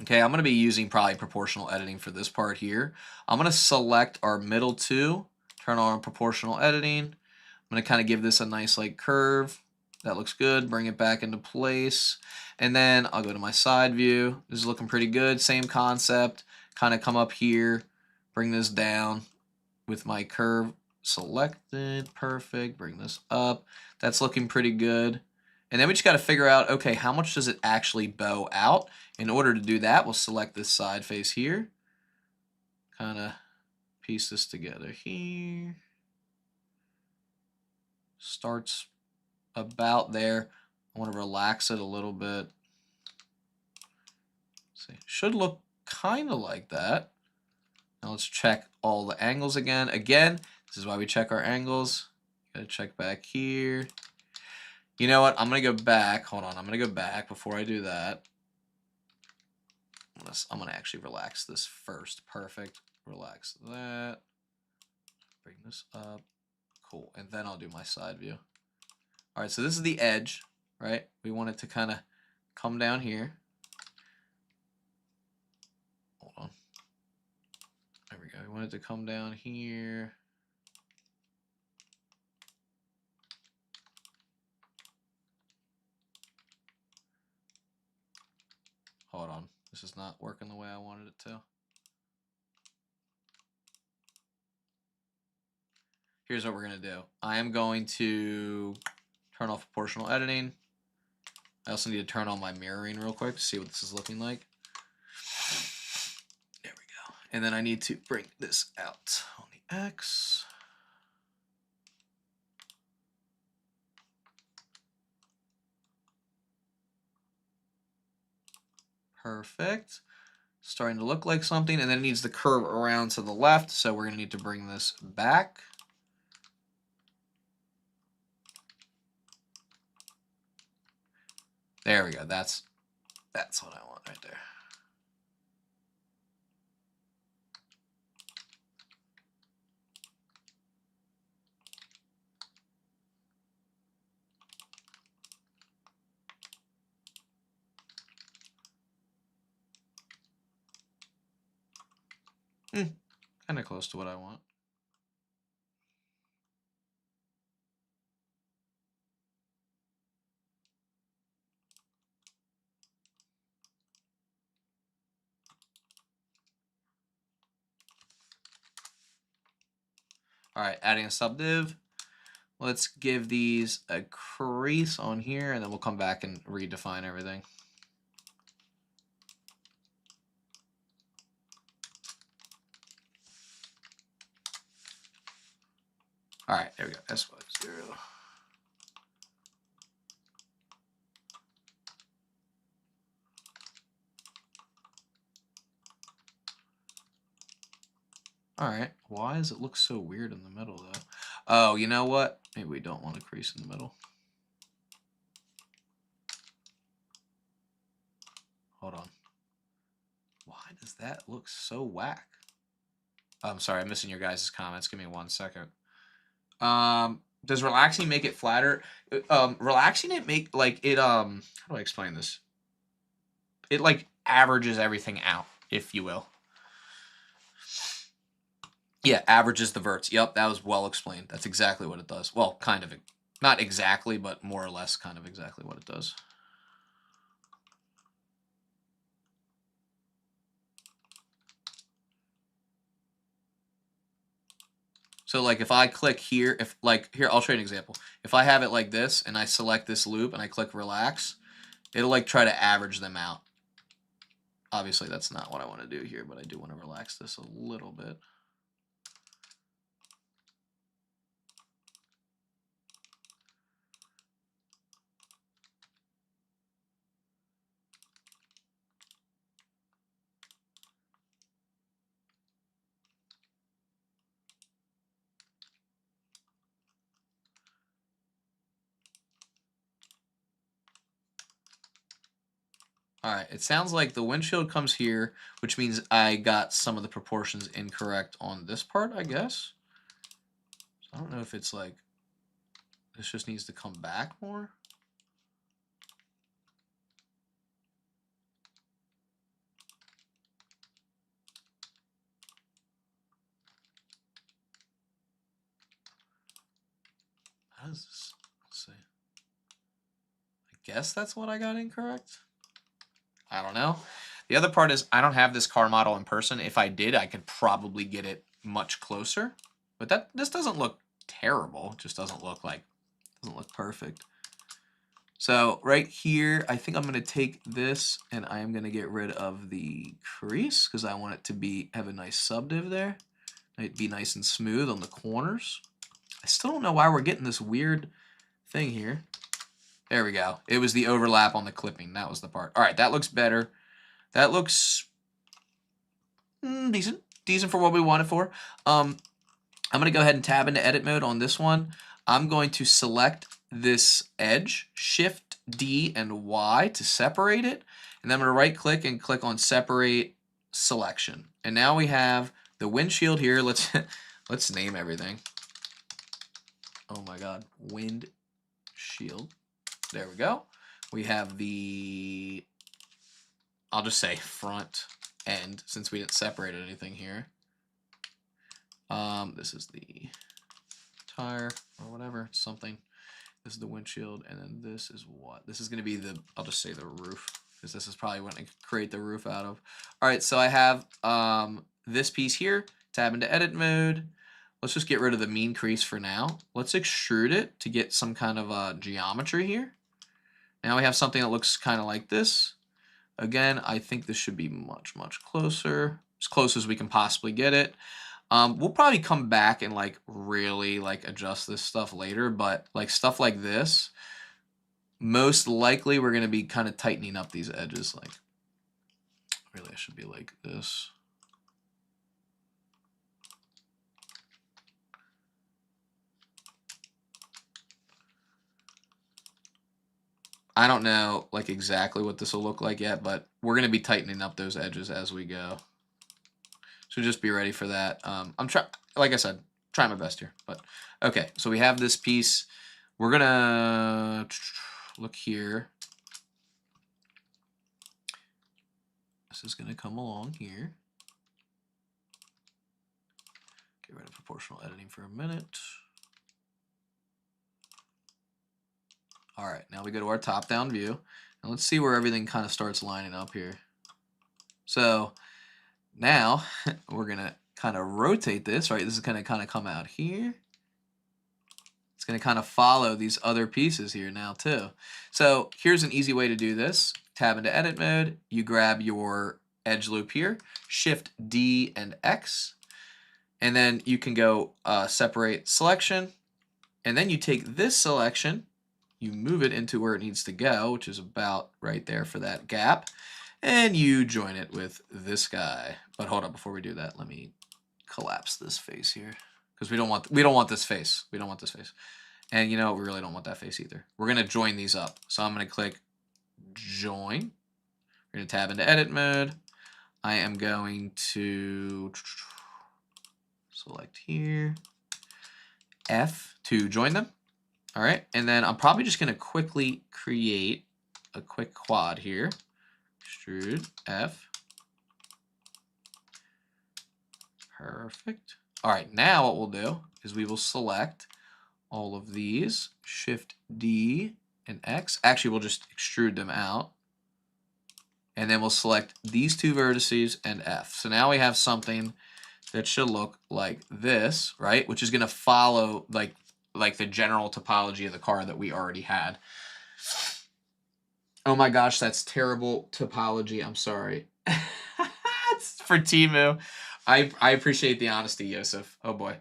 Okay, I'm going to be using probably proportional editing for this part here. I'm going to select our middle two, turn on proportional editing. I'm going to kind of give this a nice like curve. That looks good. Bring it back into place. And then I'll go to my side view. This is looking pretty good. Same concept. Kind of come up here, bring this down with my curve selected. Perfect. Bring this up. That's looking pretty good. And then we just got to figure out, okay, how much does it actually bow out? In order to do that, we'll select this side face here. Kind of piece this together here. Starts about there. I want to relax it a little bit. See, should look kind of like that. Now let's check all the angles again. Again, this is why we check our angles. Gotta check back here. You know what? I'm gonna go back. Hold on, I'm gonna go back before I do that. I'm gonna actually relax this first. Perfect. Relax that. Bring this up. Cool. And then I'll do my side view. All right, so this is the edge, right? We want it to kind of come down here. Hold on. There we go. We want it to come down here. Hold on. This is not working the way I wanted it to. Here's what we're going to do. I am going to turn off proportional editing. I also need to turn on my mirroring real quick to see what this is looking like. There we go. And then I need to bring this out on the X. Perfect. Starting to look like something, and then it needs to curve around to the left, so we're going to need to bring this back. There we go. That's what I want right there. Kind of close to what I want. All right, adding a subdiv. Let's give these a crease on here, and then we'll come back and redefine everything. All right, there we go. S50. All right. Why does it look so weird in the middle, though? Oh, you know what? Maybe we don't want a crease in the middle. Hold on. Why does that look so whack? I'm sorry, I'm missing your guys' comments. Give me 1 second. Does relaxing make it flatter? Relaxing it make like it how do I explain this? It like averages everything out, if you will. Yeah, averages the verts. Yep, that was well explained. That's exactly what it does. Well, kind of. Not exactly, but more or less kind of exactly what it does. So like if I click here, if like here, I'll show you an example. If I have it like this and I select this loop and I click relax, it'll like try to average them out. Obviously that's not what I want to do here, but I do want to relax this a little bit. All right, it sounds like the windshield comes here, which means I got some of the proportions incorrect on this part, I guess. I don't know if it's like, this just needs to come back more. How does this, let's see. I guess that's what I got incorrect. I don't know. The other part is I don't have this car model in person. If I did, I could probably get it much closer. But this doesn't look terrible. It just doesn't look perfect. So right here, I think I'm going to take this and I am going to get rid of the crease because I want it to have a nice subdiv there. It'd be nice and smooth on the corners. I still don't know why we're getting this weird thing here. There we go. It was the overlap on the clipping. That was the part. All right, that looks better. That looks decent. Decent for what we want it for. I'm going to go ahead and tab into edit mode on this one. I'm going to select this edge, Shift D and Y to separate it. And then I'm going to right click and click on separate selection. And now we have the windshield here. Let's name everything. Oh my God, windshield. There we go. We have the, I'll just say front end since we didn't separate anything here. This is the tire or whatever, something. This is the windshield, and then this is what? This is going to be the, I'll just say the roof, because this is probably what I create the roof out of. All right, so I have this piece here. Tab into edit mode. Let's just get rid of the mean crease for now. Let's extrude it to get some kind of geometry here. Now we have something that looks kind of like this. Again, I think this should be much, much closer, as close as we can possibly get it. We'll probably come back and like really like adjust this stuff later, but like stuff like this, most likely we're going to be kind of tightening up these edges. Like really, it should be like this. I don't know like exactly what this will look like yet, but we're going to be tightening up those edges as we go. So just be ready for that. I'm trying, like I said, trying my best here. But okay, so we have this piece. We're gonna look here. This is gonna come along here. Get rid of proportional editing for a minute. All right, now we go to our top-down view, and let's see where everything kind of starts lining up here. So now we're gonna kind of rotate this, right? This is gonna kind of come out here. It's gonna kind of follow these other pieces here now too. So here's an easy way to do this. Tab into edit mode, you grab your edge loop here, Shift D and X, and then you can go separate selection, and then you take this selection, you move it into where it needs to go, which is about right there for that gap, and you join it with this guy. But hold on, before we do that, let me collapse this face here because we don't want this face. We don't want this face. And you know, we really don't want that face either. We're gonna join these up. So I'm gonna click join. We're gonna tab into edit mode. I am going to select here, F to join them. All right, and then I'm probably just gonna quickly create a quick quad here. Extrude F. Perfect. All right, now what we'll do is we will select all of these, Shift D and X. Actually, we'll just extrude them out. And then we'll select these two vertices and F. So now we have something that should look like this, right? Which is going to follow like the general topology of the car that we already had. Oh my gosh, that's terrible topology. I'm sorry. It's for Timu. I appreciate the honesty, Yosef. Oh boy.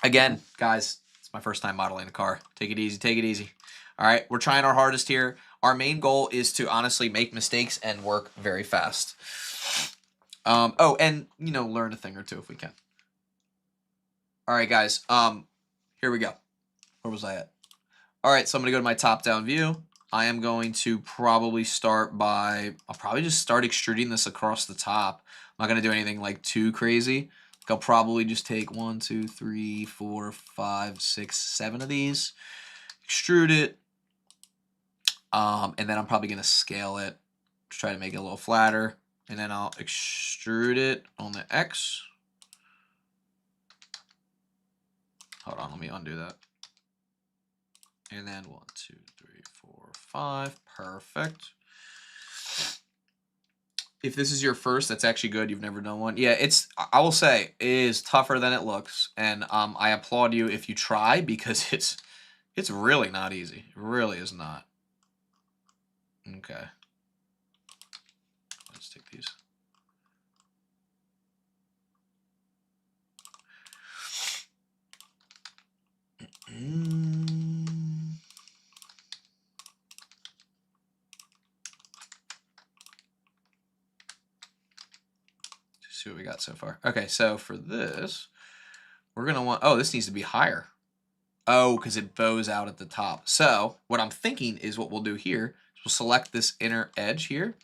Again, guys, it's my first time modeling a car. Take it easy, take it easy. All right, we're trying our hardest here. Our main goal is to honestly make mistakes and work very fast. Oh, and you know, learn a thing or two if we can. All right, guys. Here we go. Where was I at? All right, so I'm gonna go to my top-down view. I am going to probably start by, I'll probably just start extruding this across the top. I'm not gonna do anything like too crazy. I'll probably just take 1, 2, 3, 4, 5, 6, 7 of these, extrude it, and then I'm probably going to scale it to try to make it a little flatter, and then I'll extrude it on the X. Hold on, let me undo that. And then 1, 2, 3, 4, 5. Perfect. If this is your first, that's actually good. You've never done one. Yeah, I will say, it is tougher than it looks. And I applaud you if you try, because it's really not easy. It really is not. Okay. Let's take these. See what we got so far. Okay, so for this, we're going to want... Oh, this needs to be higher. Oh, because it bows out at the top. So what I'm thinking is what we'll do here is we'll select this inner edge here,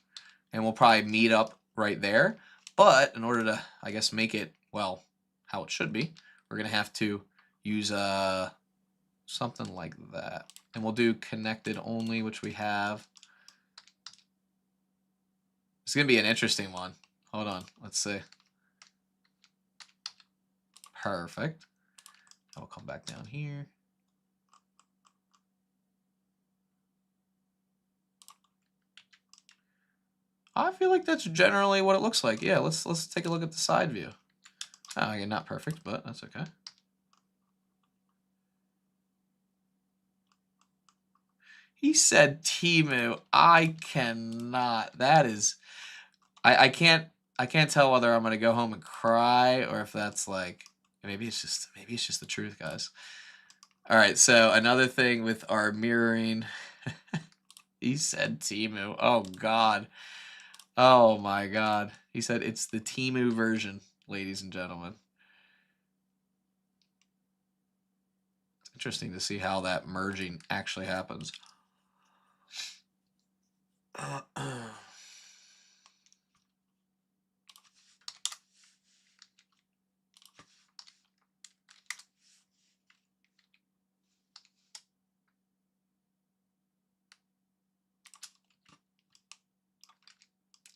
and we'll probably meet up right there. But in order to, I guess, make it, well, how it should be, we're going to have to use something like that. And we'll do connected only, which we have. It's going to be an interesting one. Hold on. Let's see. Perfect. I'll come back down here. I feel like that's generally what it looks like. Yeah, let's take a look at the side view. Oh, again, not perfect, but that's okay. He said Timu. I cannot. That is, I can't tell whether I'm gonna go home and cry or if that's like, maybe it's just the truth, guys. All right, so another thing with our mirroring, he said Timu. Oh God. Oh my God. He said it's the Timu version, ladies and gentlemen. It's interesting to see how that merging actually happens.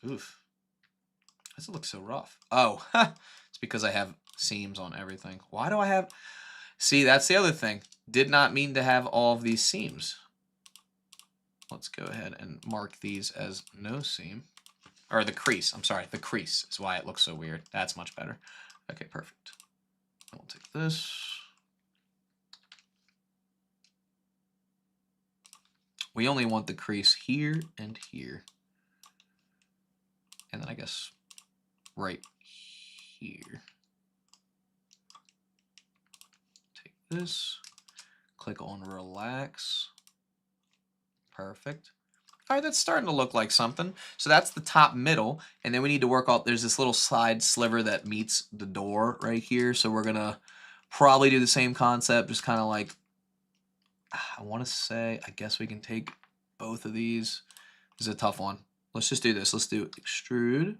Oof. This looks so rough. Oh, it's because I have seams on everything. Why do I have... See, that's the other thing. Did not mean to have all of these seams. Let's go ahead and mark these as no seam. Or the crease. I'm sorry, the crease is why it looks so weird. That's much better. Okay, perfect. We'll take this. We only want the crease here and here. And then I guess right here. Take this, click on relax. Perfect. All right, that's starting to look like something. So that's the top middle, and then we need to work out, there's this little side sliver that meets the door right here. So we're gonna probably do the same concept, just kind of like, I want to say, I guess we can take both of these. This is a tough one. Let's just do this. Let's do extrude,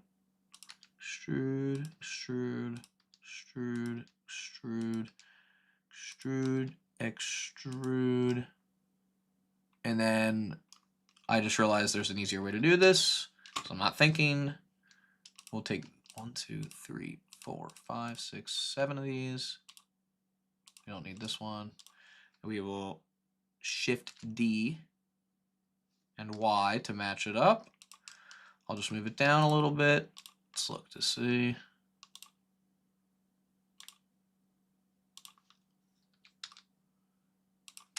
extrude, extrude, extrude, extrude, extrude, extrude, and then I just realized there's an easier way to do this, so I'm not thinking. We'll take 1, 2, 3, 4, 5, 6, 7 of these. We don't need this one. We will Shift D and Y to match it up. I'll just move it down a little bit. Let's look to see.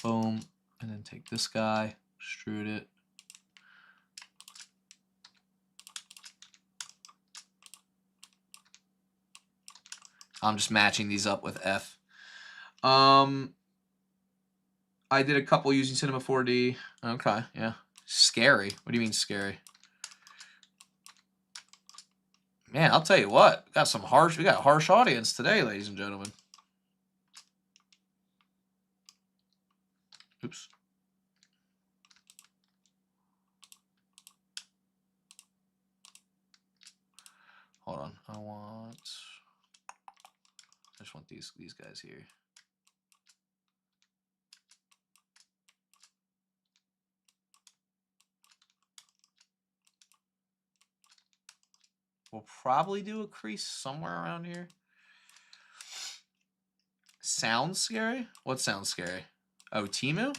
Boom. And then take this guy, extrude it. I'm just matching these up with F. I did a couple using Cinema 4D. Okay, yeah. Scary. What do you mean scary? Man, I'll tell you what. We got a harsh audience today, ladies and gentlemen. Oops. Hold on. I want... I just want these guys here. We'll probably do a crease somewhere around here. Sounds scary? What sounds scary? Oh, Temu?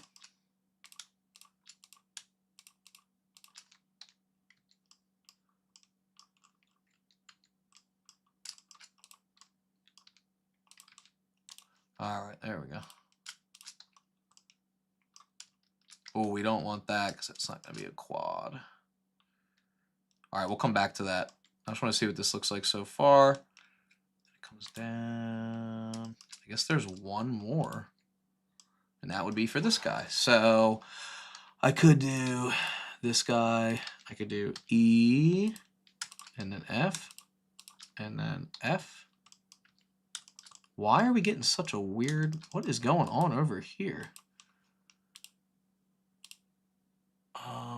All right, there we go. Oh, we don't want that because it's not going to be a quad. All right, we'll come back to that. I just want to see what this looks like so far. It comes down. I guess there's one more. And that would be for this guy. So I could do this guy. I could do E and then F and then F. Why are we getting such a weird... What is going on over here?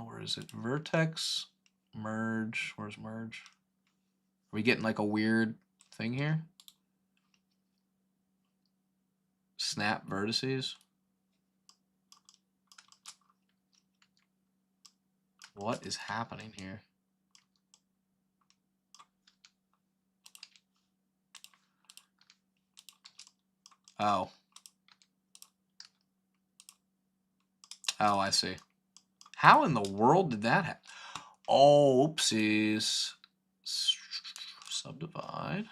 Where is it? Vertex, merge. Where's merge? Are we getting like a weird thing here? Snap vertices. What is happening here? Oh. Oh, I see. How in the world did that happen? Oh, oopsies. Subdivide.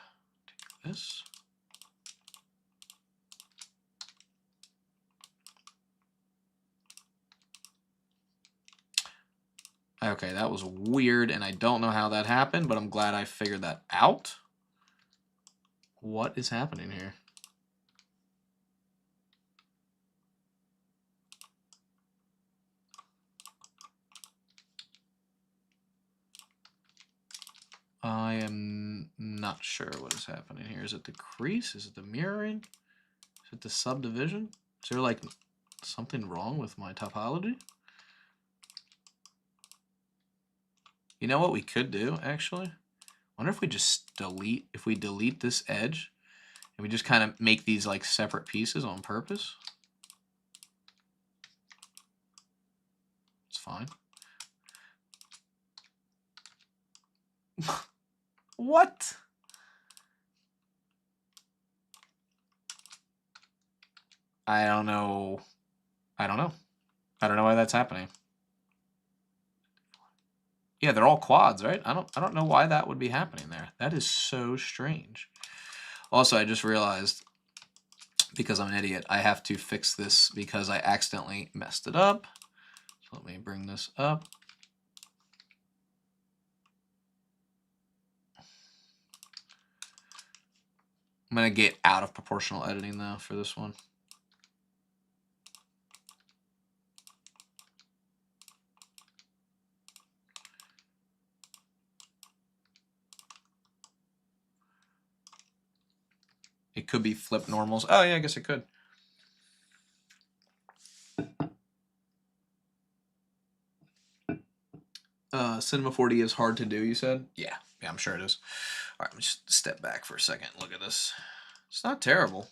Take this. Okay, that was weird, and I don't know how that happened, but I'm glad I figured that out. What is happening here? I am not sure what is happening here. Is it the crease? Is it the mirroring? Is it the subdivision? Is there like something wrong with my topology? You know what we could do, actually? I wonder if we just delete this edge, and we just kind of make these like separate pieces on purpose. It's fine. What? I don't know. I don't know. I don't know why that's happening. Yeah, they're all quads, right? I don't know why that would be happening there. That is so strange. Also, I just realized, because I'm an idiot, I have to fix this because I accidentally messed it up. So let me bring this up. I'm going to get out of proportional editing, though, for this one. It could be flip normals. Oh, yeah, I guess it could. Cinema 4D is hard to do, you said? Yeah, I'm sure it is. All right, let me just step back for a second. Look at this. It's not terrible.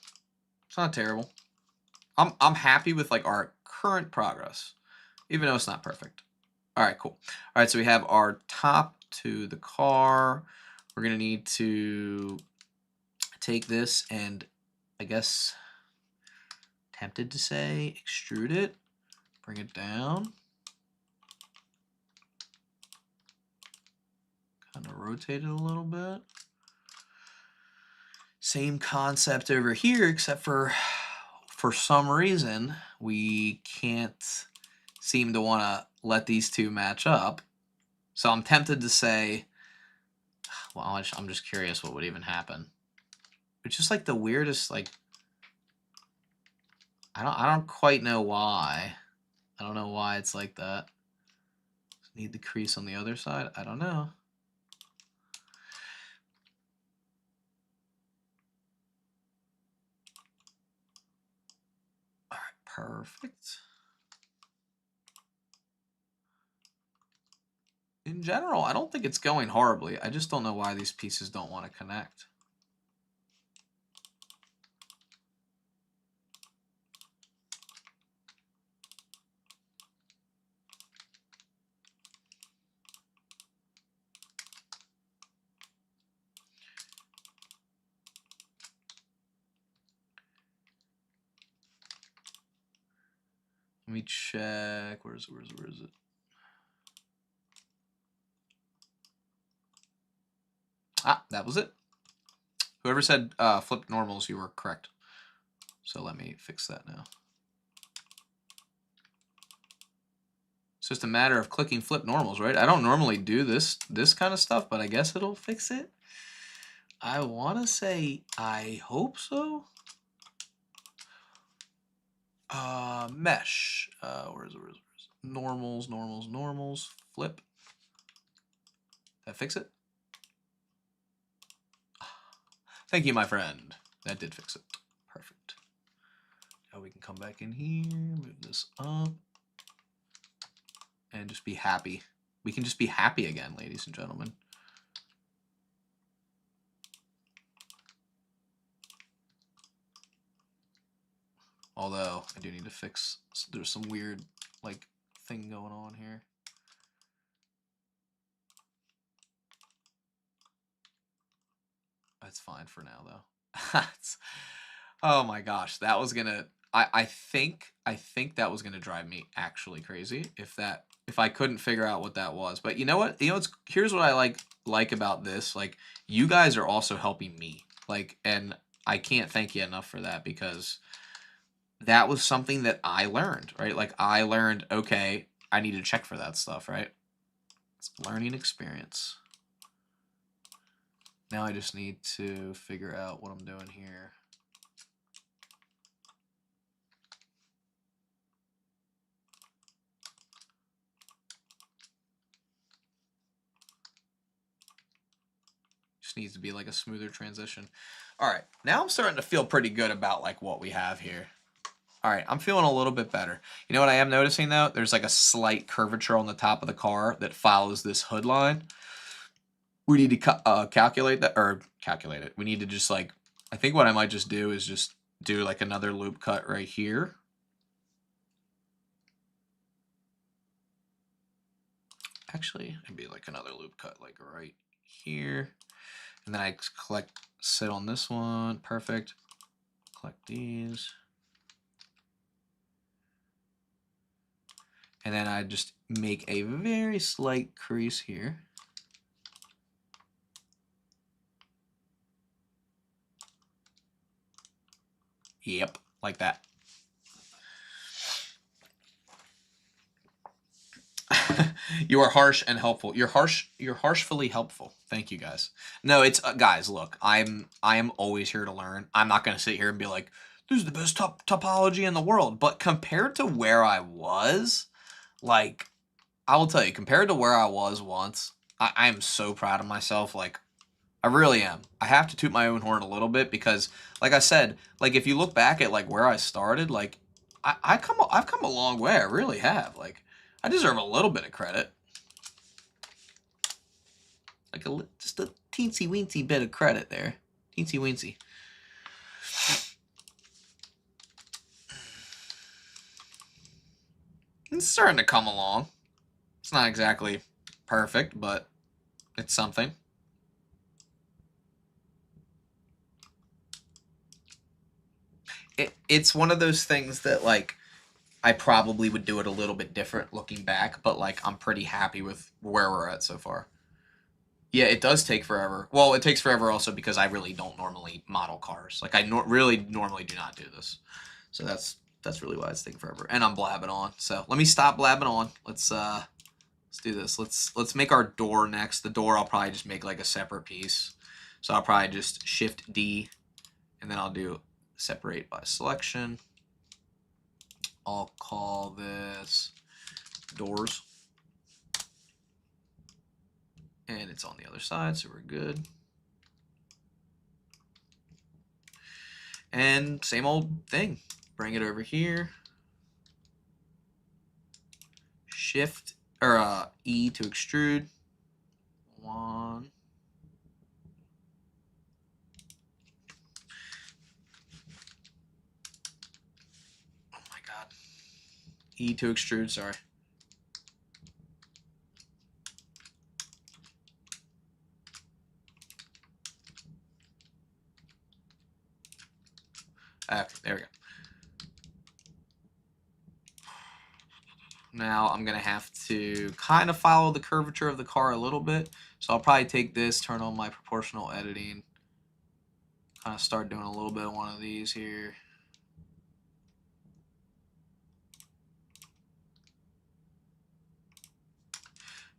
It's not terrible. I'm happy with like our current progress, even though it's not perfect. All right, cool. All right, so we have our top to the car. We're gonna need to take this and, I guess, tempted to say extrude it, bring it down, kind of rotate it a little bit. Same concept over here, except for some reason we can't seem to want to let these two match up. So I'm tempted to say, well, I'm just curious what would even happen. It's just like the weirdest, like, I don't quite know why. I don't know why it's like that. Need the crease on the other side? I don't know. All right, perfect. In general, I don't think it's going horribly. I just don't know why these pieces don't want to connect. Let me check. Where is it? Ah, that was it. Whoever said flip normals, you were correct. So let me fix that now. It's just a matter of clicking flip normals, right? I don't normally do this kind of stuff, but I guess it'll fix it. I want to say I hope so. Mesh. Where is it? Normals. Flip. That fix it? Thank you, my friend. That did fix it. Perfect. Now we can come back in here, move this up, and just be happy. We can just be happy again, ladies and gentlemen. Although, I do need to fix, there's some weird, like, thing going on here. That's fine for now, though. Oh my gosh, that was gonna, I think that was gonna drive me actually crazy if I couldn't figure out what that was. But you know what? Here's what I like about this. Like, you guys are also helping me. Like, and I can't thank you enough for that, because that was something that I learned, right? Like, I learned, okay, I need to check for that stuff, right? It's a learning experience. Now I just need to figure out what I'm doing here. Just needs to be like a smoother transition. All right, now I'm starting to feel pretty good about like what we have here. All right, I'm feeling a little bit better. You know what I am noticing though? There's like a slight curvature on the top of the car that follows this hood line. We need to calculate that, or calculate it. We need to just like, I think what I might just do is just do like another loop cut right here. Actually, it'd be like another loop cut like right here. And then I sit on this one. Perfect. Collect these. And then I just make a very slight crease here. Yep, like that. You are harsh and helpful. You're harshfully helpful. Thank you, guys. No, it's guys, look, I am always here to learn. I'm not going to sit here and be like, this is the best topology in the world, but compared to where I was, like, I will tell you, compared to where I was once, I am so proud of myself. Like, I really am. I have to toot my own horn a little bit, because, like I said, like, if you look back at like where I started, like, I've come a long way. I really have. Like, I deserve a little bit of credit, like just a teensy weensy bit of credit there, teensy weensy. It's starting to come along. It's not exactly perfect, but it's something. It's one of those things that, like, I probably would do it a little bit different looking back, but like, I'm pretty happy with where we're at so far. Yeah, it does take forever. Well, it takes forever also because I really don't normally model cars. Like, I really normally do not do this. So that's really why it's taking forever. And I'm blabbing on. So let me stop blabbing on. Let's do this. Let's make our door next. The door I'll probably just make like a separate piece. So I'll probably just Shift D, and then I'll do separate by selection. I'll call this doors. And it's on the other side, so we're good. And same old thing. Bring it over here. Shift or E to extrude. One. Oh my god. E to extrude, sorry. Okay, there we go. Now I'm going to have to kind of follow the curvature of the car a little bit. So I'll probably take this, turn on my proportional editing, kind of start doing a little bit of one of these here.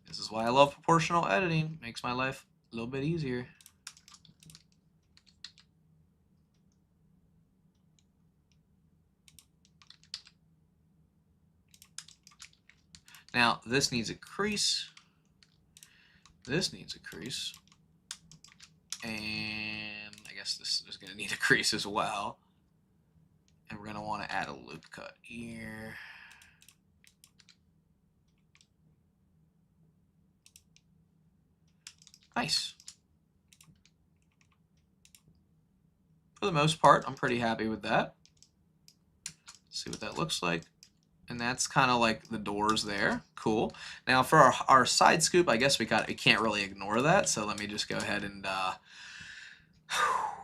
This is why I love proportional editing. Makes my life a little bit easier. Now, this needs a crease. This needs a crease. And I guess this is going to need a crease as well. And we're going to want to add a loop cut here. Nice. For the most part, I'm pretty happy with that. Let's see what that looks like. And that's kind of like the doors there. Cool. Now for our side scoop, I guess we can't really ignore that. So let me just go ahead and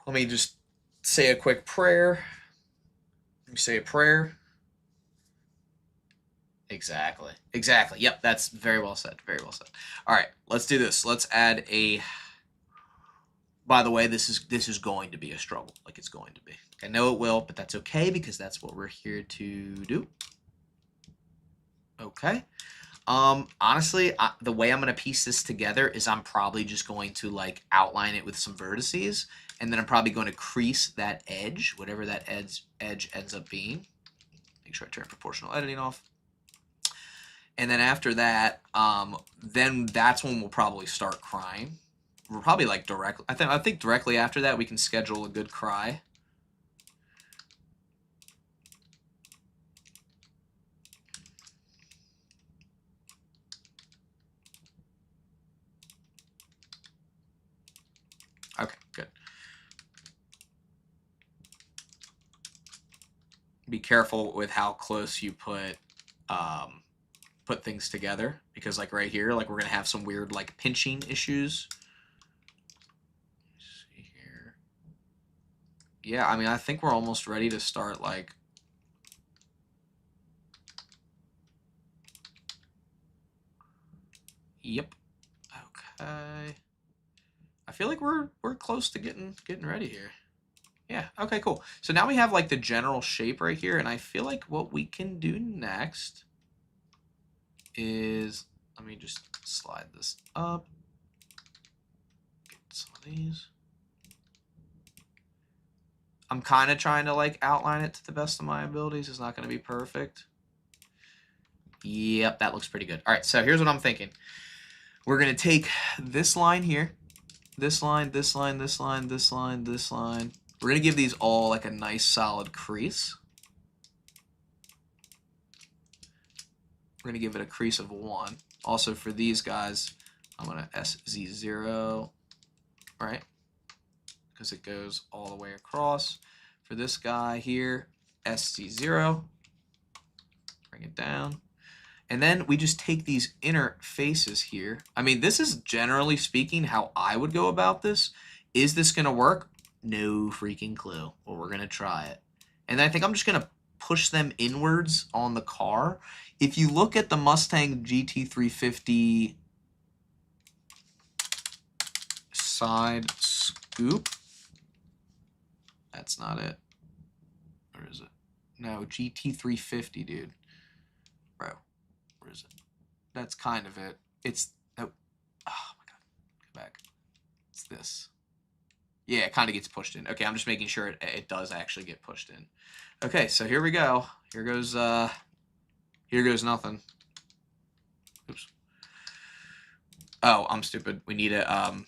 let me just say a quick prayer. Let me say a prayer. Exactly. Exactly. Yep, that's very well said. Very well said. All right, let's do this. Let's add a. By the way, this is going to be a struggle. Like it's going to be. I know it will, but that's okay because that's what we're here to do. Okay. Honestly, the way I'm going to piece this together is I'm probably just going to like outline it with some vertices, and then I'm probably going to crease that edge, whatever that edge ends up being. Make sure I turn proportional editing off. And then after that, then that's when we'll probably start crying. We're probably like directly. I think directly after that we can schedule a good cry. Okay, good. Be careful with how close you put things together, because like right here, like we're gonna have some weird like pinching issues. Let's see here. Yeah, I mean, I think we're almost ready to start like. Yep. Okay. I feel like we're close to getting ready here. Yeah, okay, cool. So now we have like the general shape right here, and I feel like what we can do next is, let me just slide this up. Get some of these. I'm kind of trying to like outline it to the best of my abilities. It's not going to be perfect. Yep, that looks pretty good. All right, so here's what I'm thinking. We're going to take this line here, this line, this line, this line, this line, this line. We're going to give these all like a nice solid crease. We're going to give it a crease of 1. Also for these guys, I'm going to SZ0, right? Because it goes all the way across. For this guy here, SC0, bring it down. And then we just take these inner faces here. I mean, this is generally speaking how I would go about this. Is this going to work? No freaking clue. But we're going to try it. And I think I'm just going to push them inwards on the car. If you look at the Mustang GT350 side scoop, that's not it. Where is it? No, GT350, dude. Bro, where is it? That's kind of it. It's, oh my God, go back. It's this. Yeah, it kind of gets pushed in. Okay, I'm just making sure it does actually get pushed in. Okay, so here we go. Here goes nothing. Oops. Oh, I'm stupid. We need a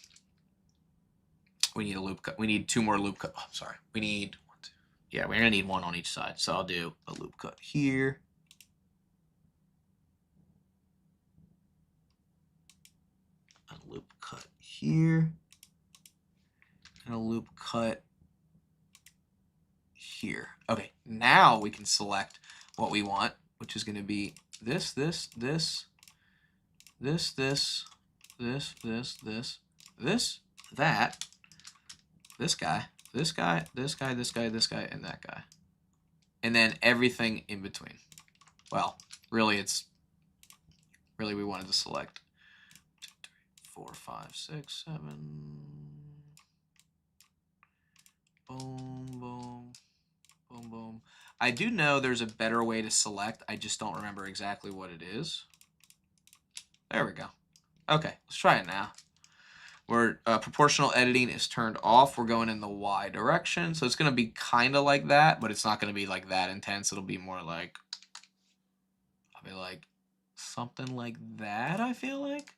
loop cut. We need 2 more loop cut. Oh, sorry. We need 1, 2. Yeah, we're gonna need 1 on each side. So I'll do a loop cut here. A loop cut here. And a loop cut here. Okay, now we can select what we want, which is going to be this, this, this, this, this, this, this, this, this, that, this guy, this guy, this guy, this guy, this guy, and that guy. And then everything in between. Well, really it's Really, we wanted to select 2, 3, 4, 5, 6, 7. Boom, boom, boom, boom. I do know there's a better way to select. I just don't remember exactly what it is. There we go. Okay, let's try it now. Where proportional editing is turned off. We're going in the Y direction. So it's going to be kind of like that, but it's not going to be like that intense. It'll be more like, I'll be like something like that, I feel like.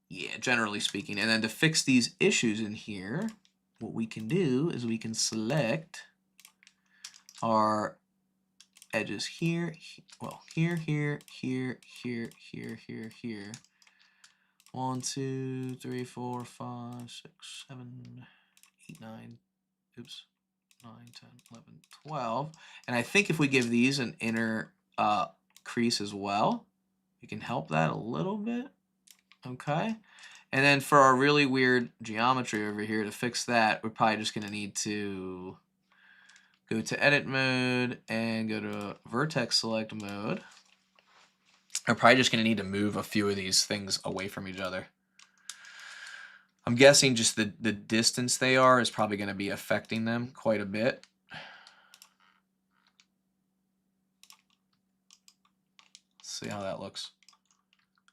Yeah, generally speaking. And then to fix these issues in here, what we can do is we can select our edges here, well, here, here, here, here, here, here, here. 1, 2, 3, 4, 5, 6, 7, 8, 9, oops, 9, 10, 11, 12. And I think if we give these an inner crease as well, we can help that a little bit. Okay. And then for our really weird geometry over here, to fix that, we're probably just going to need to go to edit mode and go to vertex select mode. We're probably just going to need to move a few of these things away from each other. I'm guessing just the distance they are is probably going to be affecting them quite a bit. Let's see how that looks.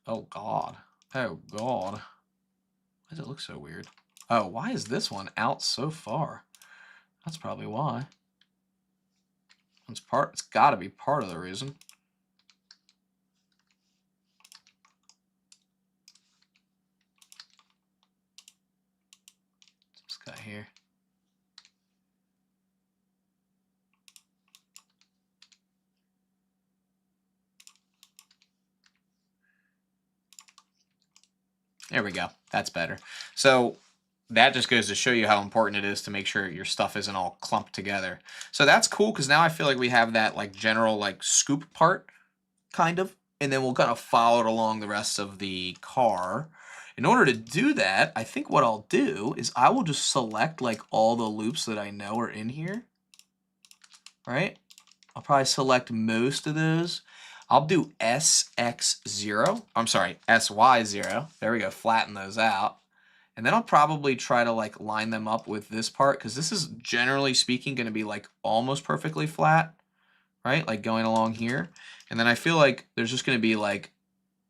Oh, God. Oh, God. Why does it look so weird? Oh, why is this one out so far? That's probably why. It's got to be part of the reason. This guy here. There we go. That's better. So that just goes to show you how important it is to make sure your stuff isn't all clumped together. So that's cool because now I feel like we have that like general like scoop part kind of, and then we'll kind of follow it along the rest of the car. In order to do that, I think what I'll do is I will just select like all the loops that I know are in here, right? I'll probably select most of those. I'll do SX0. I'm sorry, SY0. There we go, flatten those out. And then I'll probably try to like line them up with this part because this is generally speaking going to be like almost perfectly flat, right? Like going along here. And then I feel like there's just going to be like,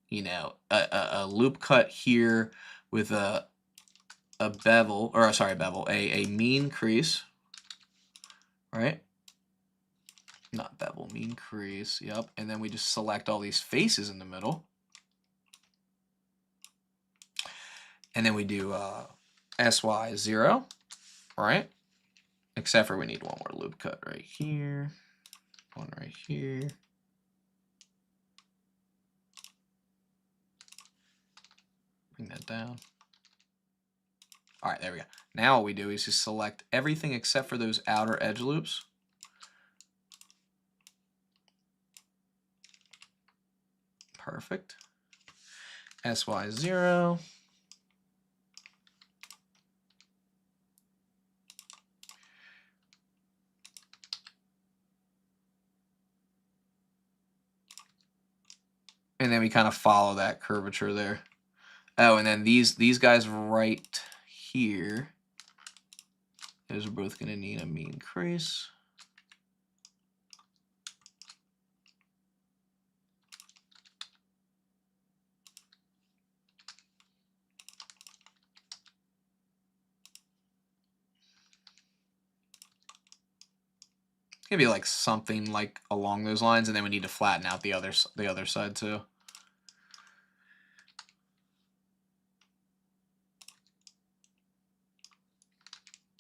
you know, a loop cut here with a bevel, or sorry, bevel, a mean crease, right? Not bevel, mean crease, yep. And then we just select all these faces in the middle. And then we do SY0, right? Except for we need one more loop cut right here, one right here. Bring that down. All right, there we go. Now what we do is just select everything except for those outer edge loops. Perfect. SY0. And then we kind of follow that curvature there. Oh, and then these guys right here, those are both going to need a mean crease. It's going to be like something like along those lines, and then we need to flatten out the other side too.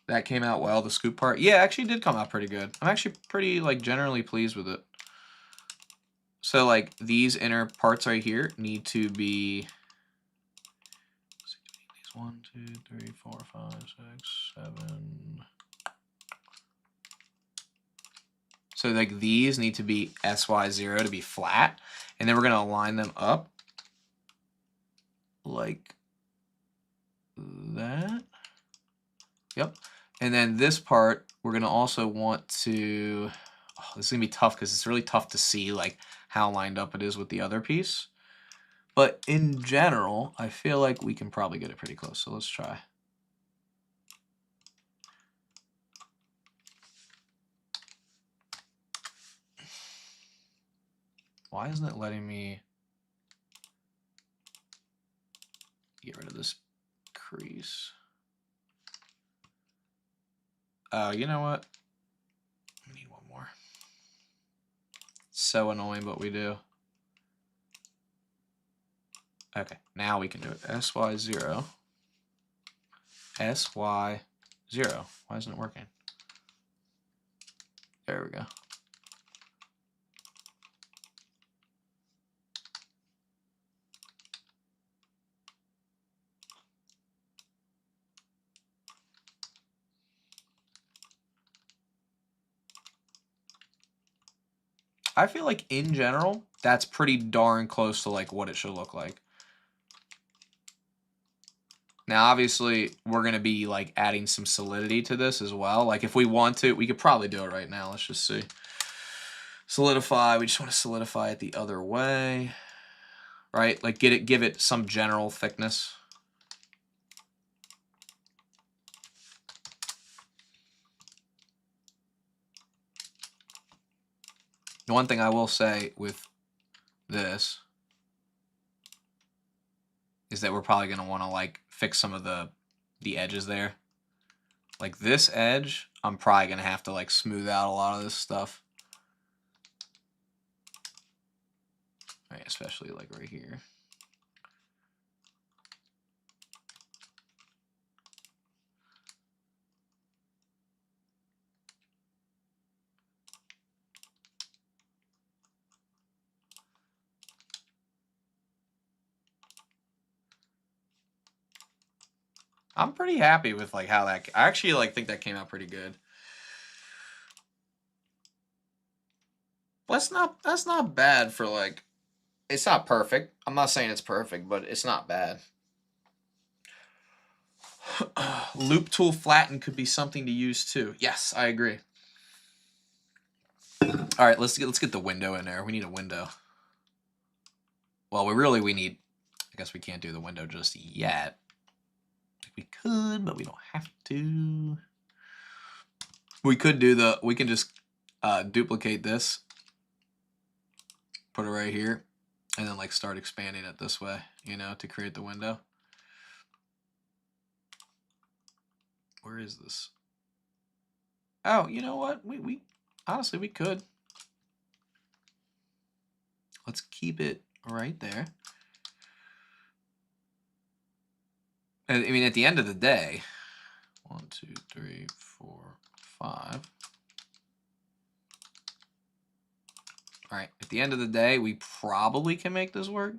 That came out well, the scoop part. Yeah, actually did come out pretty good. I'm actually pretty like generally pleased with it. So like these inner parts right here need to be 1, 2, 3, 4, 5, 6, 7. So like these need to be SY0 to be flat, and then we're gonna line them up like that. Yep. And then this part, we're gonna also want to, oh, this is gonna be tough because it's really tough to see like how lined up it is with the other piece. But in general, I feel like we can probably get it pretty close. So let's try. Why isn't it letting me get rid of this crease? You know what? We need one more. So annoying, but we do. Okay, now we can do it. SY0. SY0. Why isn't it working? There we go. I feel like in general, that's pretty darn close to like what it should look like. Now, obviously, we're going to be like adding some solidity to this as well. Like if we want to, we could probably do it right now. Let's just see. Solidify. We just want to solidify it the other way, right? Like give it some general thickness. The one thing I will say with this is that we're probably going to want to like fix some of the edges there. Like this edge, I'm probably going to have to like smooth out a lot of this stuff. Right, especially like right here. I'm pretty happy with like how that. I actually like think that came out pretty good. Well, that's not bad for like. It's not perfect. I'm not saying it's perfect, but it's not bad. Loop tool flatten could be something to use too. Yes, I agree. All right, let's get the window in there. We need a window. Well, we need. I guess we can't do the window just yet. We could, but we don't have to. We could do the. We can just duplicate this. Put it right here, and then like start expanding it this way, you know, to create the window. Where is this? Oh, you know what? We honestly we could. Let's keep it right there. I mean, at the end of the day, 1, 2, 3, 4, 5. All right. At the end of the day, we probably can make this work.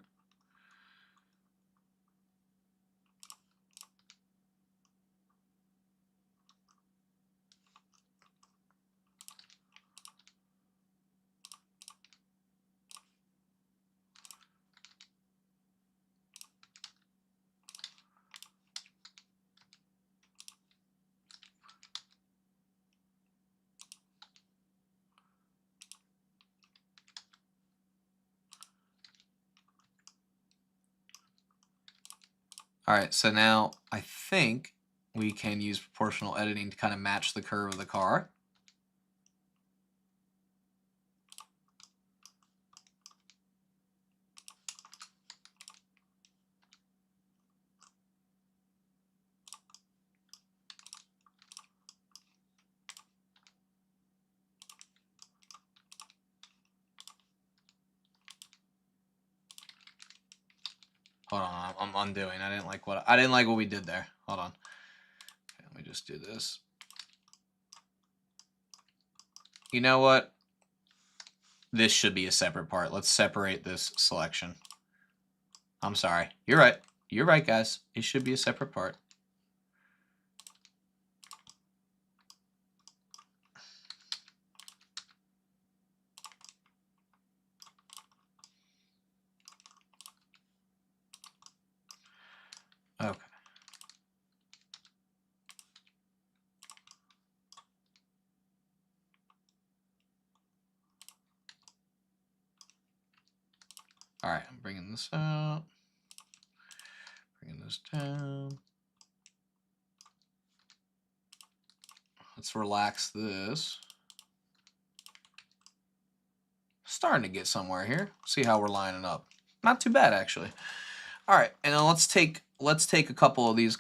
All right, so now I think we can use proportional editing to kind of match the curve of the car. Hold on, I'm undoing. I didn't like what we did there. Hold on. Okay, let me just do this. You know what? This should be a separate part. Let's separate this selection. I'm sorry. You're right. You're right, guys. It should be a separate part. Okay. All right, I'm bringing this out. Bringing this down. Let's relax this. Starting to get somewhere here. See how we're lining up. Not too bad, actually. All right, and then let's take a couple of these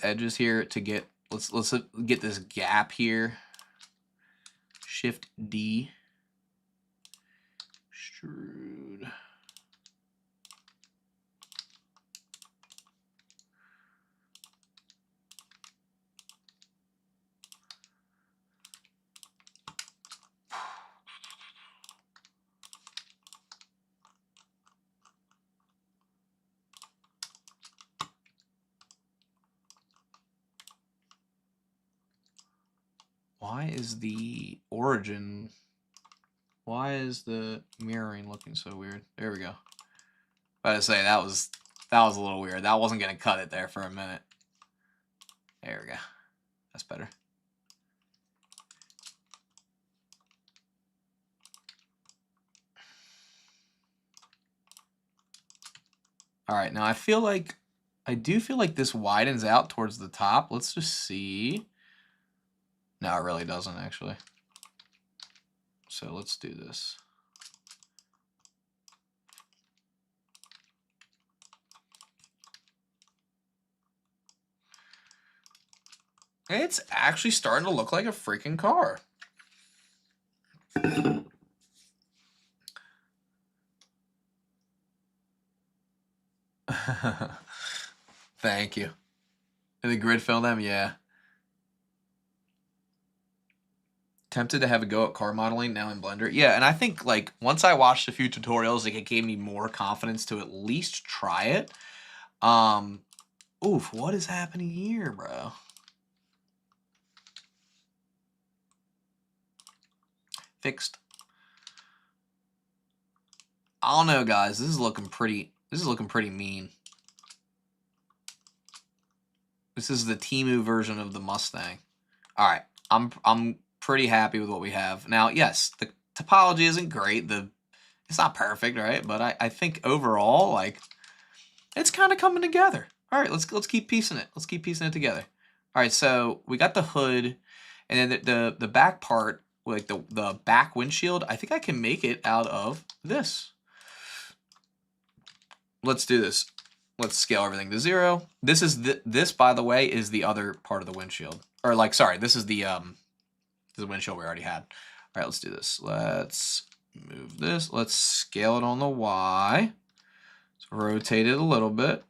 edges here to get let's get this gap here. Shift D. Extrude. Why is the origin? Why is the mirroring looking so weird? There we go. About to say that was a little weird. That wasn't gonna cut it there for a minute. There we go. That's better. All right, now I do feel like this widens out towards the top. Let's just see. No, it really doesn't actually. So let's do this. It's actually starting to look like a freaking car. Thank you. Did the grid fill them? Yeah. Tempted to have a go at car modeling now in Blender. Yeah, and I think like once I watched a few tutorials, like it gave me more confidence to at least try it. Oof, what is happening here, bro? Fixed. I don't know, guys. This is looking pretty mean. This is the Temu version of the Mustang. All right, I'm pretty happy with what we have. Now, yes, the topology isn't great. It's not perfect, right? But I think overall, like, it's kind of coming together. All right, let's keep piecing it. Let's keep piecing it together. All right, so we got the hood, and then the back part, like the back windshield. I think I can make it out of this. Let's do this. Let's scale everything to 0. This is this, by the way, is the other part of the windshield. Or like, sorry, this is the windshield we already had. All right, let's do this. Let's move this. Let's scale it on the Y. Let's rotate it a little bit.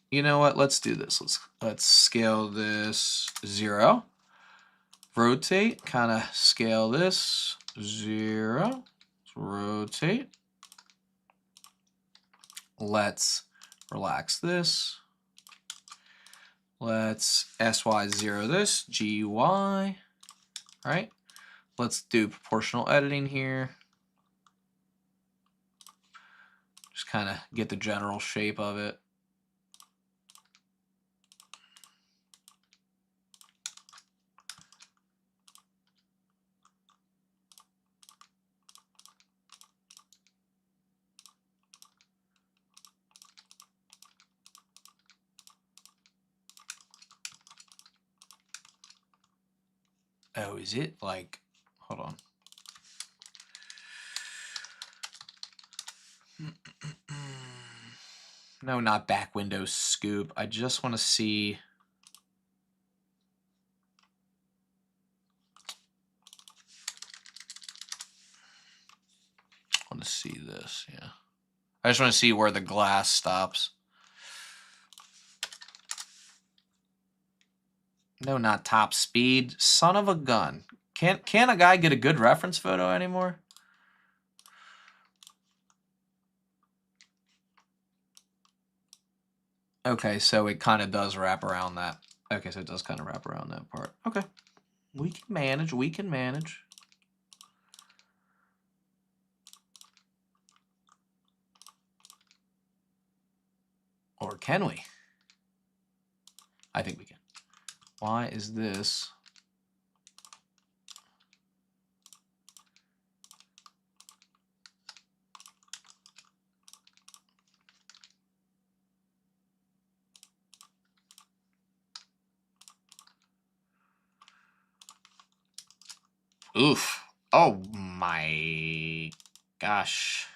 You know what? Let's do this. Let's scale this 0. Rotate. Kind of scale this 0. Let's rotate. Let's relax this. Let's SY0 this, GY. All right. Let's do proportional editing here. Just kind of get the general shape of it. Oh, is it like, hold on. No, not back window scoop. I just want to see. I want to see this, yeah. I just want to see where the glass stops. No, not top speed. Son of a gun. Can't a guy get a good reference photo anymore? Okay, so it kind of does wrap around that. Okay, so it does kind of wrap around that part. Okay. We can manage. We can manage. Or can we? I think we can. Why is this? Oof. Oh my gosh.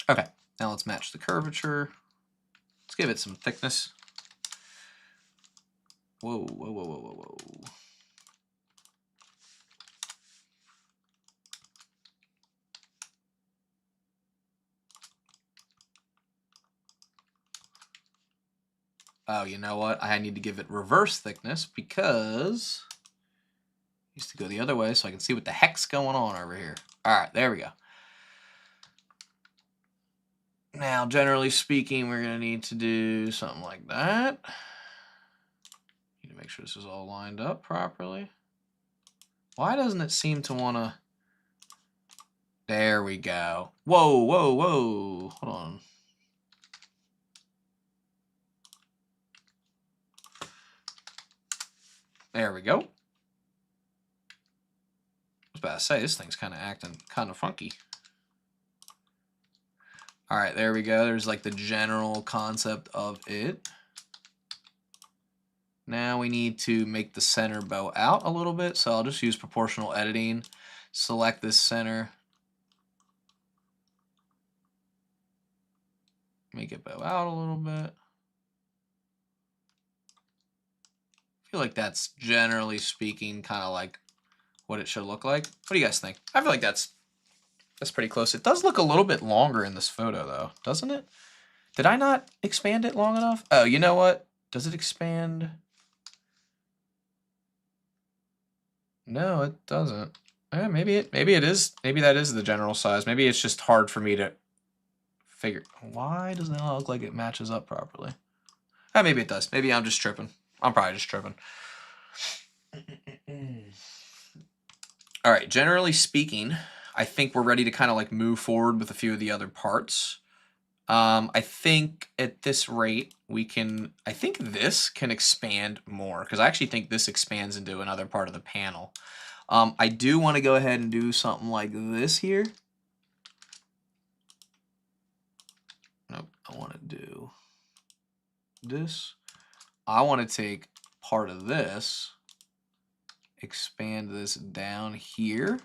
Okay, now let's match the curvature. Let's give it some thickness. Whoa, whoa, whoa, whoa, whoa, whoa. Oh, you know what? I need to give it reverse thickness because it used to go the other way so I can see what the heck's going on over here. All right, there we go. Now, generally speaking, we're going to need to do something like that. Need to make sure this is all lined up properly. Why doesn't it seem to want to... There we go. Whoa, whoa, whoa. Hold on. There we go. I was about to say, this thing's kind of acting kind of funky. All right, there we go. There's like the general concept of it. Now we need to make the center bow out a little bit. So I'll just use proportional editing. Select this center. Make it bow out a little bit. I feel like that's generally speaking kind of like what it should look like. What do you guys think? I feel like that's pretty close. It does look a little bit longer in this photo though, doesn't it? Did I not expand it long enough? Oh, you know what? Does it expand? No, it doesn't. Yeah, maybe it is. Maybe that is the general size. Maybe it's just hard for me to figure. Why doesn't it look like it matches up properly? Maybe it does. Maybe I'm just tripping. I'm probably just tripping. All right, generally speaking, I think we're ready to kind of like move forward with a few of the other parts. I think at this rate we can, I think this can expand more because I actually think this expands into another part of the panel. I do want to go ahead and do something like this here. Nope, I want to do this. I want to take part of this, expand this down here.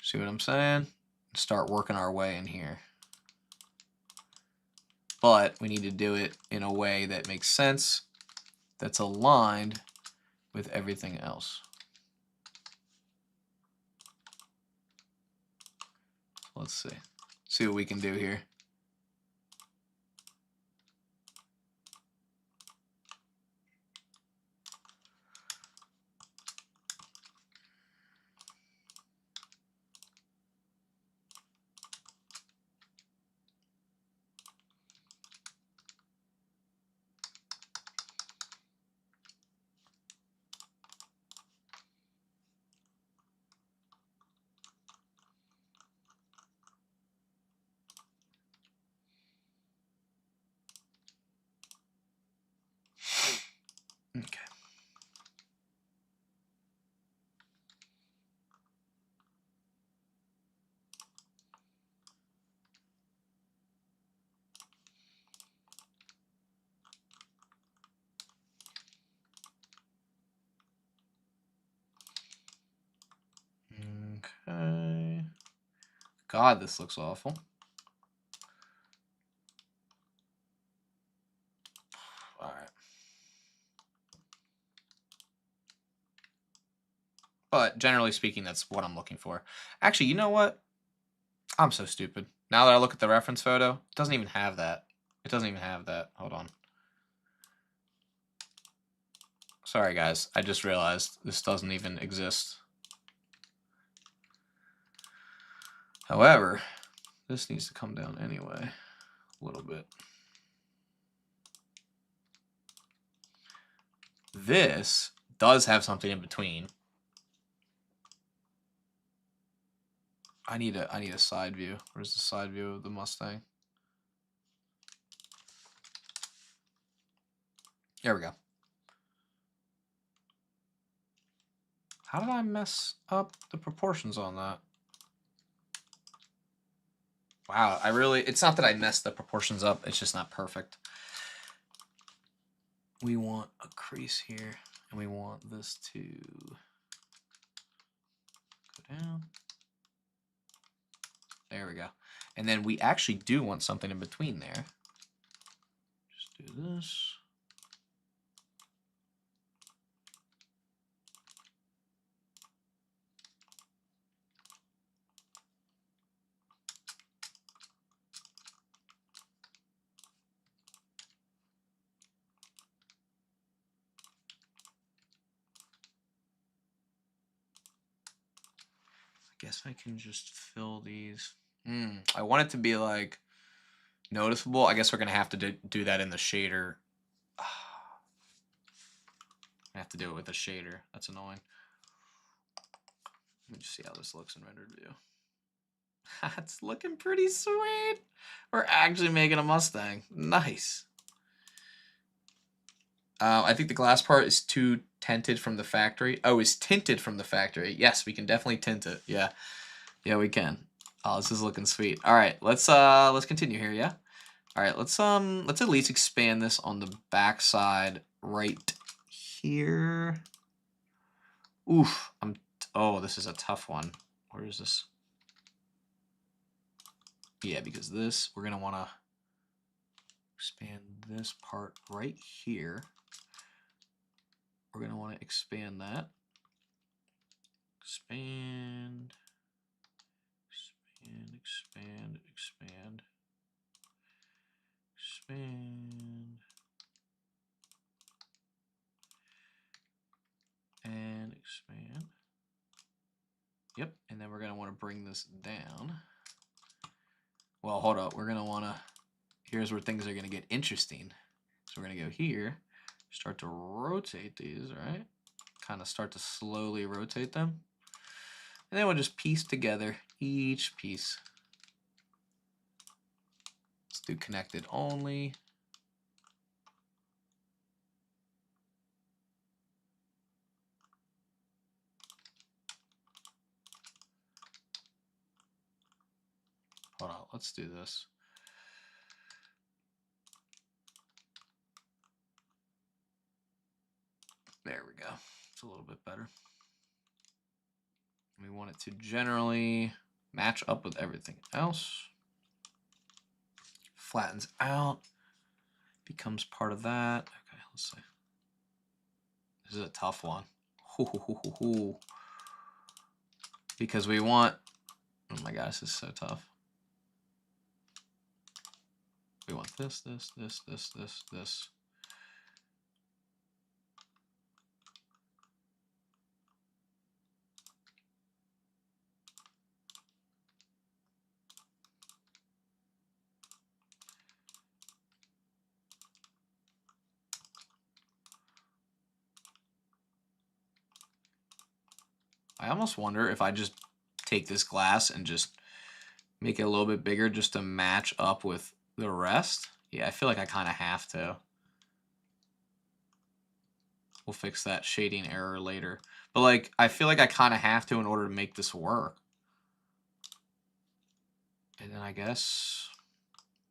See what I'm saying? Start working our way in here. But we need to do it in a way that makes sense, that's aligned with everything else. Let's see what we can do here. Okay. Okay. God, this looks awful. All right. But generally speaking, that's what I'm looking for. Actually, you know what? I'm so stupid. Now that I look at the reference photo, it doesn't even have that. It doesn't even have that. Hold on. Sorry, guys. I just realized this doesn't even exist. However, this needs to come down anyway, a little bit. This does have something in between. I need a side view. Where's the side view of the Mustang? There we go. How did I mess up the proportions on that? Wow, it's not that I messed the proportions up, it's just not perfect. We want a crease here, and we want this to go down. There we go. And then we actually do want something in between there. Just do this. I guess I can just fill these. I want it to be like noticeable. I guess we're gonna have to do that in the shader. I have to do it with a shader. That's annoying. Let me just see how this looks in rendered view. It's looking pretty sweet. We're actually making a Mustang. Nice. I think the glass part is too tinted from the factory. Oh, it's tinted from the factory. Yes, we can definitely tint it. Yeah, yeah, we can. Oh, this is looking sweet. All right, let's continue here. Yeah. All right, let's at least expand this on the back side right here. Oof, oh, this is a tough one. Where is this? Yeah, because this, we're gonna want to expand this part right here. We're gonna want to expand that. Expand, expand, expand, expand, expand, and expand. Yep, and then we're gonna want to bring this down. Well, hold up. We're gonna want to. Here's where things are gonna get interesting. So we're gonna go here, start to rotate these, right? Kind of start to slowly rotate them, and then we'll just piece together each piece. Let's do connected only. Hold on, let's do this. There we go. It's a little bit better. We want it to generally match up with everything else. Flattens out, becomes part of that. Okay, let's see. This is a tough one. Because we want, oh my gosh, this is so tough. We want this, this, this, this, this, this. I almost wonder if I just take this glass and just make it a little bit bigger just to match up with the rest. Yeah, I feel like I kind of have to. We'll fix that shading error later. But like, I feel like I kind of have to in order to make this work. And then I guess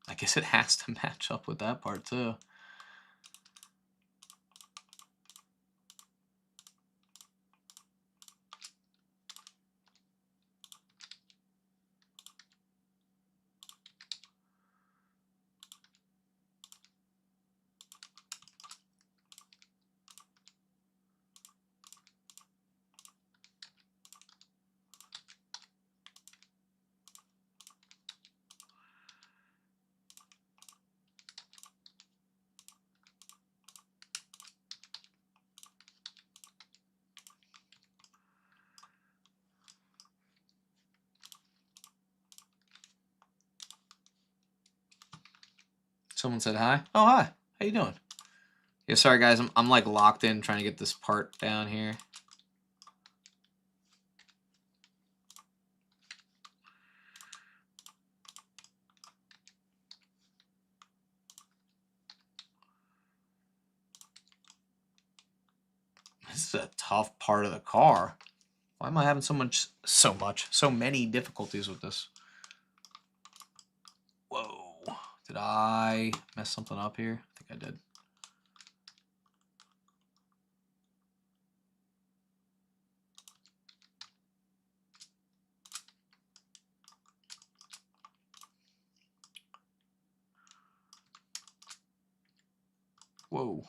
it has to match up with that part too. Someone said hi. Oh, hi. How you doing? Yeah, sorry guys. I'm like locked in trying to get this part down here. This is a tough part of the car. Why am I having so many difficulties with this? Whoa. Did I mess something up here? I think I did. Whoa.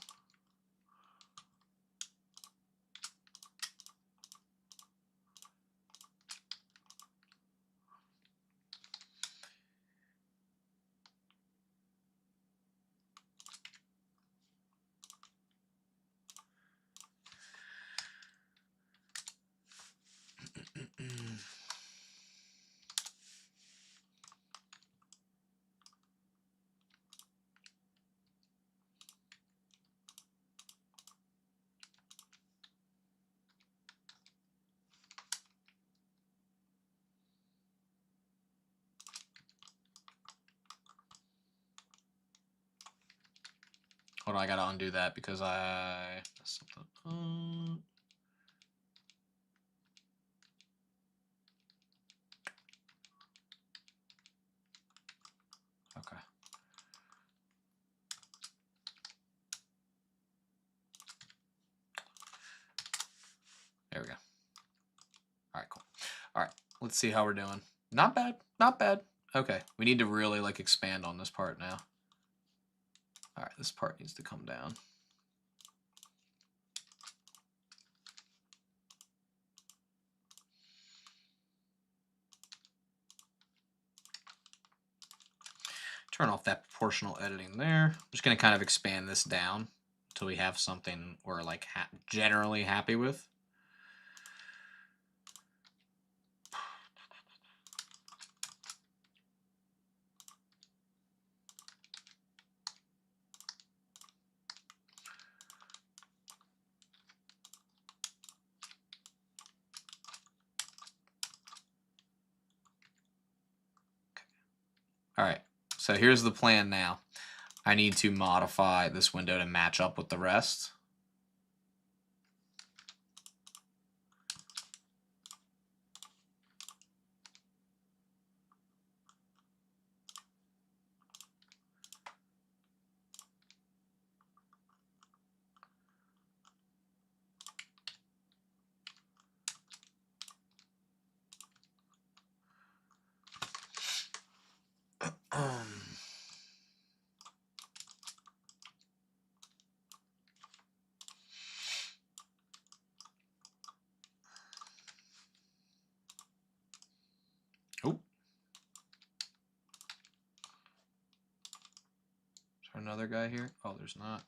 Hold on, I gotta undo that because I messed something up. Okay. There we go. All right, cool. All right, let's see how we're doing. Not bad, not bad. Okay, we need to really like expand on this part now. All right, this part needs to come down. Turn off that proportional editing there. I'm just gonna kind of expand this down until we have something we're like generally happy with. All right, so here's the plan now. I need to modify this window to match up with the rest. Oh. Is there another guy here? Oh, there's not.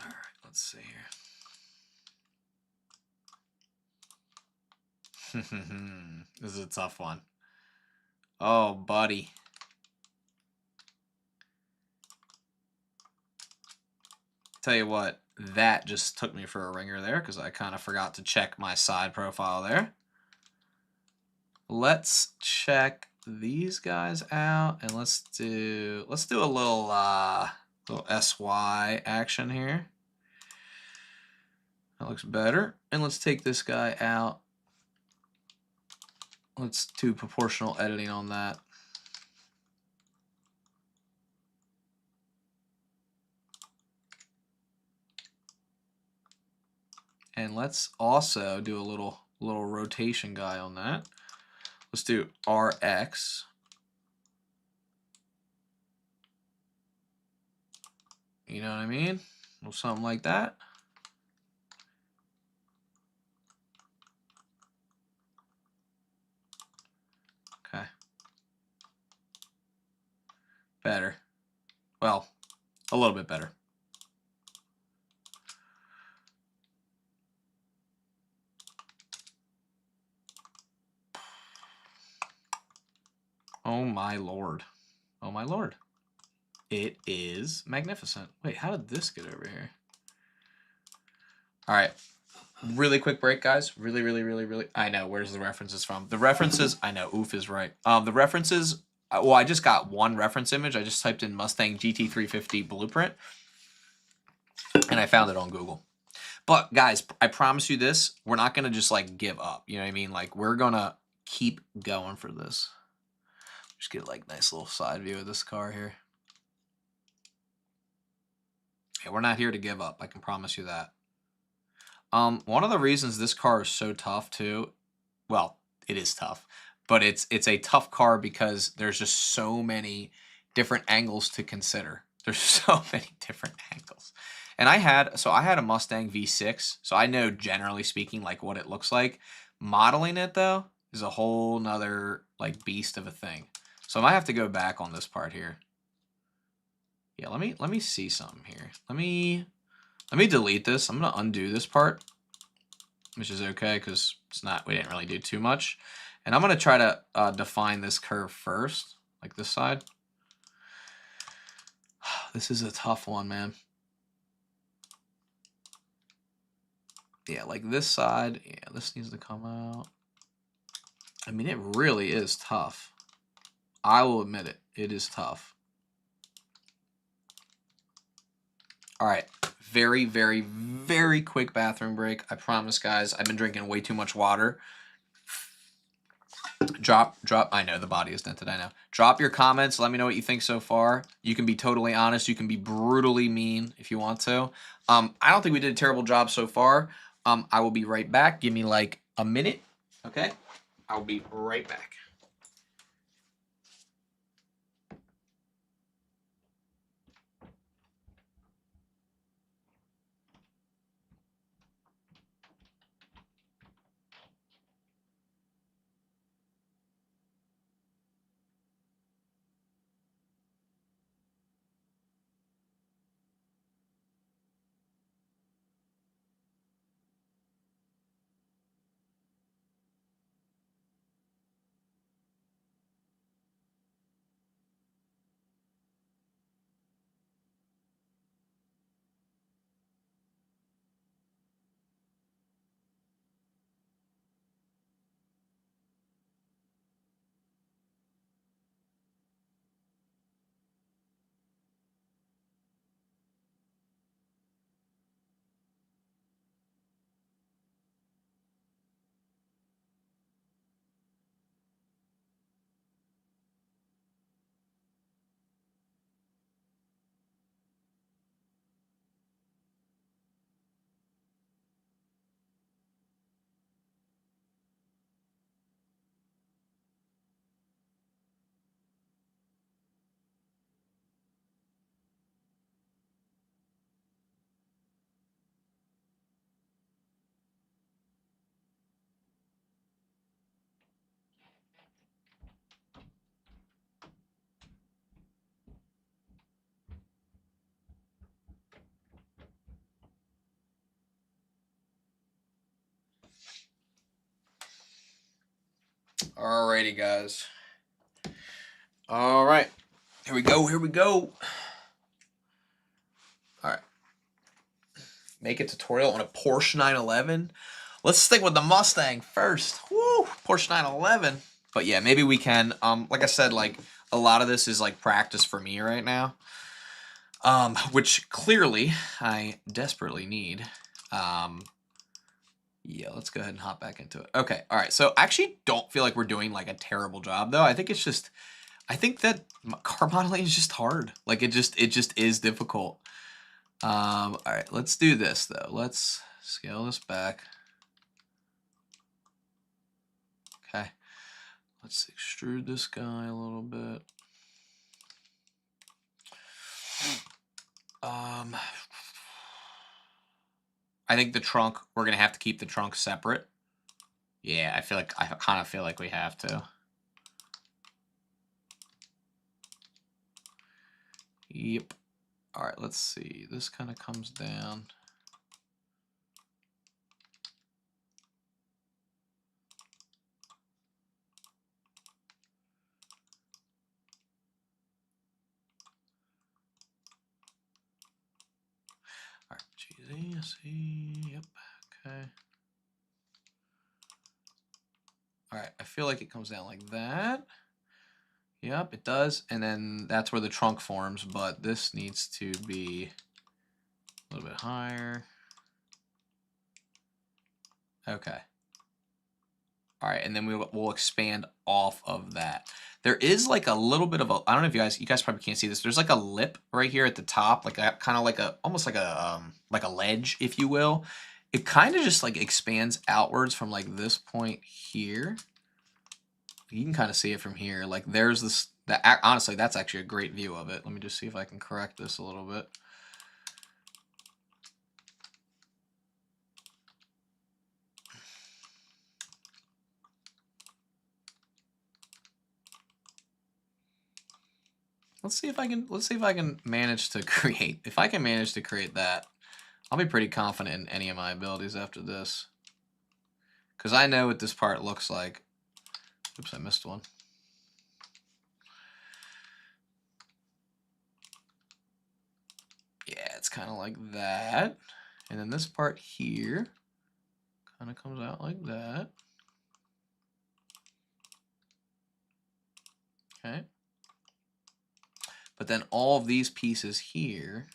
All right, let's see here. This is a tough one. Oh, buddy. Tell you what, that just took me for a ringer there because I kind of forgot to check my side profile there. Let's check these guys out and let's do a little SY action here. That looks better. And let's take this guy out. Let's do proportional editing on that. And let's also do a little rotation guy on that. Let's do RX. You know what I mean? Or something like that. Okay. Better. Well, a little bit better. Oh my lord. Oh my lord. It is magnificent. Wait, how did this get over here? All right. Really quick break, guys. Really. I know. Where's the references from? The references, I know. Oof is right. The references, well, I just got one reference image. I just typed in Mustang GT350 blueprint. And I found it on Google. But guys, I promise you this, we're not going to just like give up. You know what I mean? Like we're going to keep going for this. Just get like nice little side view of this car here. Yeah, we're not here to give up. I can promise you that. One of the reasons this car is so tough too, well, it is tough, but it's a tough car because there's just so many different angles to consider. There's so many different angles. And I had a Mustang V6, so I know generally speaking like what it looks like. Modeling it though is a whole nother like beast of a thing. So I might have to go back on this part here. Yeah, let me see something here. Let me delete this. I'm gonna undo this part, which is okay because we didn't really do too much. And I'm gonna try to define this curve first, like this side. This is a tough one, man. Yeah, like this side, yeah, this needs to come out. I mean, it really is tough. I will admit it. It is tough. All right. Very, very, very quick bathroom break. I promise, guys. I've been drinking way too much water. Drop. I know the body is dented. I know. Drop your comments. Let me know what you think so far. You can be totally honest. You can be brutally mean if you want to. I don't think we did a terrible job so far. I will be right back. Give me like a minute. Okay. I'll be right back. Alrighty, guys. All right. Here we go. Here we go. All right. Make a tutorial on a Porsche 911. Let's stick with the Mustang first. Woo! Porsche 911. But yeah, maybe we can. Like I said, like a lot of this is like practice for me right now. Which clearly I desperately need. Yeah, let's go ahead and hop back into it. Okay, all right. So I actually don't feel like we're doing like a terrible job though. I think it's just, I think that car modeling is just hard. Like it just is difficult. All right, let's do this though. Let's scale this back. Okay, let's extrude this guy a little bit. I think the trunk, we're gonna have to keep the trunk separate. Yeah, I kind of feel like we have to. Yep. All right, let's see. This kind of comes down. All right, GZ, yep, okay. All right, I feel like it comes down like that. Yep, it does. And then that's where the trunk forms, but this needs to be A little bit higher. Okay. All right, and then we'll expand off of that. There is like a little bit of a, I don't know if you guys probably can't see this. There's like a lip right here at the top, like a kind of like a, almost like a ledge, if you will. It kind of just like expands outwards from like this point here. You can kind of see it from here. Like there's this, honestly, that's actually a great view of it. Let me just see if I can correct this a little bit. Let's see if I can manage to create. If I can manage to create that, I'll be pretty confident in any of my abilities after this. Because I know what this part looks like. Oops, I missed one. Yeah, it's kind of like that. And then this part here kind of comes out like that. Okay. But then all of these pieces here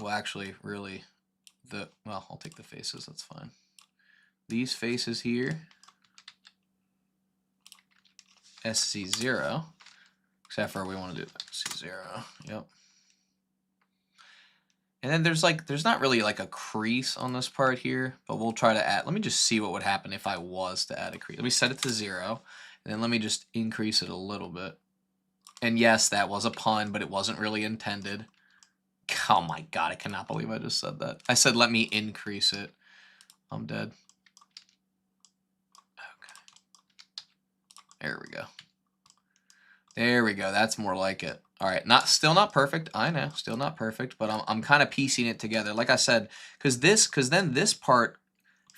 will actually really, well, I'll take the faces, that's fine. These faces here, SC0, except for we want to do SC0, yep. And then there's not really like a crease on this part here, but we'll try to add, let me just see what would happen if I was to add a crease. Let me set it to 0, and then let me just increase it a little bit. And yes, that was a pun, but it wasn't really intended. Oh my god, I cannot believe I just said that. I said let me increase it. I'm dead. Okay. There we go. There we go. That's more like it. All right, still not perfect. I know, still not perfect, but I'm kind of piecing it together. Like I said, because then this part,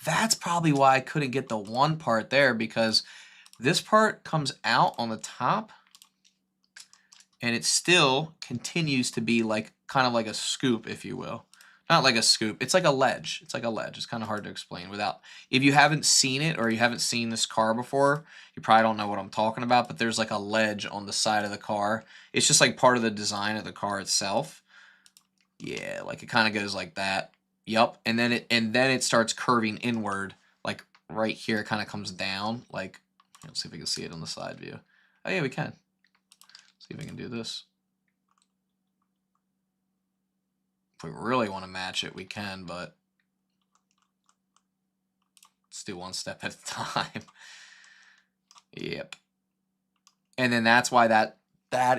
that's probably why I couldn't get the one part there, because this part comes out on the top, and it still continues to be like kind of like a scoop, if you will. Not like a scoop. It's like a ledge. It's like a ledge. It's kind of hard to explain without, if you haven't seen it or you haven't seen this car before, you probably don't know what I'm talking about, but there's like a ledge on the side of the car. It's just like part of the design of the car itself. Yeah, like it kind of goes like that. Yep. And then it starts curving inward, like right here. It kind of comes down. Like, let's see if we can see it on the side view. Oh yeah, we can. See if we can do this. If we really want to match it, we can, but let's do one step at a time. Yep. And then that's why that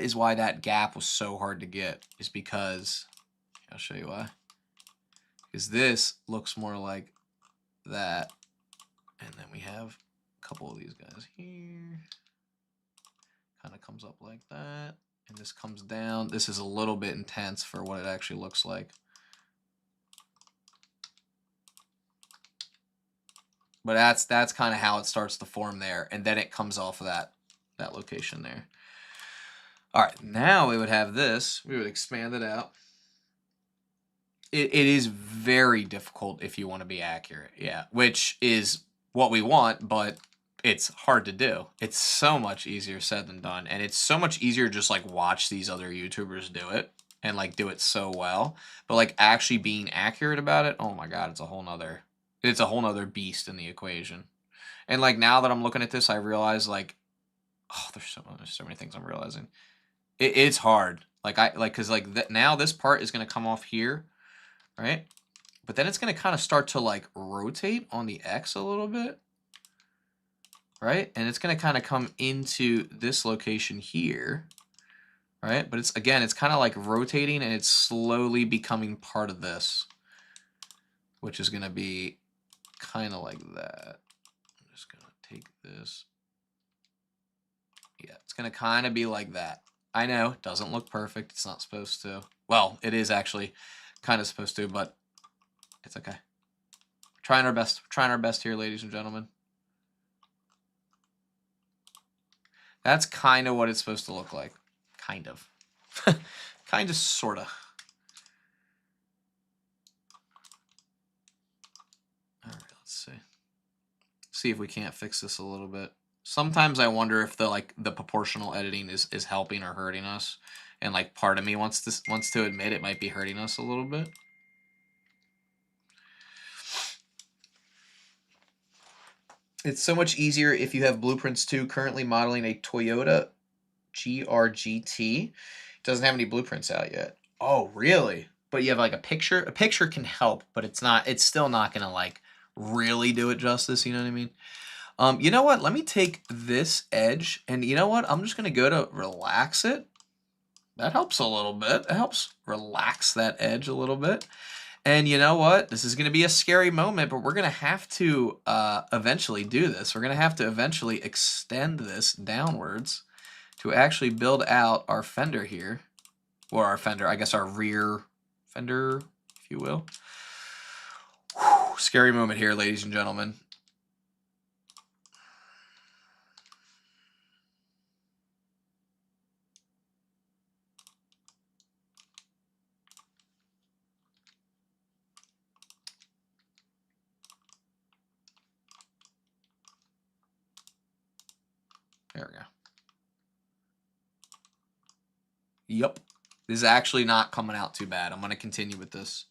is why that gap was so hard to get, is because, I'll show you why. Because this looks more like that. And then we have a couple of these guys here. Kind of comes up like that. And this comes down. This is a little bit intense for what it actually looks like. But that's kind of how it starts to form there, and then it comes off of that location there. All right, now we would have this. We would expand it out. It is very difficult if you want to be accurate, yeah, which is what we want, but it's hard to do. It's so much easier said than done, and it's so much easier to just like watch these other YouTubers do it and like do it so well. But like actually being accurate about it, oh my god, it's a whole nother beast in the equation. And like now that I'm looking at this, I realize like, oh, there's so many things I'm realizing. It's hard. Cause now this part is gonna come off here, right? But then it's gonna kind of start to like rotate on the X a little bit, right? And it's gonna kind of come into this location here, right? But it's kind of like rotating, and it's slowly becoming part of this, which is gonna be kind of like that. I'm just gonna take this. Yeah, it's gonna kind of be like that. I know, it doesn't look perfect. It's not supposed to. Well, it is actually kind of supposed to, but it's okay. We're trying our best. We're trying our best here, ladies and gentlemen. That's kind of what it's supposed to look like. Kind of. Kind of, sort of. All right, let's see. See if we can't fix this a little bit. Sometimes I wonder if the proportional editing is helping or hurting us, and like part of me wants to admit it might be hurting us a little bit. It's so much easier if you have blueprints too. Currently modeling a Toyota GRGT. Doesn't have any blueprints out yet. Oh, really? But you have like a picture? A picture can help, but it's still not gonna like really do it justice, you know what I mean? You know what? Let me take this edge, and you know what? I'm just gonna go to relax it. That helps a little bit. It helps relax that edge a little bit. And you know what? This is going to be a scary moment, but we're going to have to eventually do this. We're going to have to eventually extend this downwards to actually build out our fender here. Or our fender, I guess our rear fender, if you will. Whew, scary moment here, ladies and gentlemen. There we go. Yep. This is actually not coming out too bad. I'm going to continue with this.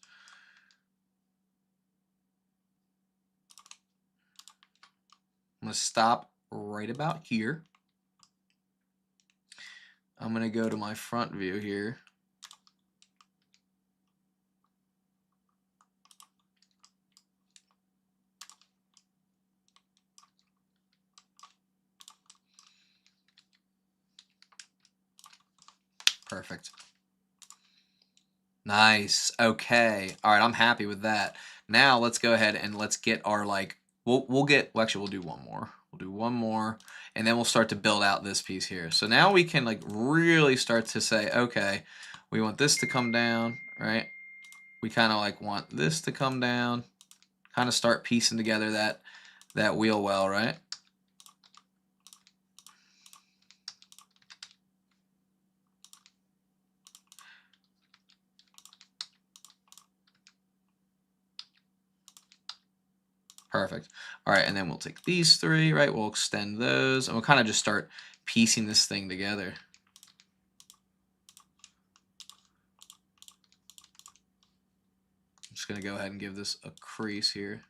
I'm going to stop right about here. I'm going to go to my front view here. Perfect. Nice. Okay. All right. I'm happy with that. Now let's go ahead and let's get our like. We'll actually we'll do one more. We'll do one more, and then we'll start to build out this piece here. So now we can like really start to say, okay, we want this to come down, right? We kind of like want this to come down. Kind of start piecing together that wheel well, right? Perfect. All right, and then we'll take these three, right? We'll extend those, and we'll kind of just start piecing this thing together. I'm just going to go ahead and give this a crease here.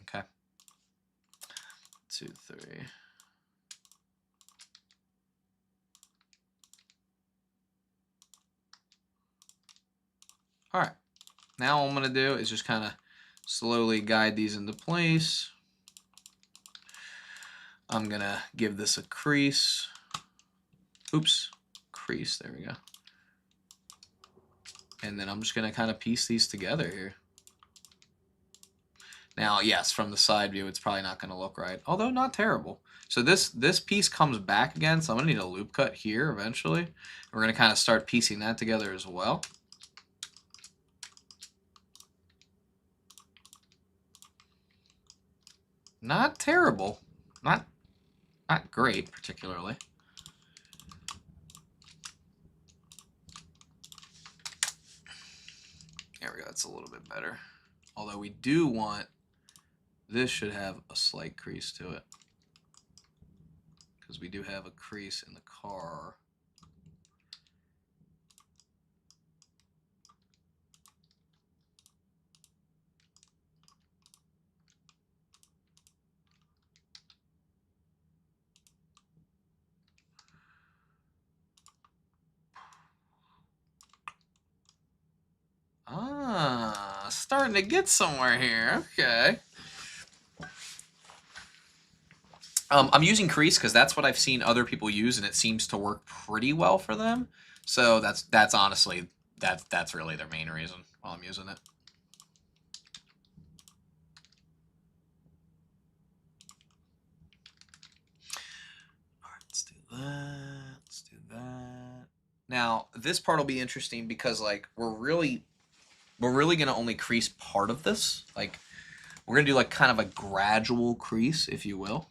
Okay. 2, 3. All right. Now what I'm going to do is just kind of slowly guide these into place. I'm going to give this a crease. Oops. Crease. There we go. And then I'm just going to kind of piece these together here. Now, yes, from the side view, it's probably not going to look right, although not terrible. So this piece comes back again, so I'm going to need a loop cut here eventually. We're going to kind of start piecing that together as well. Not terrible. Not great, particularly. There we go. That's a little bit better. Although we do want... This should have a slight crease to it. Because we do have a crease in the car. Ah, starting to get somewhere here. Okay. I'm using crease because that's what I've seen other people use, and it seems to work pretty well for them. So that's honestly that's really their main reason while I'm using it. All right, let's do that. Let's do that. Now this part will be interesting because like we're really gonna only crease part of this. Like we're gonna do like kind of a gradual crease, if you will.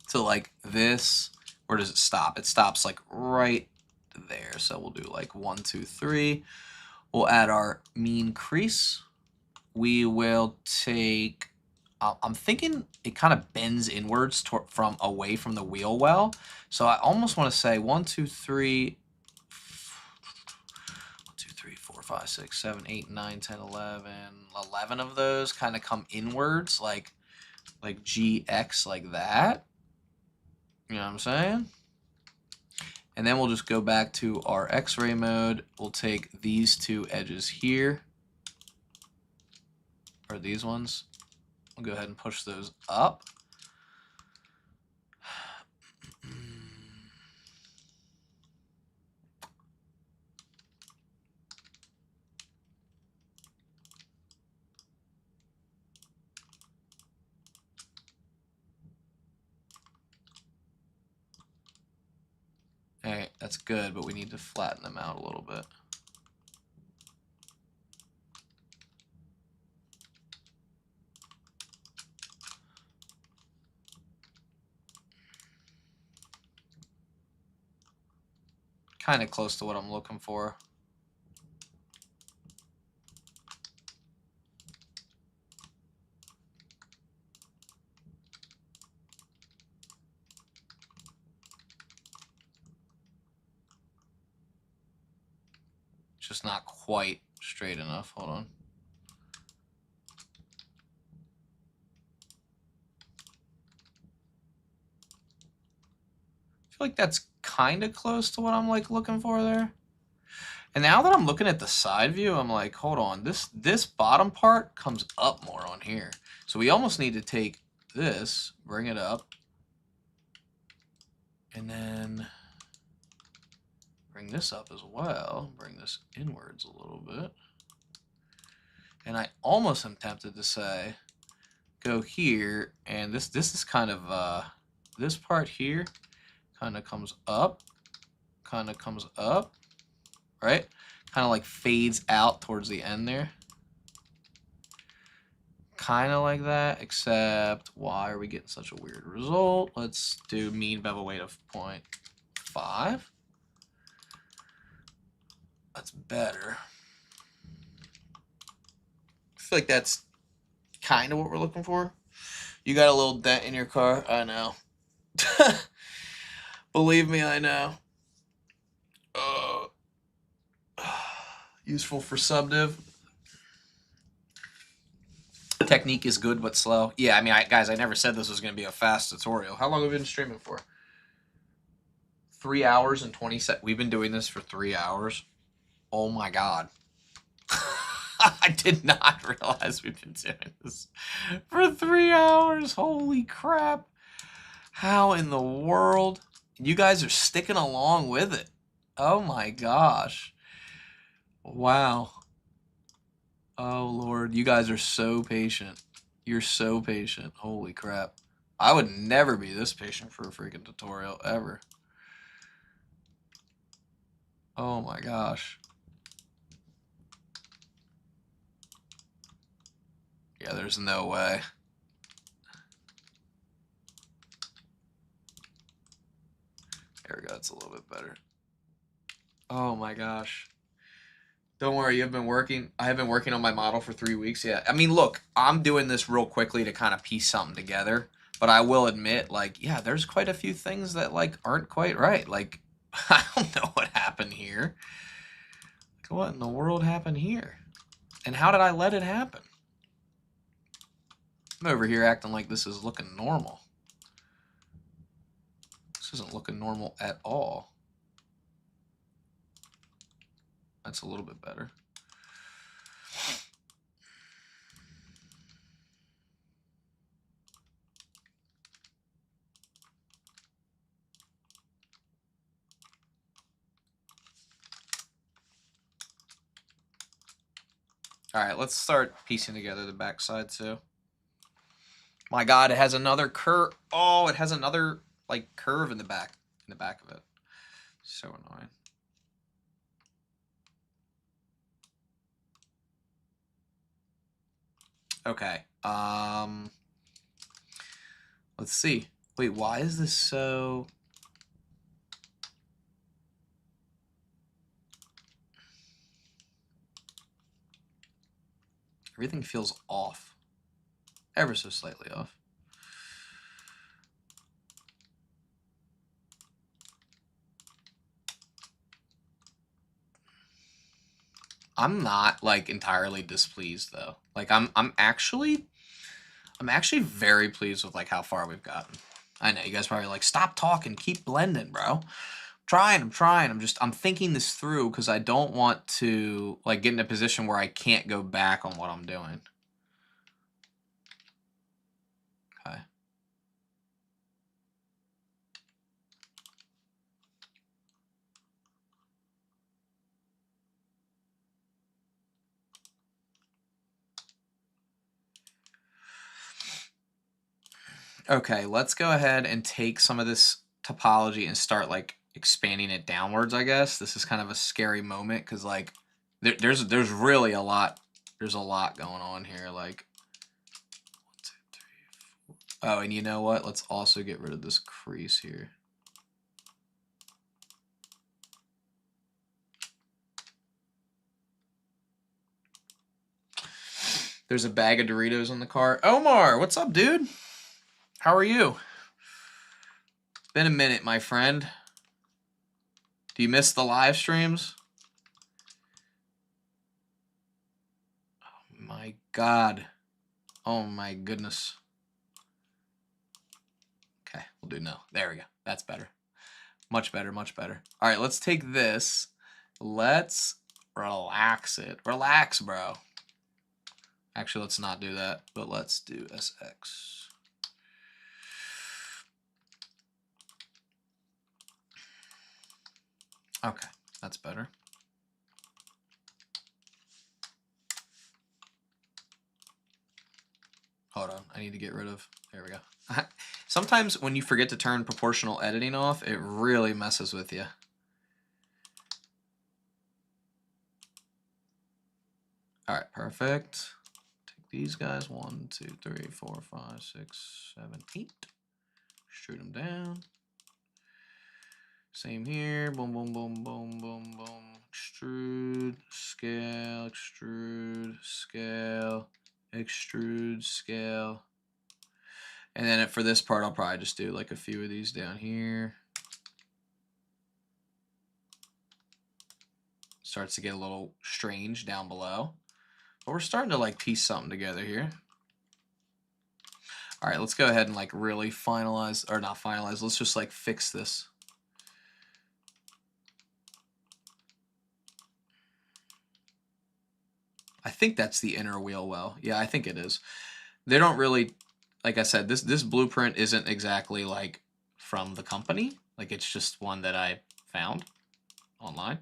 So like this, where does it stop? It stops like right there. So we'll do like 1, 2, 3. We'll add our mean crease. We will take, I'm thinking it kind of bends inwards from away from the wheel well. So I almost want to say 1, 2, 3, 4, 5, 6, 7, 8, 9, 10, 11. 11 of those kind of come inwards, like GX, like that. You know what I'm saying? And then we'll just go back to our X-ray mode. We'll take these two edges here, or these ones. We'll go ahead and push those up. All right, that's good, but we need to flatten them out a little bit. Kind of close to what I'm looking for. Just not quite straight enough. Hold on. I feel like that's kind of close to what I'm like looking for there. And now that I'm looking at the side view, I'm like, hold on, this bottom part comes up more on here. So we almost need to take this, bring it up, and then bring this up as well. Bring this inwards a little bit. And I almost am tempted to say, go here, and this is kind of, this part here kind of comes up, right? Kind of like fades out towards the end there. Kind of like that, except why are we getting such a weird result? Let's do mean bevel weight of 0.5. That's better. I feel like that's kind of what we're looking for. You got a little dent in your car? I know. Believe me, I know. Useful for subdiv. Technique is good but slow. Yeah, I mean, guys, I never said this was going to be a fast tutorial. How long have we been streaming for? 3 hours and 20 seconds. We've been doing this for 3 hours. Oh my god. I did not realize we've been doing this for 3 hours. Holy crap. How in the world? You guys are sticking along with it. Oh my gosh. Wow. Oh Lord, you guys are so patient. You're so patient. Holy crap. I would never be this patient for a freaking tutorial, ever. Oh my gosh. Yeah, there's no way. There we go, it's a little bit better. Oh my gosh. Don't worry, I have been working on my model for 3 weeks. Yeah, I mean, look, I'm doing this real quickly to kind of piece something together. But I will admit, like, yeah, there's quite a few things that, like, aren't quite right. Like, I don't know what happened here. Like, what in the world happened here? And how did I let it happen? I'm over here acting like this is looking normal. This isn't looking normal at all. That's a little bit better. All right, let's start piecing together the backside too. My God, it has another curve. Oh, it has another like curve in the back of it. So annoying. Okay. Let's see. Wait, why is this so? Everything feels off. Ever so slightly off. I'm not like entirely displeased though. Like I'm actually very pleased with like how far we've gotten. I know you guys probably like, stop talking, keep blending, bro. I'm trying. I'm thinking this through because I don't want to like get in a position where I can't go back on what I'm doing. Okay. Okay, let's go ahead and take some of this topology and start like expanding it downwards, I guess. This is kind of a scary moment because like there's really a lot. There's a lot going on here. Like 1, 2, 3, 4. Oh, and you know what? Let's also get rid of this crease here. There's a bag of Doritos in the car. Omar, what's up, dude? How are you? Been a minute, my friend. Do you miss the live streams? Oh my God. Oh my goodness. Okay, we'll do no. There we go. That's better. Much better, much better. All right, let's take this. Let's relax it. Relax, bro. Actually, let's not do that, but let's do SX. Okay, that's better. Hold on, I need to get rid of, there we go. Sometimes when you forget to turn proportional editing off, it really messes with you. All right, perfect. Take these guys, 1, 2, 3, 4, 5, 6, 7, 8. Extrude them down. Same here. Boom, boom, boom, boom, boom, boom. Extrude, scale, extrude, scale, extrude, scale. And then for this part, I'll probably just do like a few of these down here. Starts to get a little strange down below. But we're starting to like piece something together here. All right, let's go ahead and like really finalize, or not finalize, let's just like fix this. I think that's the inner wheel well. Yeah, I think it is. They don't really, like I said, this blueprint isn't exactly like from the company. Like it's just one that I found online.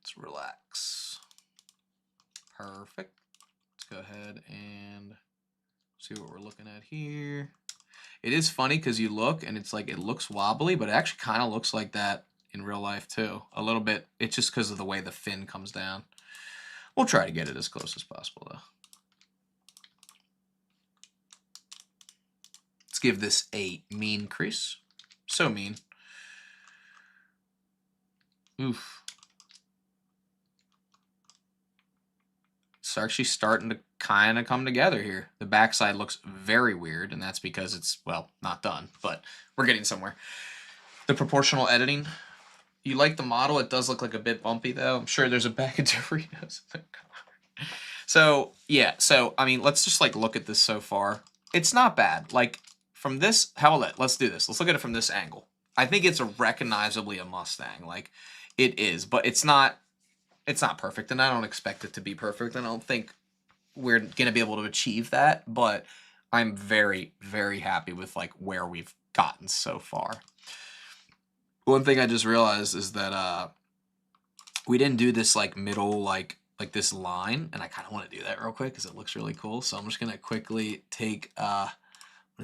Let's relax. Perfect. Let's go ahead and see what we're looking at here. It is funny because you look and it's like it looks wobbly, but it actually kind of looks like that in real life too. A little bit. It's just because of the way the fin comes down. We'll try to get it as close as possible though. Let's give this a mean crease. So mean. Oof. It's actually starting to kind of come together here. The backside looks very weird, and that's because it's, well, not done, but we're getting somewhere. The proportional editing. You like the model. It does look like a bit bumpy, though. I'm sure there's a bag of Doritos in the car. So, yeah. So, I mean, let's just, like, look at this so far. It's not bad. Like, from this, let's do this. Let's look at it from this angle. I think it's recognizably a Mustang. Like, it is, but it's not perfect, and I don't expect it to be perfect. I don't think we're going to be able to achieve that, but I'm very, very happy with like where we've gotten so far. One thing I just realized is that we didn't do this like middle, like this line, and I kind of want to do that real quick because it looks really cool. So I'm just going to quickly take, let's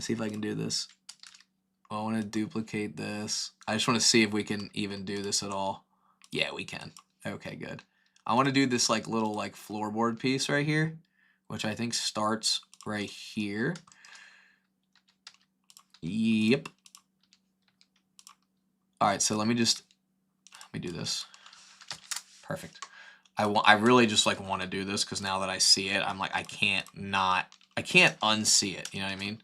see if I can do this. I want to duplicate this. I just want to see if we can even do this at all. Yeah, we can. Okay, good. I want to do this like little like floorboard piece right here, which I think starts right here. Yep. All right, so let me just Let me do this. Perfect. I really just like want to do this because now that I see it, I'm like, I can't unsee it. You know what I mean?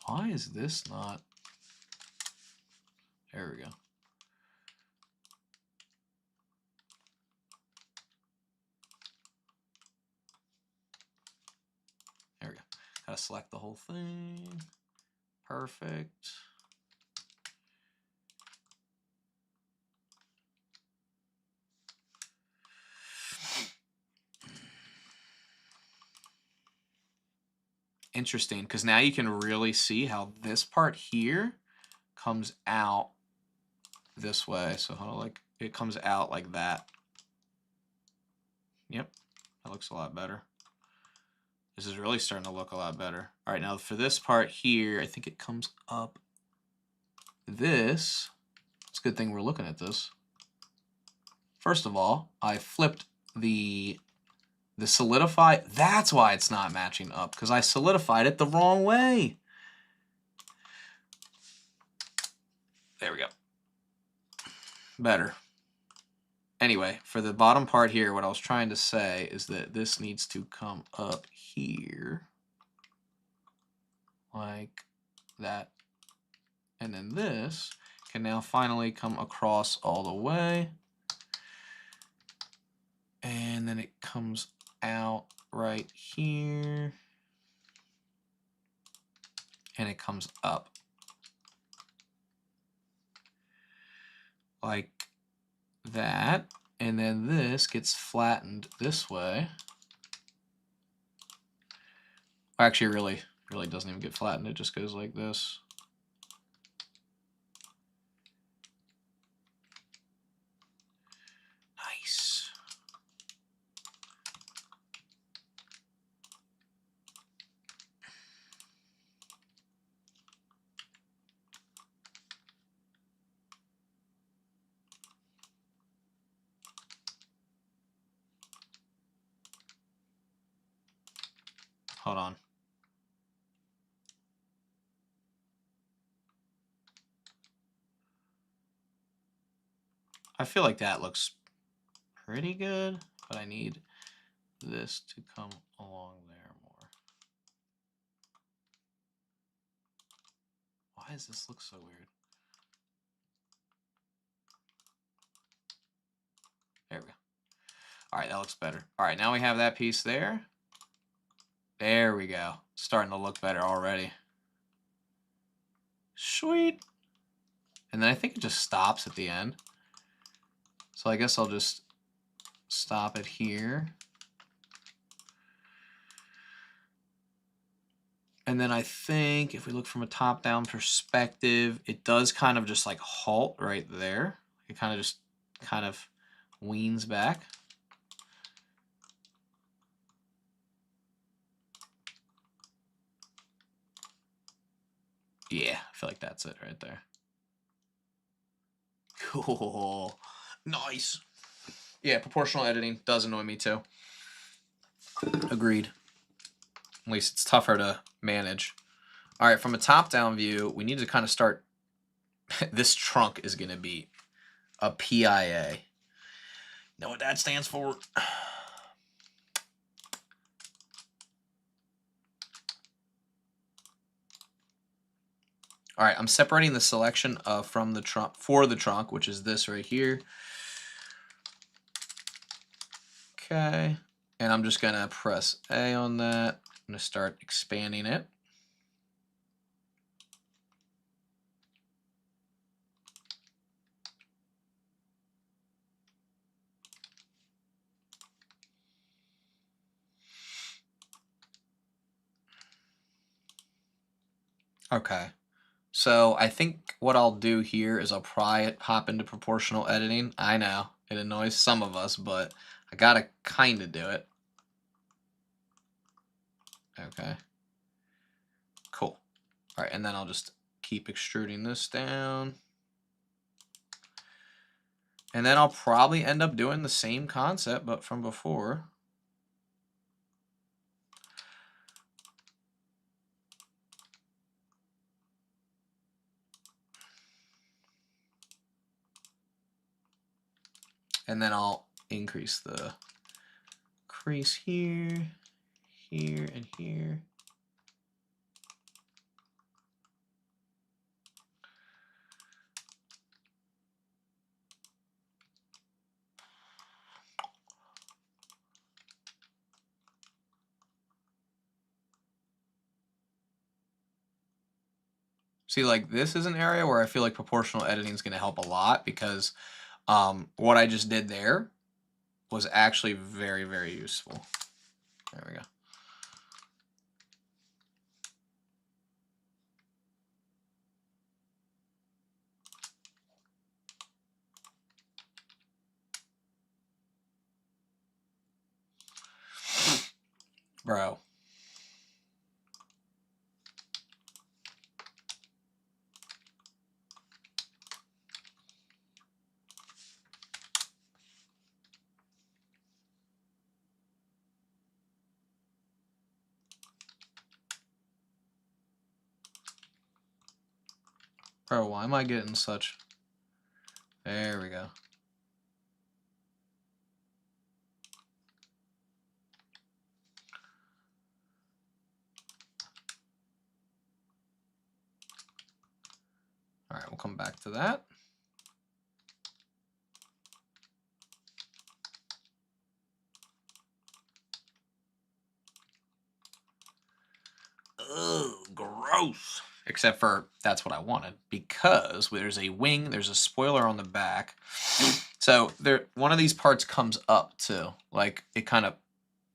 Why is this not? There we go. There we go. Gotta select the whole thing. Perfect. Interesting, because now you can really see how this part here comes out this way. So how like it comes out like that. Yep, that looks a lot better. This is really starting to look a lot better. All right, now for this part here, I think it comes up this. It's a good thing we're looking at this. First of all, I flipped the solidify. That's why it's not matching up, because I solidified it the wrong way. There we go. Better. Anyway, for the bottom part here, what I was trying to say is that this needs to come up here like that. And then this can now finally come across all the way. And then it comes out right here. And it comes up. Like that. And then this gets flattened this way. Actually, really doesn't even get flattened. It just goes like this. Nice. Hold on. I feel like that looks pretty good, but I need this to come along there more. Why does this look so weird? There we go. All right, that looks better. All right, now we have that piece there. There we go. Starting to look better already. Sweet. And then I think it just stops at the end. So I guess I'll just stop it here. And then I think if we look from a top-down perspective, it does kind of just like halt right there. It kind of just weans back. Yeah, I feel like that's it right there. Cool. Nice. Yeah, proportional editing does annoy me too. Agreed. At least it's tougher to manage. All right, from a top-down view, we need to kind of start. This trunk is going to be a PIA. You know what that stands for? All right, I'm separating the selection from the trunk for the trunk, which is this right here. Okay, and I'm just gonna press A on that. I'm gonna start expanding it. Okay. So I think what I'll do here is I'll hop into proportional editing. I know, it annoys some of us, but I gotta kind of do it. Okay. Cool. All right, and then I'll just keep extruding this down. And then I'll probably end up doing the same concept, but from before. And then I'll increase the crease here, here, and here. See, like this is an area where I feel like proportional editing is going to help a lot because what I just did there was actually very, very useful. There we go. Bro. Bro, why am I getting such... There we go. All right, we'll come back to that. Ugh, gross. Except for that's what I wanted because there's a wing, there's a spoiler on the back. So one of these parts comes up too. Like it kind of,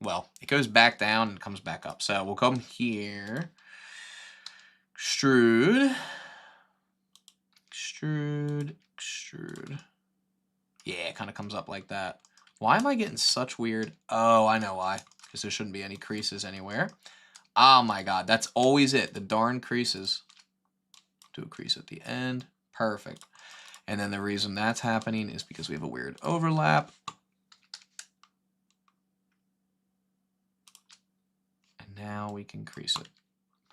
well, it goes back down and comes back up. So we'll come here, extrude, extrude, extrude. Yeah, it kind of comes up like that. Why am I getting such weird? Oh, I know why. Because there shouldn't be any creases anywhere. Oh my god, that's always it. The darn creases. Do a crease at the end. Perfect. And then the reason that's happening is because we have a weird overlap. And now we can crease it.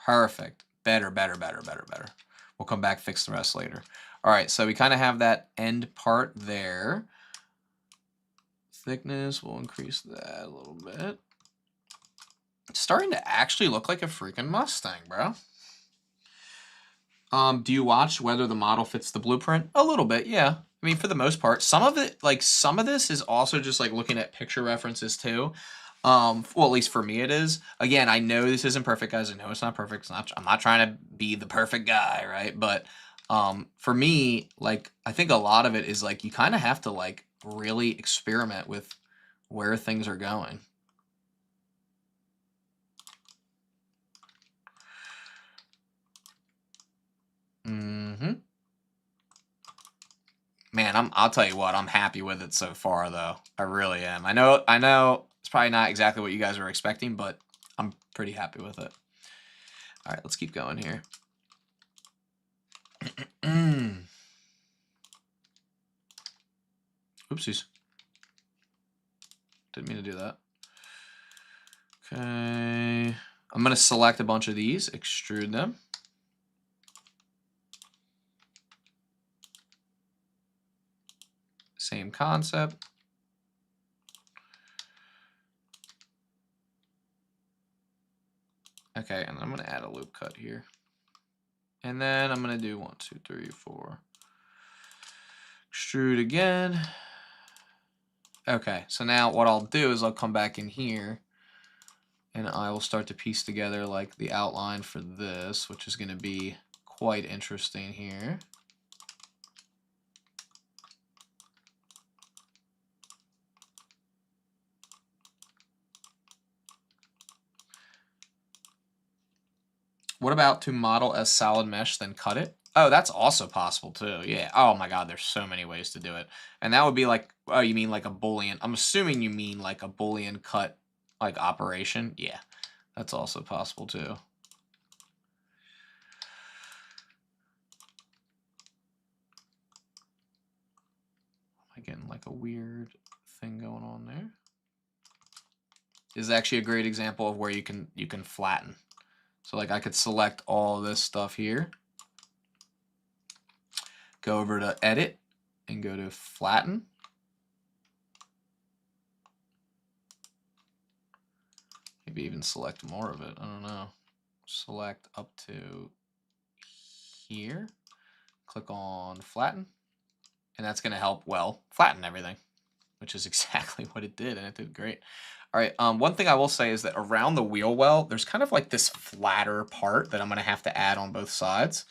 Perfect. Better, better, better, better, better. We'll come back, fix the rest later. All right, so we kind of have that end part there. Thickness, we'll increase that a little bit. It's starting to actually look like a freaking Mustang, bro. Do you watch whether the model fits the blueprint? A little bit, yeah. I mean, for the most part, some of it, like some of this is also just like looking at picture references too. Well, at least for me it is. Again, I know this isn't perfect, guys. I know it's not perfect. I'm not trying to be the perfect guy, right? But for me, like I think a lot of it is like you kind of have to like really experiment with where things are going. Mm-hmm. Man, I'll tell you what, I'm happy with it so far though. I really am. I know it's probably not exactly what you guys were expecting, but I'm pretty happy with it. All right, let's keep going here. Oopsies. Didn't mean to do that. Okay. I'm going to select a bunch of these, extrude them. Same concept. Okay, and I'm going to add a loop cut here. And then I'm going to do 1, 2, 3, 4. Extrude again. Okay, so now what I'll do is I'll come back in here and I will start to piece together like the outline for this, which is going to be quite interesting here. What about to model as solid mesh, then cut it? Oh, that's also possible too. Yeah. Oh my God, there's so many ways to do it. And that would be like, oh, you mean like a Boolean? I'm assuming you mean like a Boolean cut like operation. Yeah, that's also possible too. Am I getting like a weird thing going on there? This is actually a great example of where you can flatten. So like I could select all this stuff here, go over to edit and go to flatten. Maybe even select more of it. I don't know. Select up to here. Click on flatten. And that's going to help, well, flatten everything, which is exactly what it did, and it did great. All right, one thing I will say is that around the wheel well, there's kind of like this flatter part that I'm going to have to add on both sides.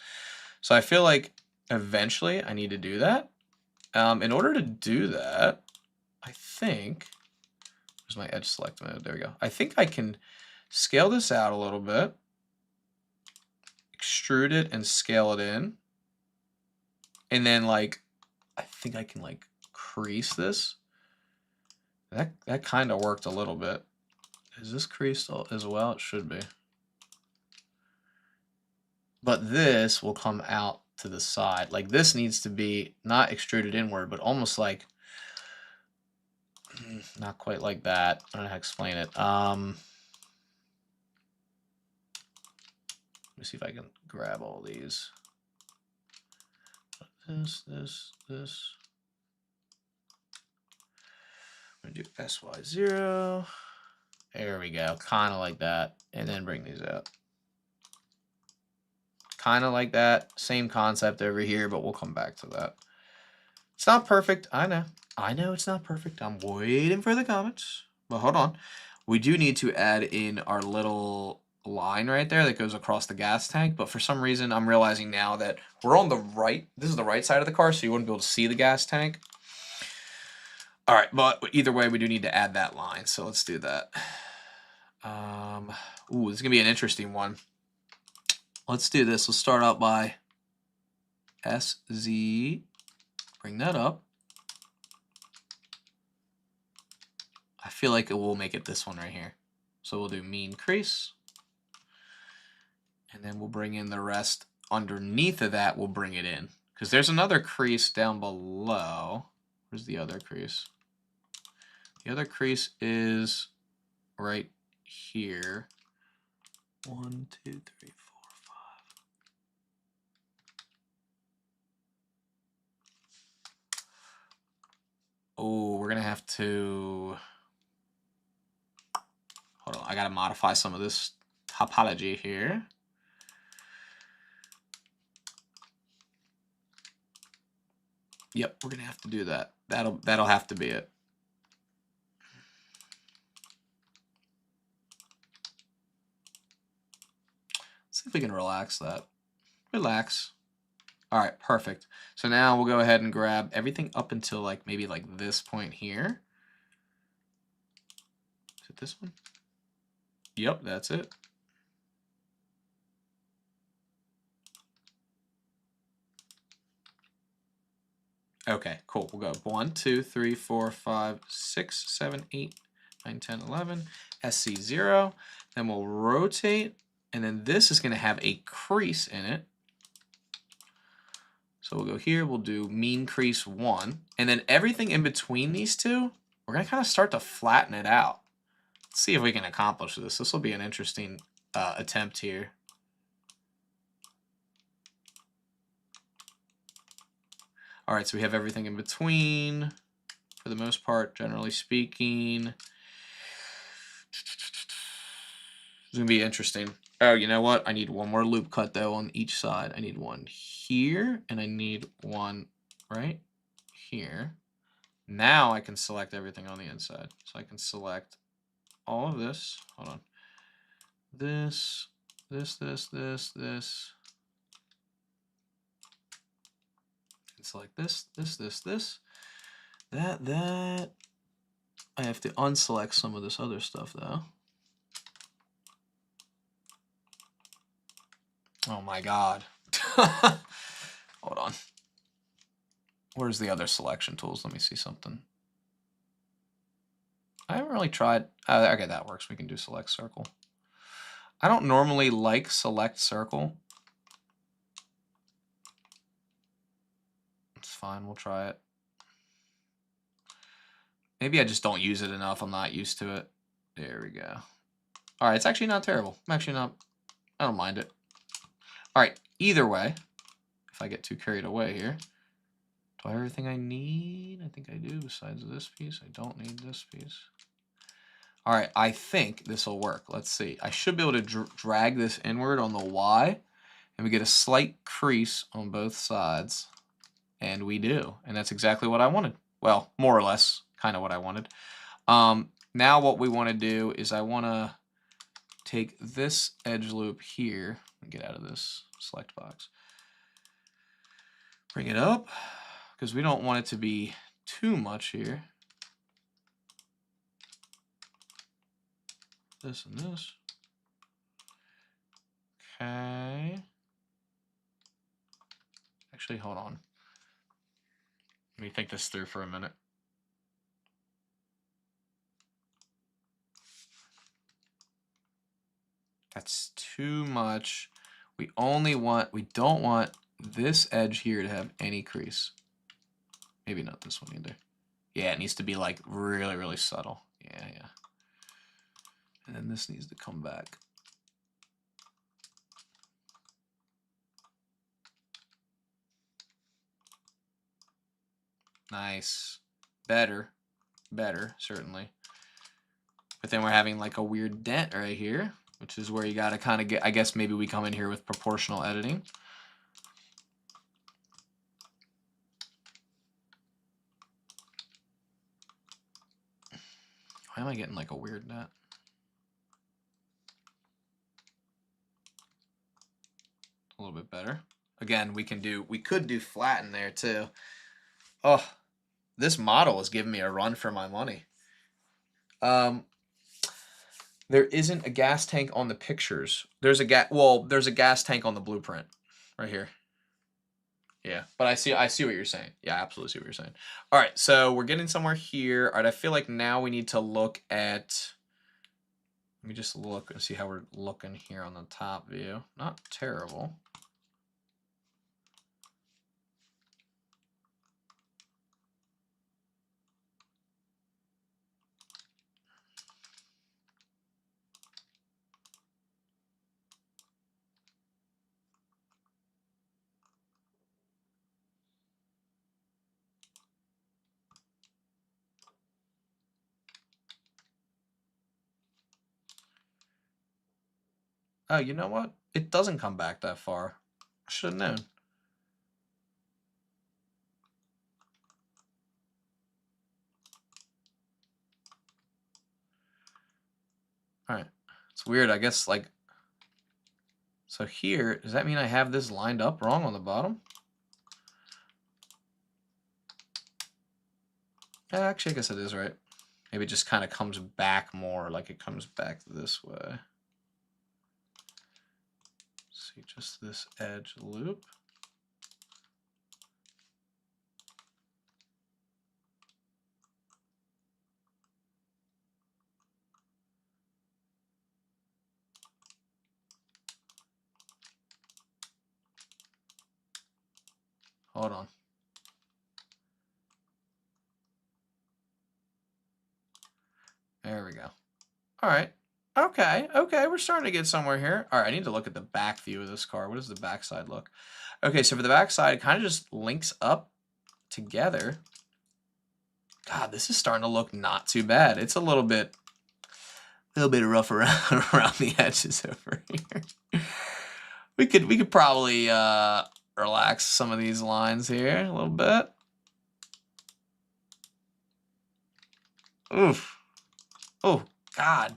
So I feel like eventually I need to do that. In order to do that, I think, where's my edge select mode? There we go. I think I can scale this out a little bit, extrude it and scale it in. And then like, I think I can like crease this. That kind of worked a little bit. Is this creased as well? It should be. But this will come out to the side. Like this needs to be not extruded inward, but almost like, not quite like that. I don't know how to explain it. Let me see if I can grab all these. This. I'm gonna do SY0. There we go, kind of like that. And then bring these out. Kind of like that. Same concept over here, but we'll come back to that. It's not perfect, I know. I know it's not perfect. I'm waiting for the comments. But hold on. We do need to add in our little line right there that goes across the gas tank. But for some reason, I'm realizing now that we're on the right. This is the right side of the car, so you wouldn't be able to see the gas tank. All right, but either way, we do need to add that line. So let's do that. Ooh, this is going to be an interesting one. Let's do this. Let's start out by SZ. Bring that up. I feel like it will make it this one right here. So we'll do mean crease. And then we'll bring in the rest underneath of that. We'll bring it in. Because there's another crease down below. Where's the other crease? The other crease is right here. 1, 2, 3, 4, 5. Oh, we're going to have to... Hold on, I got to modify some of this topology here. Yep, we're going to have to do that. That'll have to be it. Let's see if we can relax that. Relax. All right, perfect. So now we'll go ahead and grab everything up until like maybe like this point here. Is it this one? Yep, that's it. Okay, cool. We'll go 1, 2, 3, 4, 5, 6, 7, 8, 9, 10, 11, SC0. Then we'll rotate, and then this is going to have a crease in it. So we'll go here, we'll do mean crease 1, and then everything in between these two, we're going to kind of start to flatten it out. Let's see if we can accomplish this. This will be an interesting attempt here. All right, so we have everything in between, for the most part, generally speaking. It's going to be interesting. Oh, you know what? I need one more loop cut, though, on each side. I need one here, and I need one right here. Now I can select everything on the inside. So I can select all of this. Hold on. This. And select this. That. I have to unselect some of this other stuff, though. Oh my god. Hold on. Where's the other selection tools? Let me see something. I haven't really tried. Okay, that works. We can do select circle. I don't normally like select circle. It's fine. We'll try it. Maybe I just don't use it enough. I'm not used to it. There we go. All right, it's actually not terrible. I'm actually not, I don't mind it. All right, either way, if I get too carried away here, do I have everything I need? I think I do, besides this piece. I don't need this piece. All right, I think this will work. Let's see. I should be able to drag this inward on the Y, and we get a slight crease on both sides. And we do. And that's exactly what I wanted. Well, more or less, kind of what I wanted. Now what we want to do is I want to take this edge loop here. Get out of this select box. Bring it up, because we don't want it to be too much here. This and this. Okay. Actually, hold on. Let me think this through for a minute. That's too much. We don't want this edge here to have any crease. Maybe not this one either. Yeah, it needs to be like really, really subtle. Yeah. And then this needs to come back. Nice. Better, certainly. But then we're having like a weird dent right here, which is where you gotta kind of get, I guess maybe we come in here with proportional editing. Why am I getting like a weird dent? A little bit better. Again, we could do flat in there too. Oh, this model is giving me a run for my money. There isn't a gas tank on the pictures. There's a gas tank on the blueprint right here. Yeah, but I see what you're saying. Yeah, I absolutely see what you're saying. All right, so we're getting somewhere here. All right, I feel like now we need to look at, let me just look and see how we're looking here on the top view. Not terrible. Oh, you know what? It doesn't come back that far. I should have known. All right. It's weird. I guess like, so here, does that mean I have this lined up wrong on the bottom? Yeah, actually, I guess it is right. Maybe it just kind of comes back more, like it comes back this way. See, just this edge loop. Hold on. There we go. All right. Okay, we're starting to get somewhere here. All right, I need to look at the back view of this car. What does the back side look? Okay, so for the back side, it kind of just links up together. God, this is starting to look not too bad. It's a little bit rough around the edges over here. We could probably relax some of these lines here a little bit. Oof. Oh, God.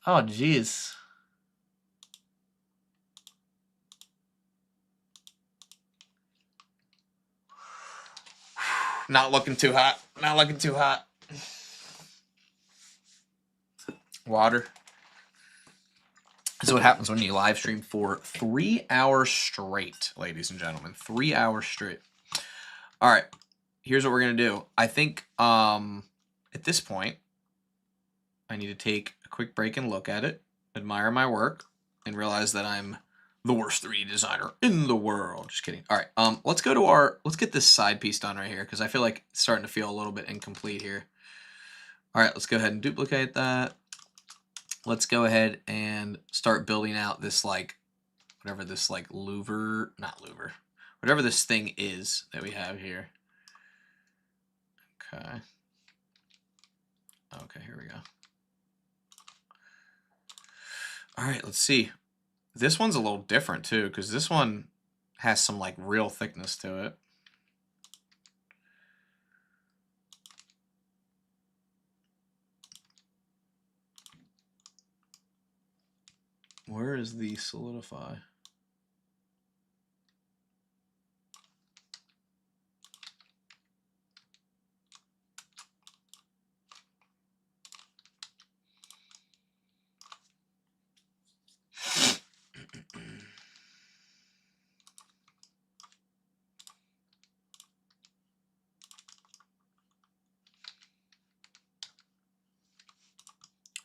Oh, jeez. Not looking too hot. Not looking too hot. Water. This is what happens when you live stream for 3 hours straight, ladies and gentlemen. 3 hours straight. All right. Here's what we're going to do. I think at this point, I need to take a quick break and look at it, admire my work, and realize that I'm the worst 3D designer in the world. Just kidding. All right, let's get this side piece done right here, because I feel like it's starting to feel a little bit incomplete here. All right, let's go ahead and duplicate that. Let's go ahead and start building out this, like, whatever this, like, whatever this thing is that we have here. Okay. Okay, here we go. All right, let's see. This one's a little different too, because this one has some like real thickness to it. Where is the solidify?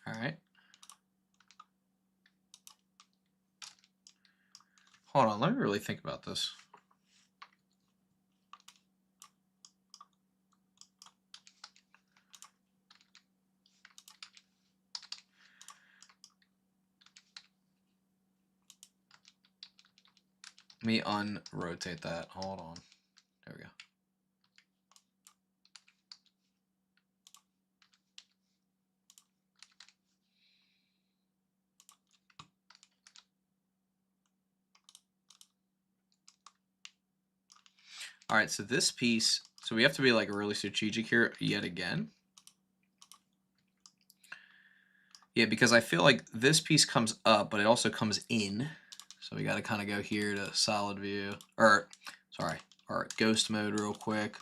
All right. Hold on, let me really think about this. Let me unrotate that. Hold on. There we go. All right, so this piece, so we have to be like really strategic here yet again. Yeah, because I feel like this piece comes up, but it also comes in. So we got to kind of go here to solid view, or sorry, or ghost mode real quick.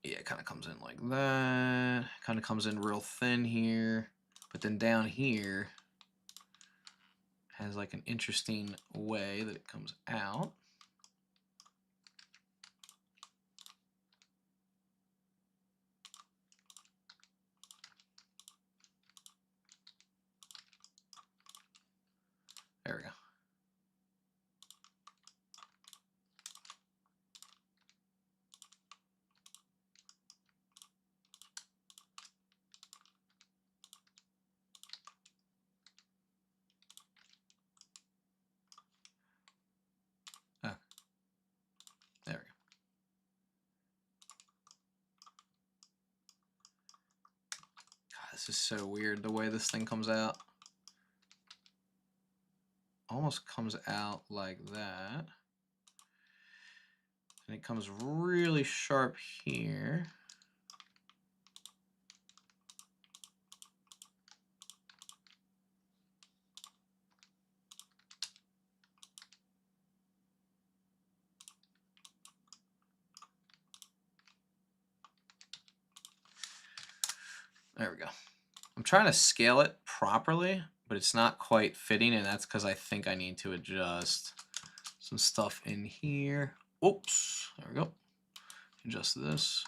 Yeah, it kind of comes in like that. Kind of comes in real thin here, but then down here has like an interesting way that it comes out. There we go. Oh, there we go. God, this is so weird the way this thing comes out. Almost comes out like that. And it comes really sharp here. There we go. I'm trying to scale it properly, but it's not quite fitting, and that's because I think I need to adjust some stuff in here. Oops, there we go. Adjust this.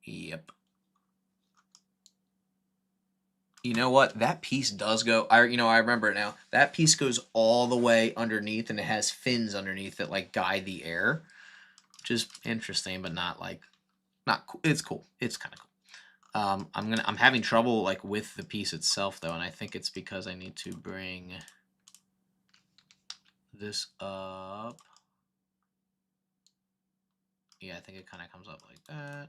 Yep. You know what? That piece does go. I remember it now. That piece goes all the way underneath, and it has fins underneath that like guide the air, which is interesting, but not like not cool. It's cool. It's kind of cool. I'm having trouble like with the piece itself though, and I think it's because I need to bring this up. Yeah, I think it kind of comes up like that.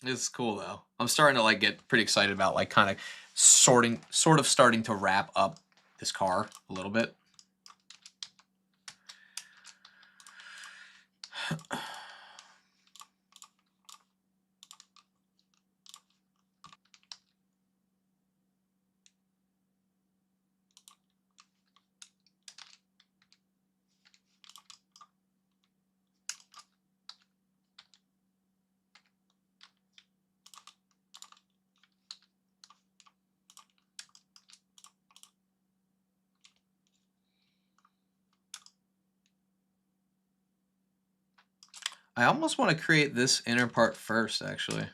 It's cool though. I'm starting to like get pretty excited about like kind of sort of starting to wrap up this car a little bit. I almost want to create this inner part first, actually.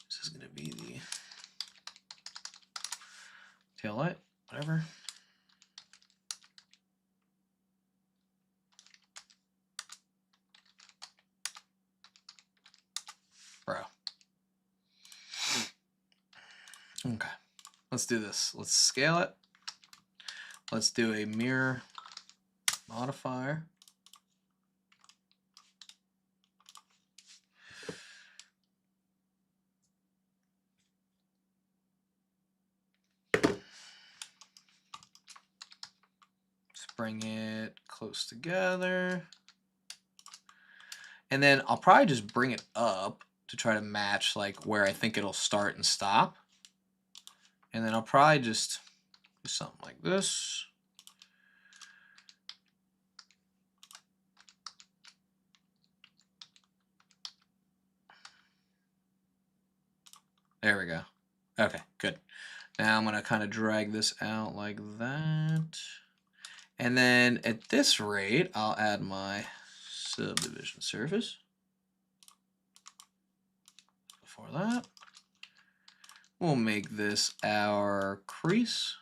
This is going to be the tail light, whatever. Bro. Okay. Let's do this. Let's scale it. Let's do a mirror. modifier. Just bring it close together. And then I'll probably just bring it up to try to match like where I think it'll start and stop. And then I'll probably just do something like this. There we go. Okay, good. Now I'm going to kind of drag this out like that. And then at this rate, I'll add my subdivision surface. Before that, we'll make this our crease.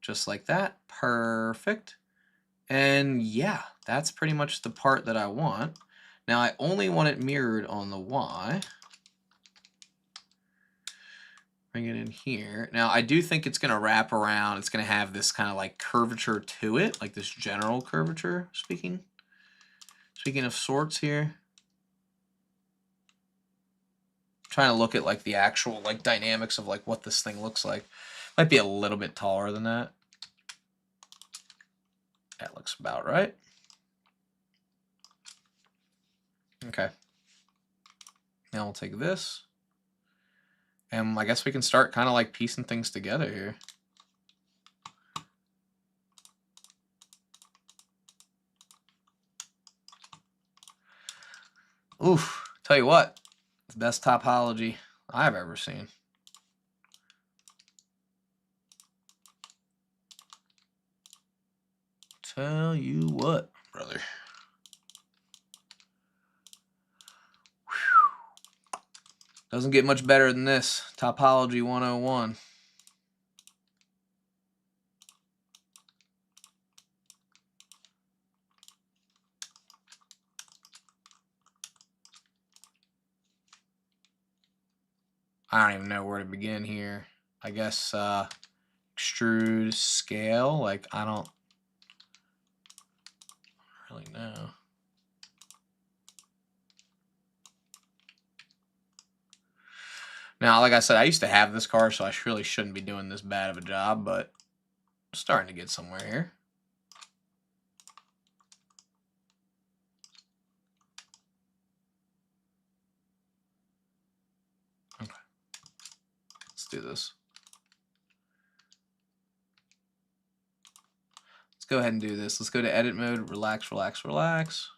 Just like that. Perfect. And yeah, that's pretty much the part that I want. Now I only want it mirrored on the Y. Bring it in here. Now I do think it's going to wrap around. It's going to have this kind of like curvature to it, like this general curvature, speaking of sorts here. I'm trying to look at like the actual like dynamics of like what this thing looks like. Might be a little bit taller than that. That looks about right. Okay. Now we'll take this. And I guess we can start kind of like piecing things together here. Oof, tell you what, it's the best topology I've ever seen. Tell you what, brother. Whew. Doesn't get much better than this. Topology 101. I don't even know where to begin here. I guess extrude, scale, like I don't really know. Now, like I said, I used to have this car, so I really shouldn't be doing this bad of a job, but I'm starting to get somewhere here. Okay. Let's do this. Let's go ahead and do this. Let's go to edit mode, relax, relax, relax.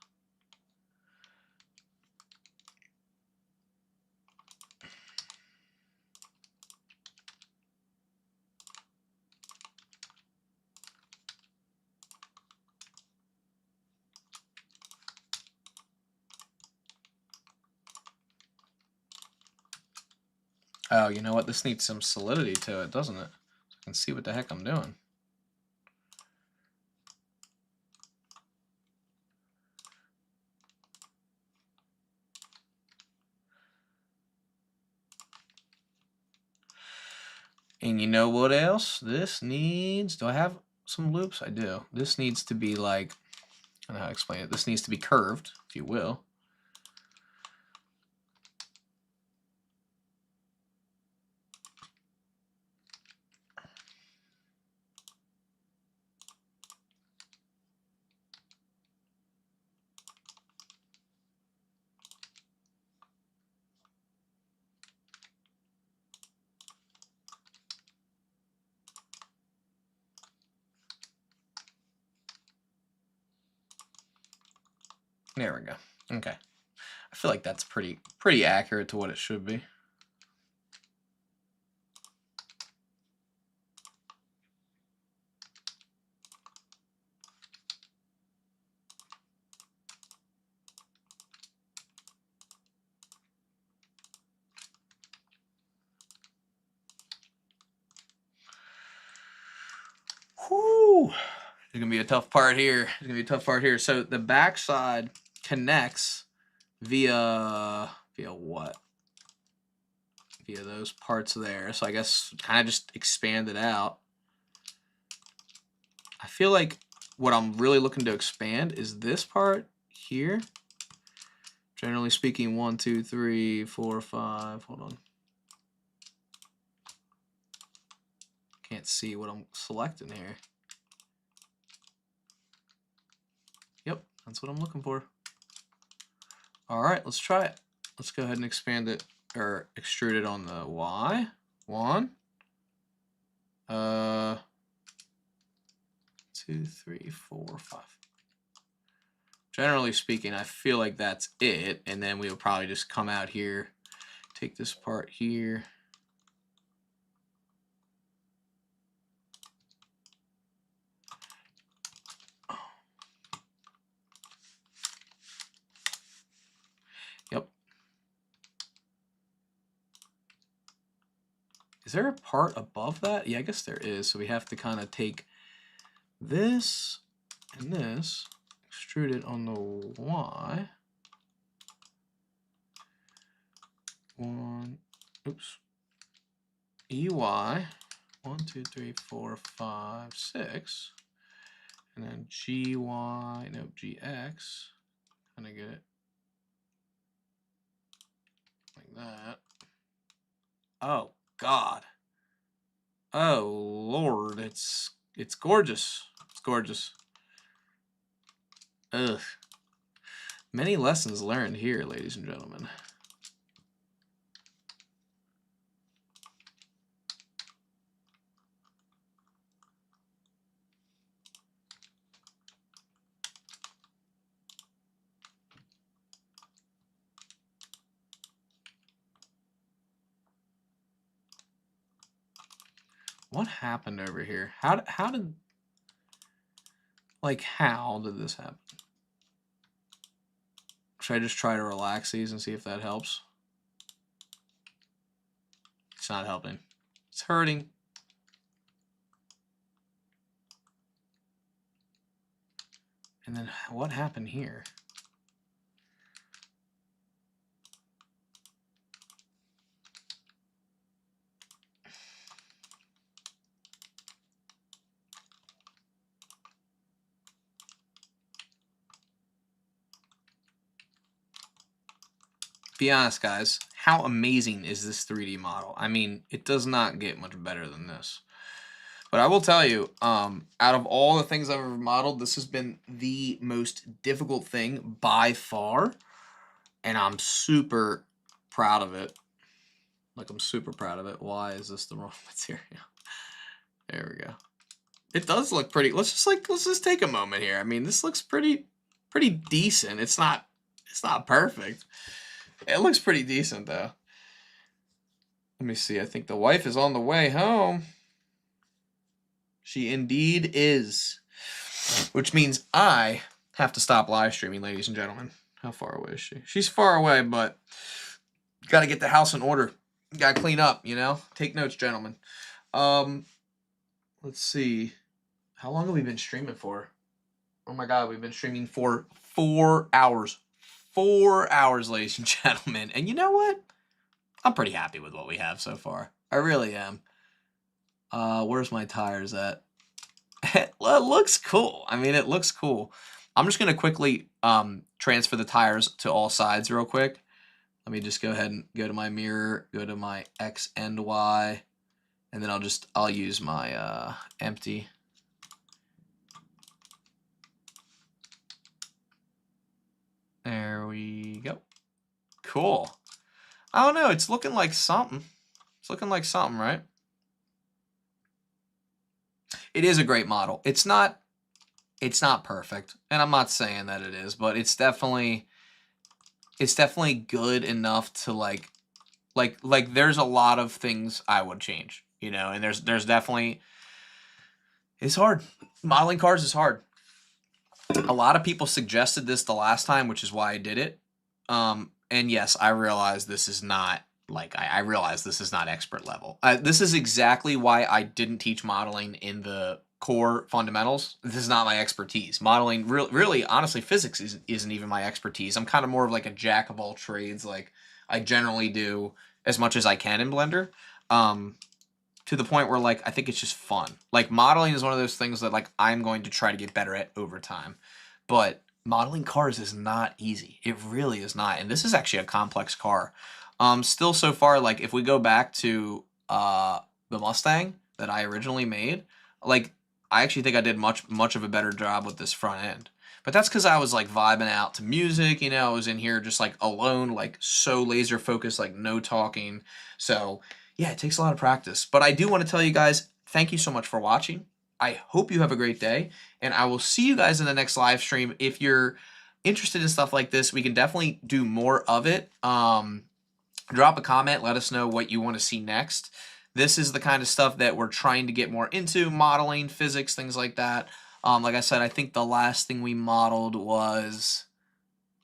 Oh, you know what? This needs some solidity to it, doesn't it? So I can see what the heck I'm doing. And you know what else? This needs, do I have some loops? I do. This needs to be like, I don't know how to explain it. This needs to be curved, if you will. There we go. Okay. I feel like that's pretty accurate to what it should be. Whew. It's gonna be a tough part here. It's gonna be a tough part here. So the backside connects via what? Via those parts there. So I guess kind of just expand it out. I feel like what I'm really looking to expand is this part here. Generally speaking, 1, 2, 3, 4, 5. Hold on. Can't see what I'm selecting here. Yep, that's what I'm looking for. All right, let's try it. Let's go ahead and expand it, or extrude it on the Y. 1. 2, 3, 4, 5. Generally speaking, I feel like that's it, and then we will probably just come out here, take this part here. Yep. Is there a part above that? Yeah, I guess there is. So we have to kind of take this and this, extrude it on the Y. 1, oops. EY, 1, 2, 3, 4, 5, 6. And then GY, no, GX. Kind of get it like that. Oh, God. Oh, Lord. It's gorgeous. It's gorgeous. Ugh. Many lessons learned here, ladies and gentlemen. What happened over here? How did this happen? Should I just try to relax these and see if that helps? It's not helping. It's hurting. And then what happened here? Be honest, guys, how amazing is this 3D model? I mean, it does not get much better than this. But I will tell you, out of all the things I've ever modeled, this has been the most difficult thing by far. And I'm super proud of it. Like, I'm super proud of it. Why is this the wrong material? There we go. It does look pretty. Let's just take a moment here. I mean, this looks pretty decent. It's not perfect. It looks pretty decent, though. Let me see. I think the wife is on the way home. She indeed is. Which means I have to stop live streaming, ladies and gentlemen. How far away is she? She's far away, but got to get the house in order. Got to clean up, you know? Take notes, gentlemen. Let's see. How long have we been streaming for? Oh my God, we've been streaming for 4 hours. 4 hours, ladies and gentlemen. And you know what? I'm pretty happy with what we have so far. I really am. Where's my tires at? It looks cool. I mean, it looks cool. I'm just going to quickly transfer the tires to all sides real quick. Let me just go ahead and go to my mirror, go to my X and Y, and then I'll use my empty. There we go. Cool. I don't know. It's looking like something. It's looking like something, right? It is a great model. It's not perfect, and I'm not saying that it is, but it's definitely good enough to like there's a lot of things I would change, you know, and there's definitely, it's hard. Modeling cars is hard. A lot of people suggested this the last time, which is why I did it. And yes, I realize this is not I realize this is not expert level. This is exactly why I didn't teach modeling in the core fundamentals. This is not my expertise. Modeling, really, honestly, physics isn't even my expertise. I'm kind of more of like a jack of all trades. Like, I generally do as much as I can in Blender. To to the point where like I think it's just fun. Like modeling is one of those things that like I'm going to try to get better at over time. But modeling cars is not easy. It really is not. And this is actually a complex car. Still so far, like if we go back to the Mustang that I originally made, like I actually think I did much of a better job with this front end. But that's because I was like vibing out to music, you know, I was in here just like alone, like so laser focused, like no talking. So yeah, it takes a lot of practice. But I do want to tell you guys, thank you so much for watching. I hope you have a great day, and I will see you guys in the next live stream. If you're interested in stuff like this, we can definitely do more of it. Drop a comment, let us know what you want to see next. This is the kind of stuff that we're trying to get more into, modeling, physics, things like that. Like I said, I think the last thing we modeled was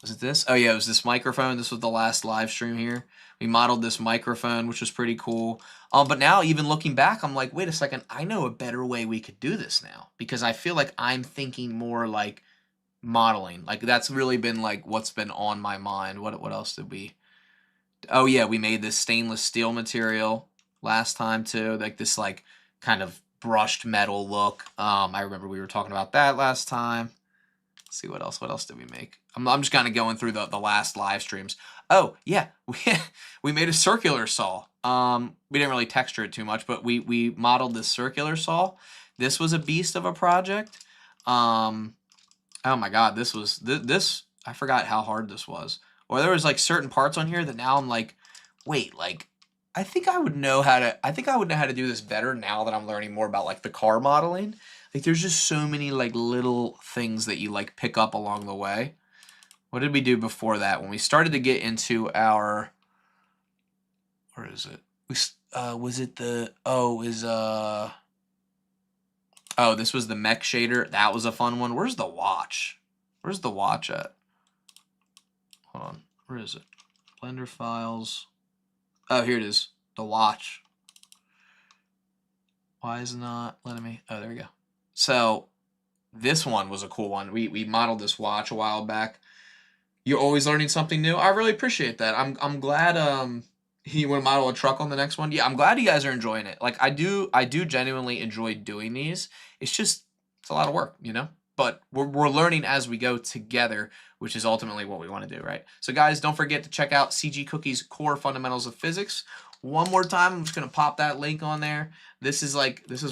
it this? Oh yeah, it was this microphone. This was the last live stream here. We modeled this microphone, which was pretty cool. But now even looking back, I'm like, wait a second, I know a better way we could do this now, because I feel like I'm thinking more like modeling. Like that's really been like what's been on my mind. What else did we? Oh yeah, we made this stainless steel material last time too, like this like kind of brushed metal look. I remember we were talking about that last time. Let's see what else. What else did we make? I'm just kind of going through the last live streams. Oh yeah, we made a circular saw. We didn't really texture it too much, but we modeled this circular saw. This was a beast of a project. Oh my god, this was this. I forgot how hard this was. Or there was like certain parts on here that now I'm like, wait, like I think I would know how to. I think I would know how to do this better now that I'm learning more about like the car modeling. Like there's just so many like little things that you like pick up along the way. What did we do before that? When we started to get into our, where is it? Was it the oh, this was the mech shader. That was a fun one. Where's the watch? Where's the watch at? Hold on. Where is it? Blender files. Oh, here it is. The watch. Why is it not letting me? Oh, there we go. So this one was a cool one. We modeled this watch a while back. You're always learning something new. I really appreciate that. I'm glad you want to model a truck on the next one. Yeah, I'm glad you guys are enjoying it. Like I do genuinely enjoy doing these. It's a lot of work, you know? But we're learning as we go together, which is ultimately what we want to do, right? So guys, don't forget to check out CG Cookie's Core Fundamentals of Physics. One more time, I'm just going to pop that link on there. This is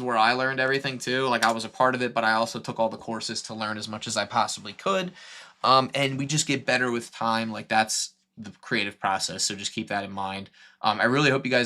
where I learned everything too. Like I was a part of it, but I also took all the courses to learn as much as I possibly could. And we just get better with time. Like that's the creative process. So just keep that in mind. I really hope you guys